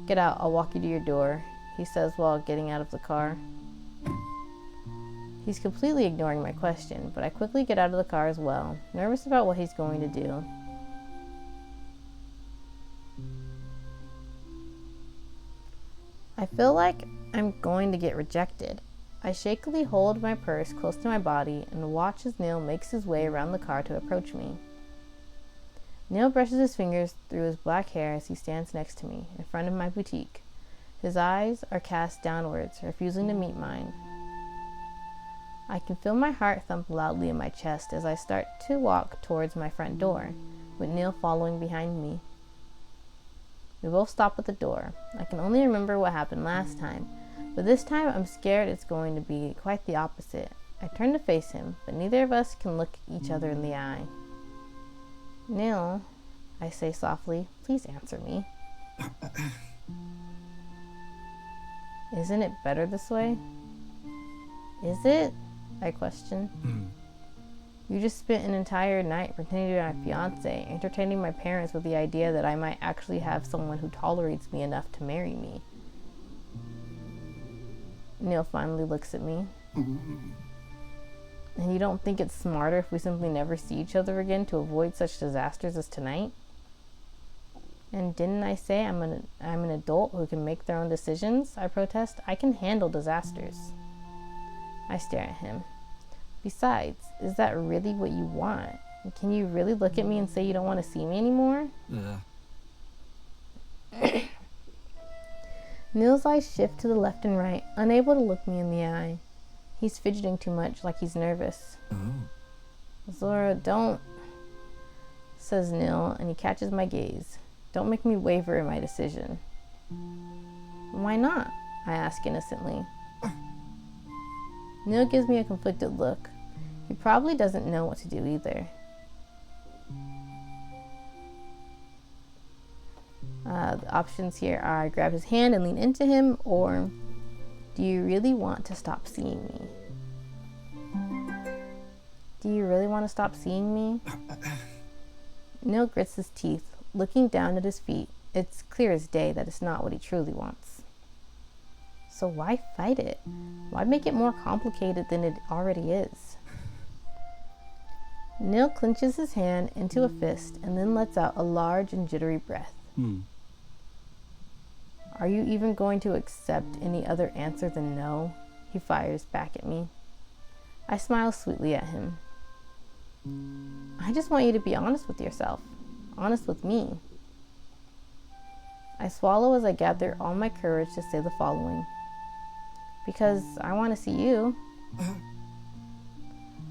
S1: "Get out, I'll walk you to your door," he says while getting out of the car. He's completely ignoring my question, but I quickly get out of the car as well, nervous about what he's going to do. I feel like I'm going to get rejected. I shakily hold my purse close to my body and watch as Neil makes his way around the car to approach me. Neil brushes his fingers through his black hair as he stands next to me, in front of my boutique. His eyes are cast downwards, refusing to meet mine. I can feel my heart thump loudly in my chest as I start to walk towards my front door, with Neil following behind me. We both stop at the door. I can only remember what happened last time, but this time I'm scared it's going to be quite the opposite. I turn to face him, but neither of us can look each other in the eye. "Neil," I say softly, "please answer me." "Isn't it better this way?" "Is it?" I question. "You just spent an entire night pretending to be my fiance, entertaining my parents with the idea that I might actually have someone who tolerates me enough to marry me." Neil finally looks at me. "And you don't think it's smarter if we simply never see each other again to avoid such disasters as tonight?" "And didn't I say I'm an adult who can make their own decisions?" I protest. "I can handle disasters." I stare at him. "Besides, is that really what you want? Can you really look at me and say you don't want to see me anymore?" Neil's eyes shift to the left and right, unable to look me in the eye. He's fidgeting too much, like he's nervous. "Zora, don't," says Neil, and he catches my gaze. "Don't make me waver in my decision." "Why not?" I ask innocently. Neil gives me a conflicted look. He probably doesn't know what to do either. The options here are I grab his hand and lean into him, or do you really want to stop seeing me? Do you really want to stop seeing me? Neil grits his teeth, looking down at his feet. It's clear as day that it's not what he truly wants. So why fight it? Why make it more complicated than it already is? Neil clenches his hand into a fist and then lets out a large and jittery breath. "Are you even going to accept any other answer than no?" He fires back at me. I smile sweetly at him. "I just want you to be honest with yourself. Honest with me." I swallow as I gather all my courage to say the following. "Because I want to see you."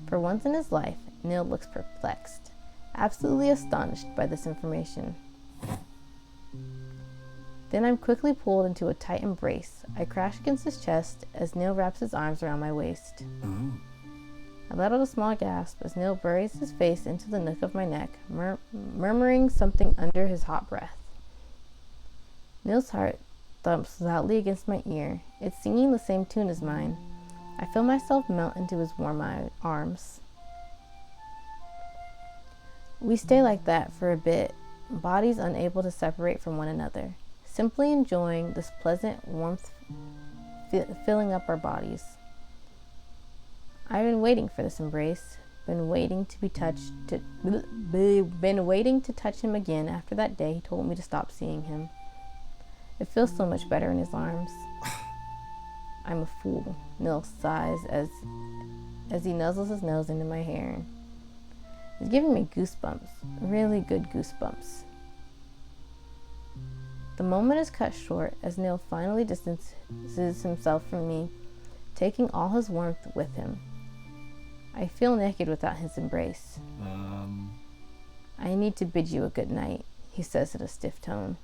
S1: For once in his life, Neil looks perplexed, absolutely astonished by this information. Then I'm quickly pulled into a tight embrace. I crash against his chest as Neil wraps his arms around my waist. I let out a small gasp as Neil buries his face into the nook of my neck, murmuring something under his hot breath. Neil's heart thumps loudly against my ear. It's singing the same tune as mine. I feel myself melt into his warm arms. We stay like that for a bit, bodies unable to separate from one another, simply enjoying this pleasant warmth filling up our bodies. I've been waiting for this embrace, been waiting to touch him again after that day he told me to stop seeing him. It feels so much better in his arms. I'm a fool, Neil sighs as he nuzzles his nose into my hair. It's giving me goosebumps, really good goosebumps. The moment is cut short as Neil finally distances himself from me, taking all his warmth with him. I feel naked without his embrace. I need to bid you a good night, he says in a stiff tone.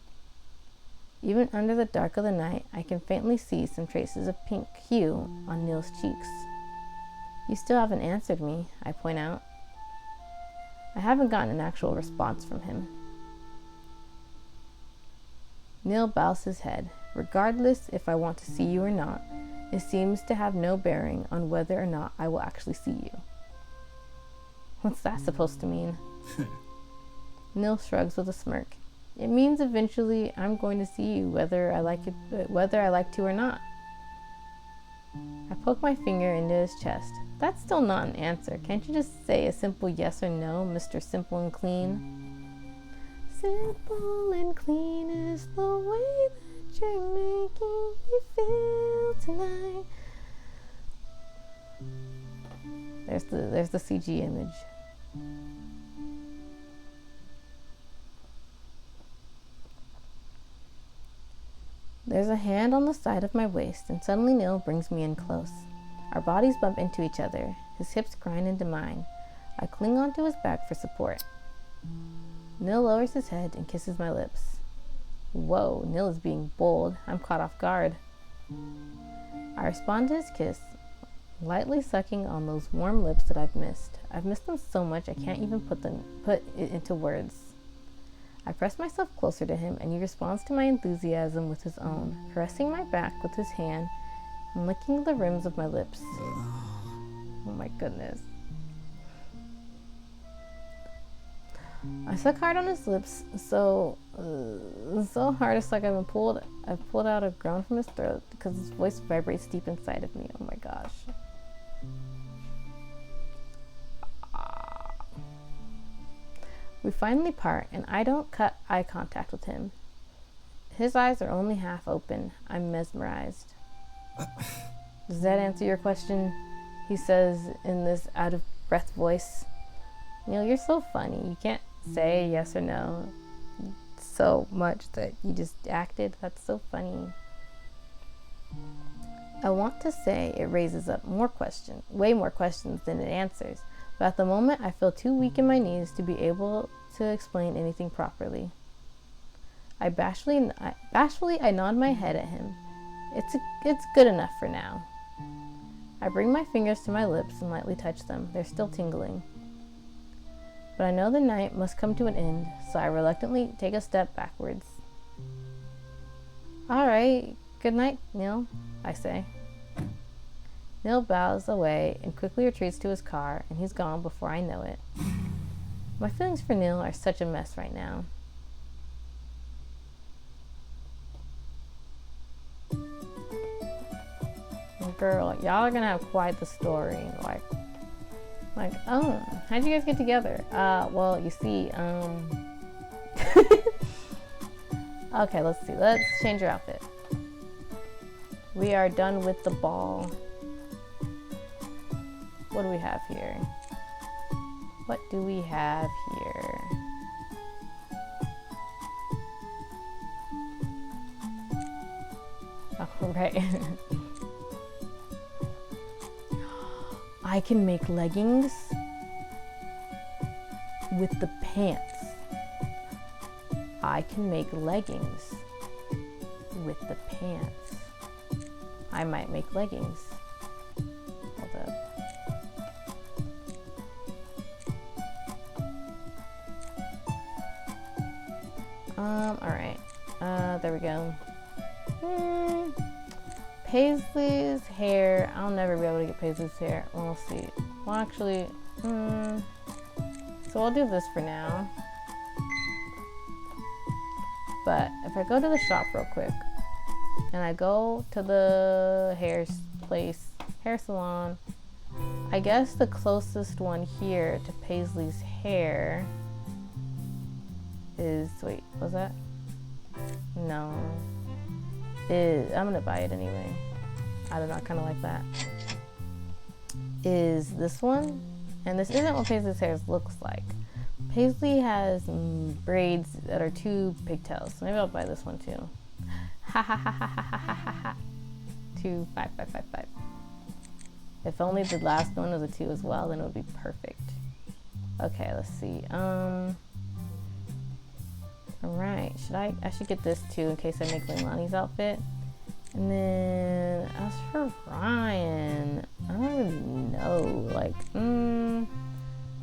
S1: Even under the dark of the night, I can faintly see some traces of pink hue on Neil's cheeks. You still haven't answered me, I point out. I haven't gotten an actual response from him. Neil bows his head. Regardless if I want to see you or not, it seems to have no bearing on whether or not I will actually see you. What's that supposed to mean? Nil shrugs with a smirk. It means eventually I'm going to see you whether I like to or not. I poke my finger into his chest. That's still not an answer. Can't you just say a simple yes or no, Mr. Simple and Clean? Simple and clean is the way that you're making me feel tonight. There's the CG image. There's a hand on the side of my waist, and suddenly Neil brings me in close. Our bodies bump into each other. His hips grind into mine. I cling onto his back for support. Neil lowers his head and kisses my lips. Whoa, Neil is being bold. I'm caught off guard. I respond to his kiss, lightly sucking on those warm lips that I've missed. I've missed them so much I can't even put it into words. I press myself closer to him, and he responds to my enthusiasm with his own, caressing my back with his hand and licking the rims of my lips. Oh my goodness. I suck hard on his lips, so hard it's like I've pulled out a groan from his throat because his voice vibrates deep inside of me. Oh my gosh. We finally part, and I don't cut eye contact with him. His eyes are only half open. I'm mesmerized. Does that answer your question? He says in this out-of-breath voice. Neil, you're so funny. You can't say yes or no so much that you just acted. That's so funny. I want to say it raises up way more questions than it answers. But at the moment, I feel too weak in my knees to be able to explain anything properly. Bashfully, I nod my head at him. It's good enough for now. I bring my fingers to my lips and lightly touch them. They're still tingling. But I know the night must come to an end, so I reluctantly take a step backwards. All right, good night, Neil, I say. Neil bows away and quickly retreats to his car, and he's gone before I know it. My feelings for Neil are such a mess right now. Girl, y'all are gonna have quite the story. Like, oh, how'd you guys get together? Well, you see, okay, let's see. Let's change your outfit. We are done with the ball. What do we have here? What do we have here? Oh, right. I can make leggings with the pants. I can make leggings with the pants. I might make leggings. Hold up. Alright. There we go. Paisley's hair. I'll never be able to get Paisley's hair. Well, we'll see. Well, actually, so I'll do this for now. But if I go to the shop real quick, and I go to the hair salon, I guess the closest one here to Paisley's hair is, wait, was that? No. I'm gonna buy it anyway. I don't know, I kind of like that. Is this one? And this isn't what Paisley's hair looks like. Paisley has braids that are 2 pigtails, so maybe I'll buy this one too. Ha ha ha ha ha ha ha ha. 2, 5, 5, 5, 5. If only the last one was a 2 as well, then it would be perfect. Okay, let's see. Alright, I should get this too in case I make Leilani's outfit. And then as for Ryan, I don't really know, like,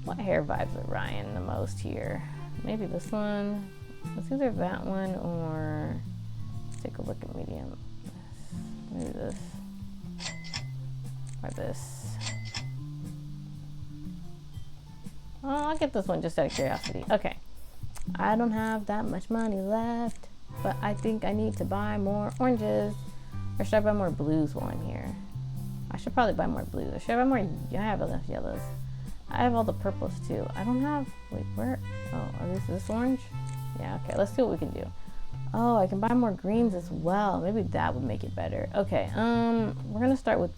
S1: what hair vibes with Ryan the most here? Maybe this one. It's either that one or, let's take a look at medium. Maybe this. Or this. Oh, I'll get this one just out of curiosity. Okay. I don't have that much money left, but I think I need to buy more oranges. Or should I buy more blues while I'm here? I should probably buy more blues. Or should I buy more? I have enough yellows. I have all the purples too. I don't have, wait, where? Oh, is this orange? Yeah, okay, let's see what we can do. Oh, I can buy more greens as well. Maybe that would make it better. Okay, we're gonna start with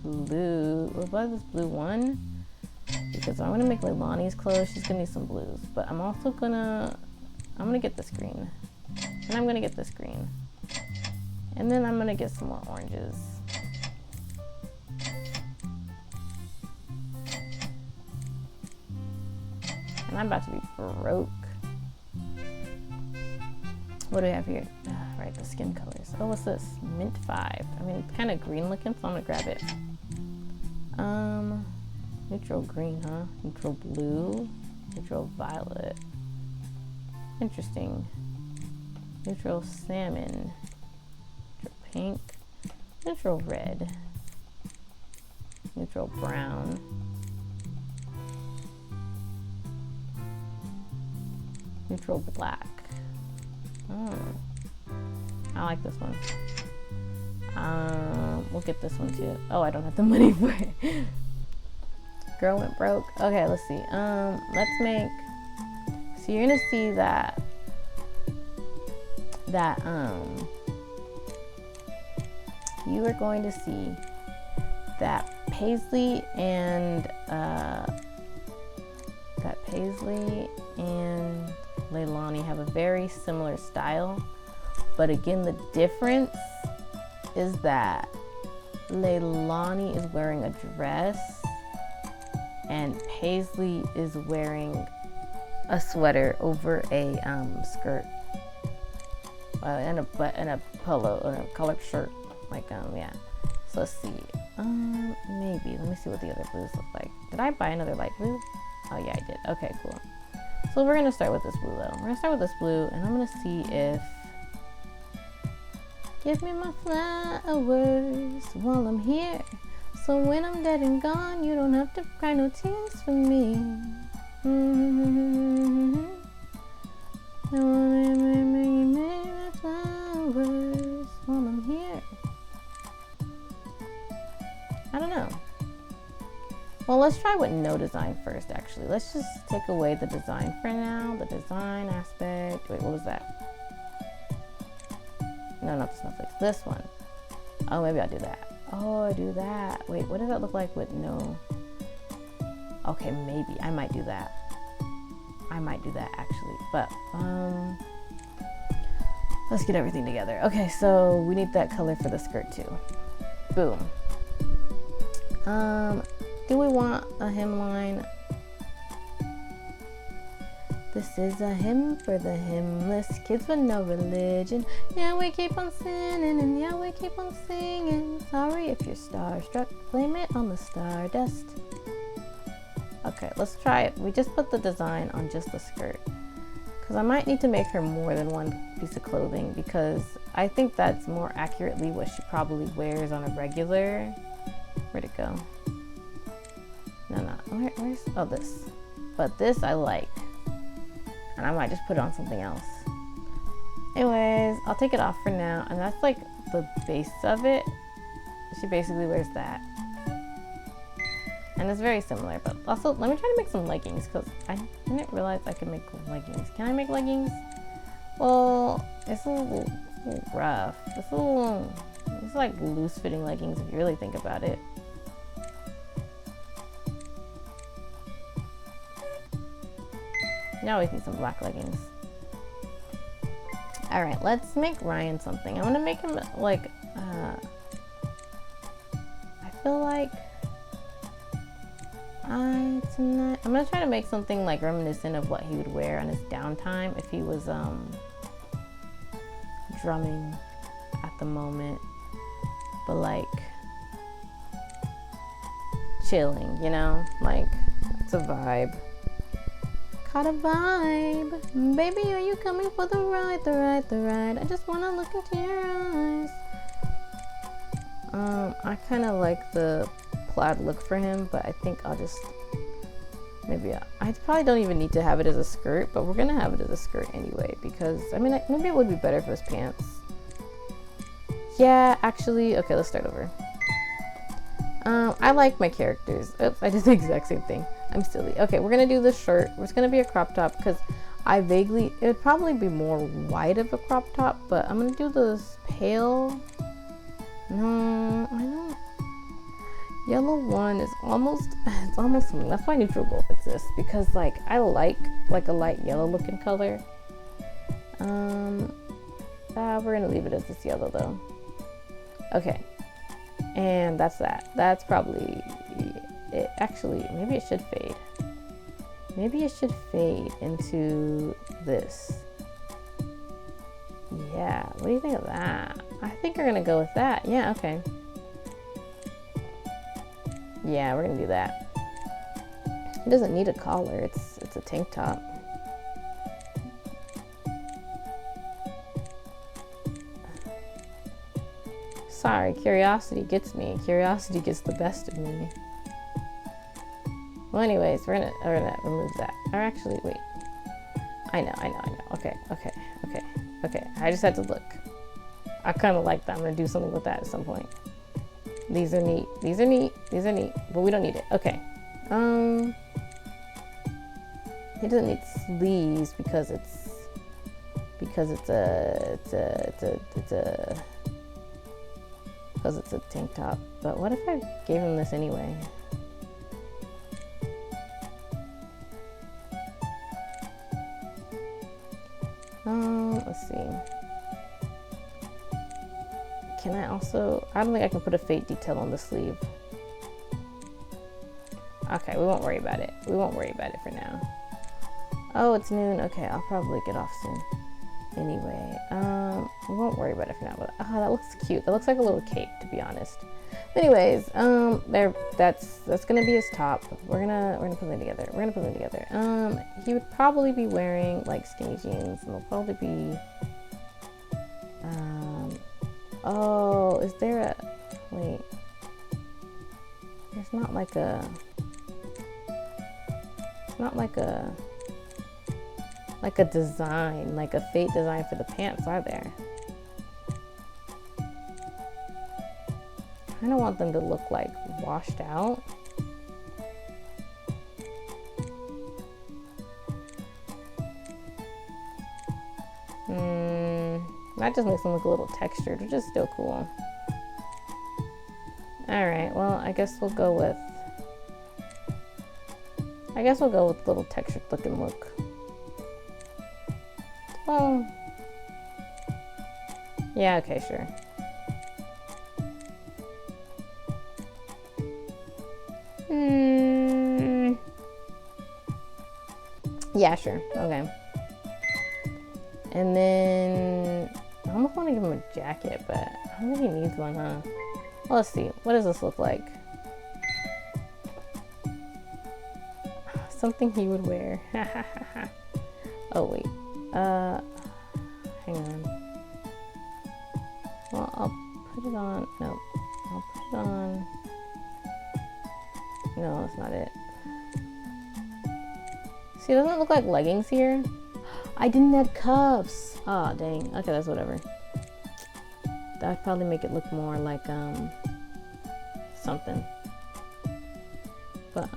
S1: blue. We'll buy this blue one because I want to make Leilani's clothes. She's gonna need some blues, but I'm also I'm gonna get this green, and I'm gonna get this green, and then I'm gonna get some more oranges. And I'm about to be broke. What do we have here? Right, the skin colors. Oh, what's this? Mint 5. I mean, it's kind of green looking, so I'm gonna grab it. Neutral green, huh? Neutral blue, neutral violet. Interesting. Neutral salmon, neutral pink, neutral red, neutral brown, neutral black. I like this one. We'll get this one too. Oh, I don't have the money for it. Girl went broke. Okay, let's see. Let's make. So you're gonna see that you are going to see that Paisley and Leilani have a very similar style, but again, the difference is that Leilani is wearing a dress and Paisley is wearing a sweater over a skirt and a polo or a colored shirt, like yeah. So let's see, maybe let me see what the other blues look like. Did I buy another light blue? Oh yeah, I did. Okay, cool. So we're gonna start with this blue though. We're gonna start with this blue, and I'm gonna see if give me my flowers while I'm here. So when I'm dead and gone, you don't have to cry no tears for me. I wanna give me my flowers while I'm here. I don't know. Well, let's try with no design first, actually. Let's just take away the design for now. The design aspect. Wait, what was that? No, not the snowflakes. This one. Oh, maybe I'll do that. Oh, I do that. Wait, what does that look like with no? Okay, maybe. I might do that. I might do that, actually. But, let's get everything together. Okay, so we need that color for the skirt, too. Boom. Do we want a hemline? This is a hymn for the hymnless kids with no religion. Yeah, we keep on sinning and yeah, we keep on singing. Sorry if you're starstruck, blame it on the stardust. Okay, let's try it. We just put the design on just the skirt, because I might need to make her more than one piece of clothing, because I think that's more accurately what she probably wears on a regular. Where'd it go? No, where's, oh, this. But this I like, and I might just put it on something else. Anyways, I'll take it off for now, and that's like the base of it. She basically wears that, and it's very similar. But also, let me try to make some leggings, because I didn't realize I could make leggings. Can I make leggings? Well, it's a little rough. It's like loose fitting leggings if you really think about it. Now we need some black leggings. All right, let's make Ryan something. I'm gonna make him like, I feel like I'm gonna try to make something like reminiscent of what he would wear on his downtime if he was drumming at the moment, but like chilling, you know, like it's a vibe. Caught a vibe. Baby, are you coming for the ride, the ride, the ride? I just wanna look into your eyes. I kind of like the plaid look for him, but I think I'll just Maybe I probably don't even need to have it as a skirt, but we're gonna have it as a skirt anyway because I mean maybe it would be better if it was pants. Yeah, actually, okay, let's start over. I like my characters. Oops, I did the exact same thing. I'm silly. Okay, we're gonna do the shirt. It's gonna be a crop top because it would probably be more white of a crop top, but I'm gonna do this pale. No, I don't. Yellow one is almost, it's almost something. That's why neutral gold exists because like I like a light yellow looking color. We're gonna leave it as this yellow though. Okay. And that's that. That's probably it. Actually, maybe it should fade. Maybe it should fade into this. Yeah, what do you think of that? I think we're gonna go with that. Yeah, okay. Yeah, we're gonna do that. It doesn't need a collar. It's a tank top. Sorry, curiosity gets me. Curiosity gets the best of me. Well, anyways, we're gonna remove that. Or actually, wait. I know. Okay. I just had to look. I kind of like that. I'm gonna do something with that at some point. These are neat. But we don't need it. Okay. It doesn't need sleeves because it's a tank top. But what if I gave him this anyway? Let's see. Can I also, I don't think I can put a fate detail on the sleeve. Okay, we won't worry about it. We won't worry about it for now. Oh, it's noon. Okay, I'll probably get off soon. Anyway, we won't worry about it for now, but oh, that looks cute. That looks like a little cape, to be honest. Anyways, that's gonna be his top. We're gonna put them together. He would probably be wearing like skinny jeans, and they'll probably be oh, is there a wait? There's not like a design, like a fate design for the pants, are there? I don't want them to look like washed out. That just makes them look a little textured, which is still cool. Alright, well, I guess we'll go with little textured looking look. Oh. Yeah, okay, sure. Yeah, sure. Okay. And then I almost want to give him a jacket, but I don't think he needs one, huh? Well, let's see. What does this look like? Something he would wear. Oh, wait. Hang on. Well, I'll put it on. No. I'll put it on. No, that's not it. See, doesn't it look like leggings here? I didn't add cuffs. Oh, dang. Okay, that's whatever. That'd probably make it look more like, something. But,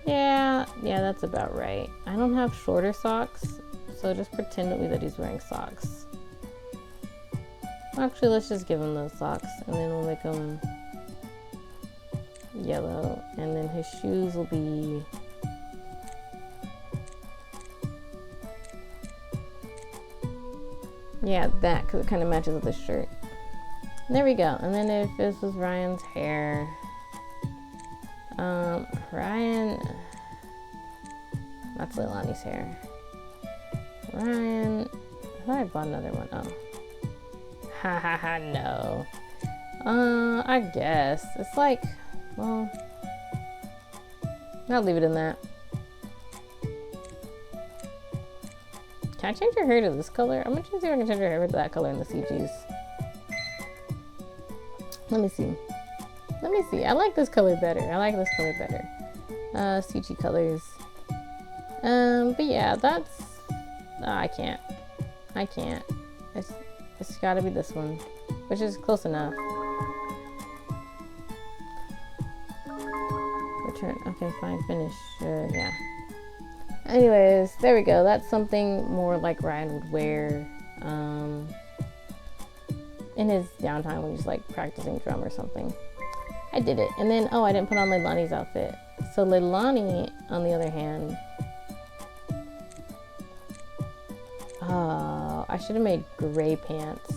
S1: yeah, that's about right. I don't have shorter socks, so just pretend that he's wearing socks. Actually, let's just give him those socks, and then we'll make them yellow, and then his shoes will be that, because it kind of matches with the shirt. There we go. And then if this was Ryan's hair, Ryan, that's Leilani's hair. Ryan, I thought I bought another one. Oh, no. I guess it's like, well, I'll leave it in that. Can I change her hair to this color? I'm gonna see if I can change her hair to that color in the CGs. Let me see. I like this color better. CG colors. But yeah, that's, I can't. It's gotta be this one, which is close enough. Return, okay, fine, finish, yeah. Anyways, there we go. That's something more like Ryan would wear, in his downtime when he's like practicing drum or something. I did it. And then, oh, I didn't put on Leilani's outfit. So Leilani, on the other hand, oh, I should have made gray pants.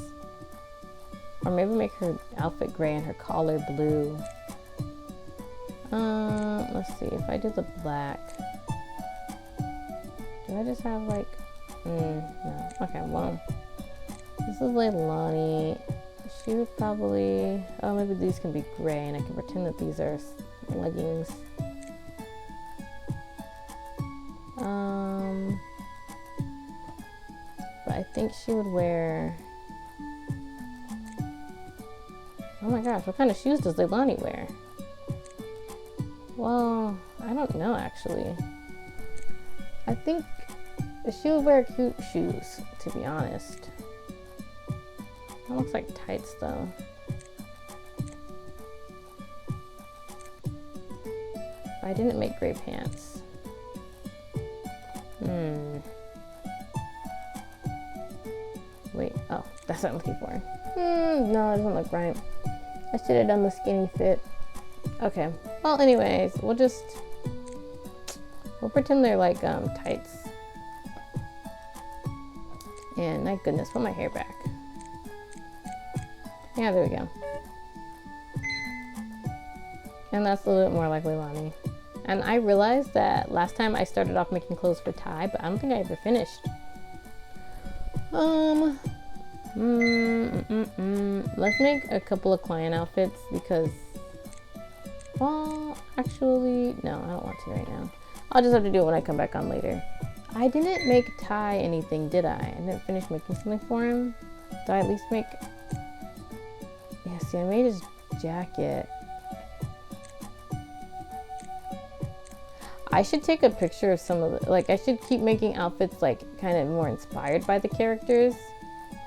S1: Or maybe make her outfit gray and her collar blue. Let's see, if I do the black, do I just have like, no. Okay, well, this is Leilani. She would probably, oh, maybe these can be gray and I can pretend that these are leggings. But I think she would wear, oh my gosh, what kind of shoes does Leilani wear? Well, I don't know actually. I think she would wear cute shoes, to be honest. That looks like tights though. I didn't make gray pants. Wait, oh, that's what I'm looking for. No, it doesn't look right. I should have done the skinny fit. Okay, well anyways, we'll pretend they're like tights. And my goodness, put my hair back. Yeah, there we go. And that's a little bit more like Leilani. And I realized that last time I started off making clothes for Ty, but I don't think I ever finished. Let's make a couple of client outfits because, well, actually, no, I don't want to right now. I'll just have to do it when I come back on later. I didn't make Ty anything, did I? I didn't finish making something for him. Did I at least make, yeah, see, I made his jacket. I should take a picture of some of the, like, I should keep making outfits like kind of more inspired by the characters,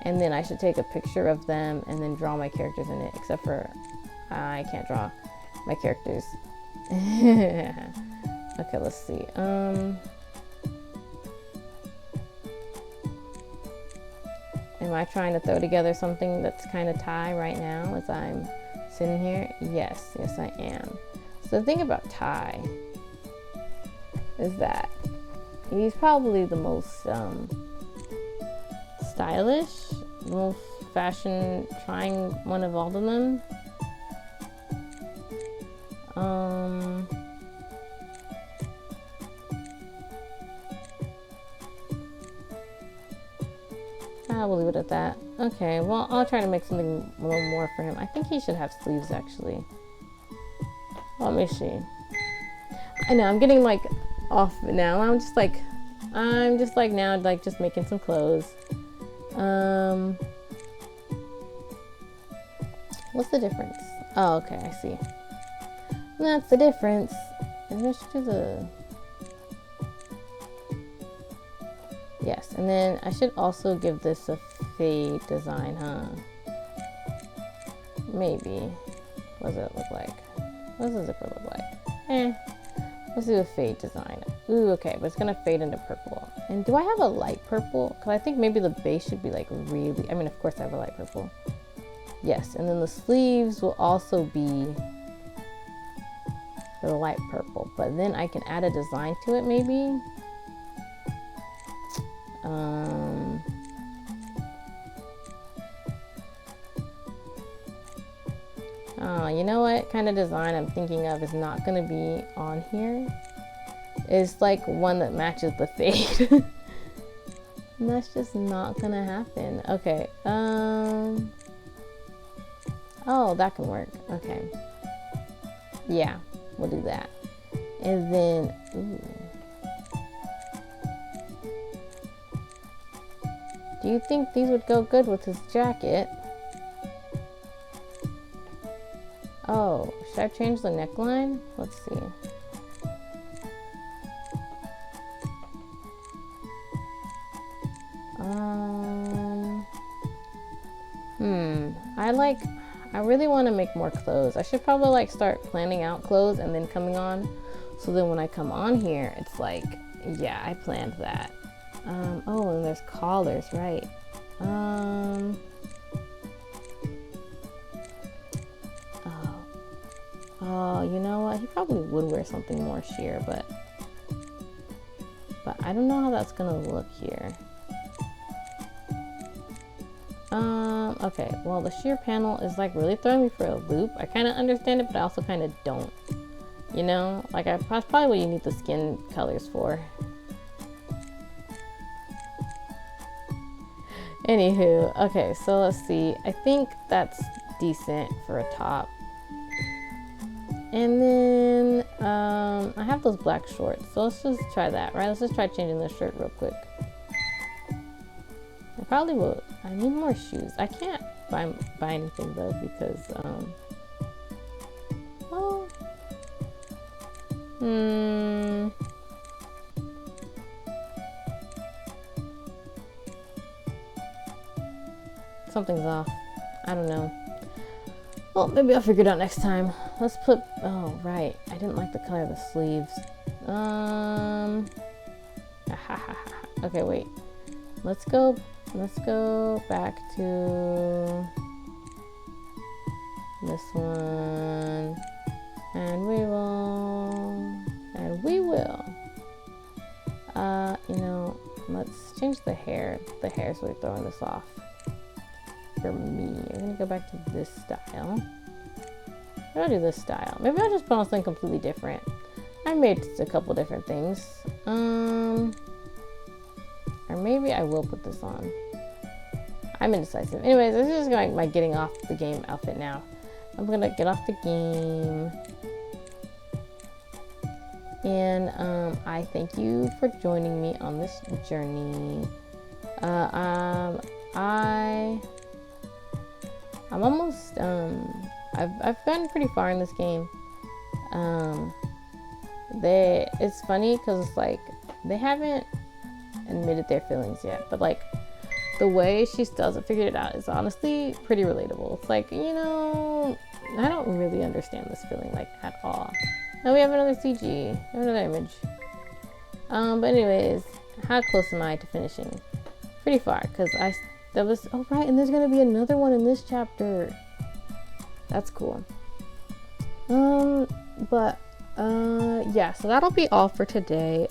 S1: and then I should take a picture of them and then draw my characters in it, except for I can't draw my characters. Okay, let's see. Am I trying to throw together something that's kind of Ty right now as I'm sitting here? Yes, I am. So the thing about Ty is that he's probably the most stylish, most fashion trying one of all of them. I will leave it at that. Okay, well, I'll try to make something a little more for him. I think he should have sleeves actually. Let me see. I know I'm getting like off now. I'm just like now like just making some clothes. What's the difference? Oh, okay, I see. That's the difference. Maybe I should do the, yes, and then I should also give this a fade design, huh? Maybe. What does it look like? What does the zipper look like? Let's do a fade design. Ooh, okay, but it's gonna fade into purple. And do I have a light purple? Because I think maybe the base should be like really, I mean, of course I have a light purple. Yes, and then the sleeves will also be the light purple, but then I can add a design to it maybe. You know what kind of design I'm thinking of is not going to be on here? It's like one that matches the fade. And that's just not going to happen. Okay. Oh, that can work. Okay. Yeah, we'll do that. And then, do you think these would go good with his jacket? Oh, should I change the neckline? Let's see. I really want to make more clothes. I should probably like start planning out clothes and then coming on. So then when I come on here, it's like, yeah, I planned that. Oh, and there's collars, right? Oh, you know what? He probably would wear something more sheer, but I don't know how that's gonna look here. Okay, well, the sheer panel is like really throwing me for a loop. I kind of understand it, but I also kind of don't. You know, like that's probably what you need the skin colors for. Anywho, okay, so let's see. I think that's decent for a top. And then I have those black shorts, so let's just try that, right? Let's just try changing this shirt real quick. I probably will. I need more shoes. I can't buy anything though because well, something's off. I don't know. Well, maybe I'll figure it out next time. Let's put, oh right, I didn't like the color of the sleeves. Okay, wait. Let's go back to this one, and we will, you know, let's change the hair. The hair's really throwing this off for me. I'm gonna go back to this style. Maybe I'll do this style. Maybe I'll just put on something completely different. I made a couple different things. Or maybe I will put this on. I'm indecisive. Anyways, this is like my getting off the game outfit now. I'm gonna get off the game. And I thank you for joining me on this journey. I'm almost I've gotten pretty far in this game. It's funny because it's like they haven't admitted their feelings yet, but like the way she still hasn't figured it out is honestly pretty relatable. It's like, you know, I don't really understand this feeling like at all. Now we have another CG, we have another image. But anyways, how close am I to finishing? Pretty far, because oh right, and there's gonna be another one in this chapter. That's cool. Yeah, so that'll be all for today.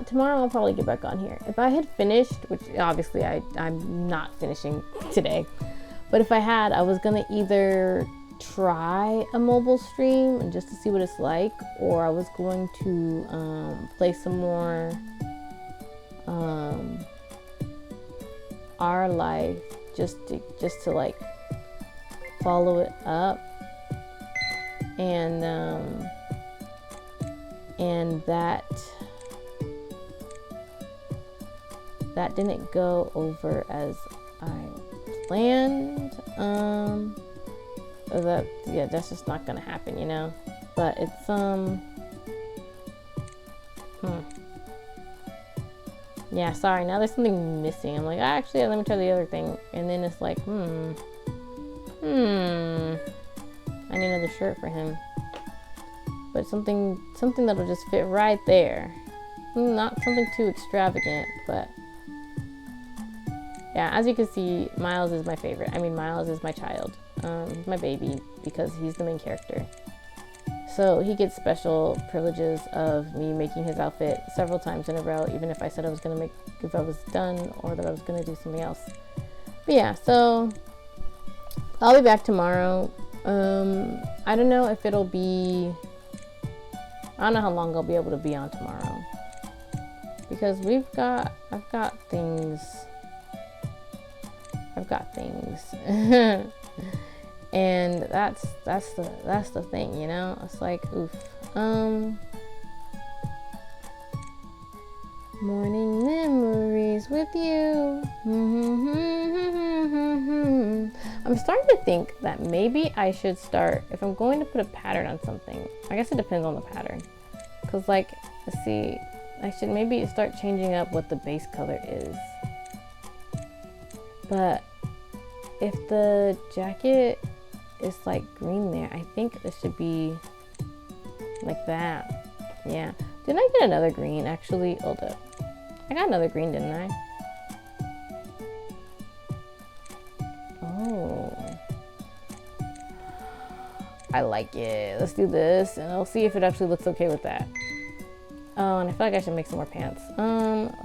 S1: Tomorrow I'll probably get back on here. If I had finished, which obviously I'm not finishing today, but if I had, I was gonna either try a mobile stream just to see what it's like, or I was going to play some more Our Life just to like follow it up, and that didn't go over as I planned. That's just not gonna happen, you know. But it's yeah, sorry, now there's something missing. I'm like, actually, let me try the other thing, and then it's like, I need another shirt for him, but something that'll just fit right there. Not something too extravagant, but yeah, as you can see, Miles is my favorite. I mean, Miles is my child, my baby, because he's the main character. So he gets special privileges of me making his outfit several times in a row, even if I said I was gonna if I was done, or that I was gonna do something else. But yeah, so I'll be back tomorrow. I don't know if it'll be, I don't know how long I'll be able to be on tomorrow, because I've got things, and that's the thing, you know. It's like, oof. Morning memories with you. I'm starting to think that maybe I should start, if I'm going to put a pattern on something, I guess it depends on the pattern, because like, let's see, I should maybe start changing up what the base color is. But if the jacket is like green there, I think it should be like that. Yeah. Didn't I get another green actually? Hold up. I got another green, didn't I? Oh. I like it. Let's do this and I'll see if it actually looks okay with that. Oh, and I feel like I should make some more pants.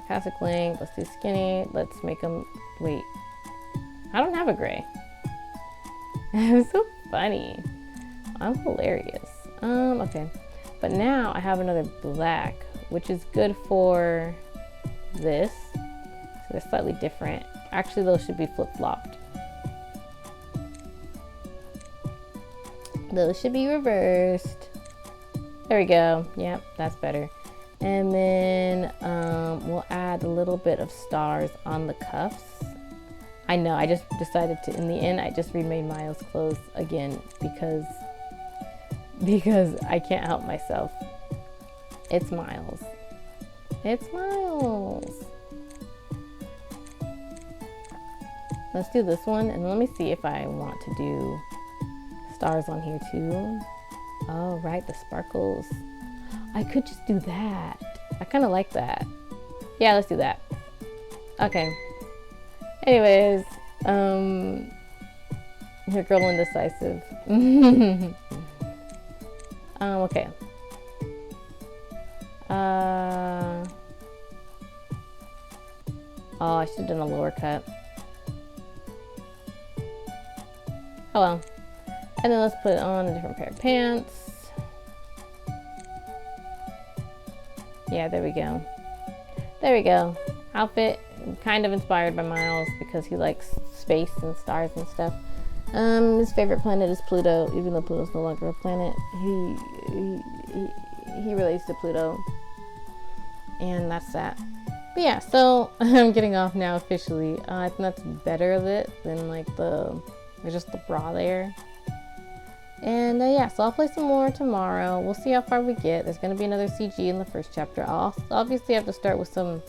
S1: Classic length. Let's do skinny. Let's make them. Wait. I don't have a gray. It's so funny. I'm hilarious. Okay. But now I have another black, which is good for this. So they're slightly different. Actually, those should be flip-flopped. Those should be reversed. There we go. Yep, that's better. And then we'll add a little bit of stars on the cuffs. I know, I just decided to, in the end, I just remade Miles' clothes again because I can't help myself. It's Miles. It's Miles. Let's do this one, and let me see if I want to do stars on here too. Oh, right, the sparkles. I could just do that. I kind of like that. Yeah, let's do that. Okay. Anyways, your girl indecisive. Okay. Oh, I should have done a lower cut. Oh well. And then let's put on a different pair of pants. Yeah, there we go. There we go. Outfit kind of inspired by Miles because he likes space and stars and stuff. His favorite planet is Pluto, even though Pluto's no longer a planet. He relates to Pluto. And that's that. But yeah, so I'm getting off now officially. I think that's better of it than like just the bra there. And yeah, so I'll play some more tomorrow. We'll see how far we get. There's going to be another CG in the first chapter. I'll obviously have to start with some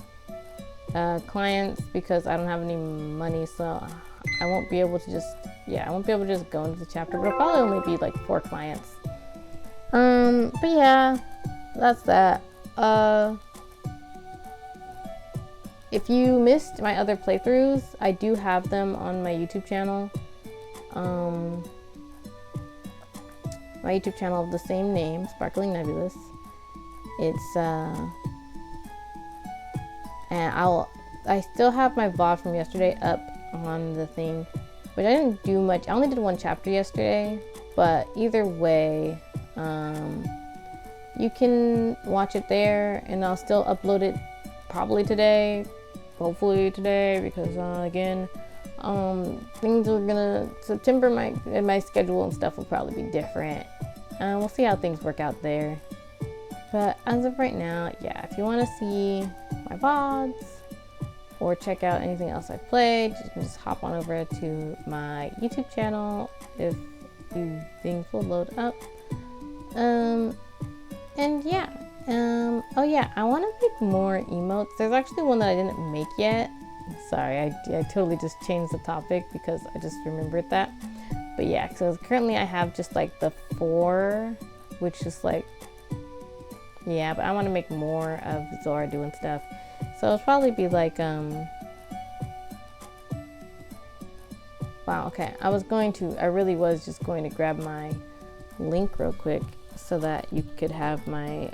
S1: clients because I don't have any money, so I won't be able to just go into the chapter, but it'll probably only be like 4 clients. But yeah, that's that. If you missed my other playthroughs, I do have them on my YouTube channel. My YouTube channel of the same name, Sparkling Nebulous. It's and I still have my VOD from yesterday up on the thing, but I didn't do much. I only did 1 chapter yesterday, but either way, you can watch it there, and I'll still upload it probably today, hopefully today, because again, things are gonna September. My schedule and stuff will probably be different. We'll see how things work out there. But as of right now, yeah, if you want to see my VODs or check out anything else I've played, you can just hop on over to my YouTube channel if things will load up. And yeah, oh yeah, I want to make more emotes. There's actually one that I didn't make yet. Sorry, I totally just changed the topic because I just remembered that. But yeah, so currently I have just like the 4, which is like, yeah, but I want to make more of Zora doing stuff. So it'll probably be like, wow, okay. I really was just going to grab my link real quick so that you could have my,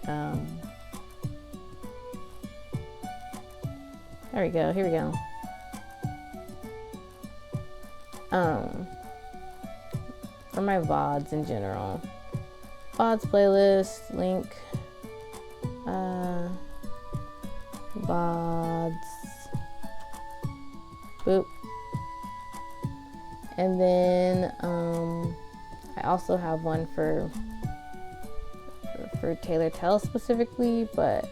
S1: there we go, here we go. For my VODs in general. VODs playlist, link, VODs, boop. And then, I also have one for Tailor Tell specifically, but,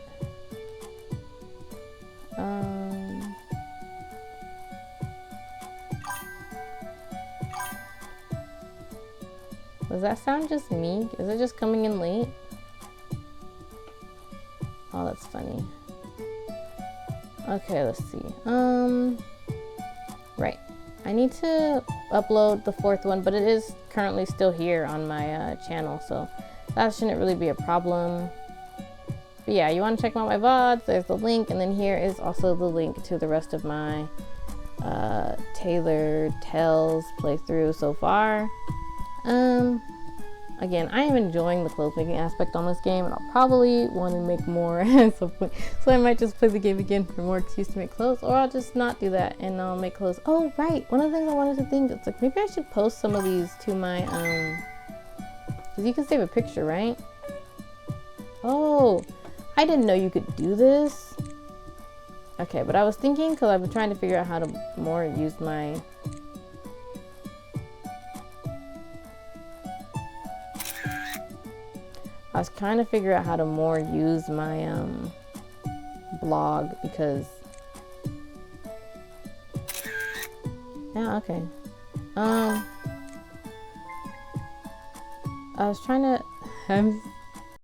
S1: does that sound just me? Is it just coming in late? Oh, that's funny. Okay, let's see. Right. I need to upload the 4th one, but it is currently still here on my channel, so that shouldn't really be a problem. But yeah, you want to check out my VODs, there's the link, and then here is also the link to the rest of my Tailor Tells playthrough so far. Again, I am enjoying the clothes making aspect on this game, and I'll probably want to make more at some point. So I might just play the game again for more excuse to make clothes, or I'll just not do that and I'll make clothes. Oh, right. One of the things I wanted to think, it's like maybe I should post some of these to my, because you can save a picture, right? Oh, I didn't know you could do this. Okay, but I was thinking, because I've been trying to figure out how to more use my... I was trying to figure out how to more use my blog, because yeah, okay. I was trying to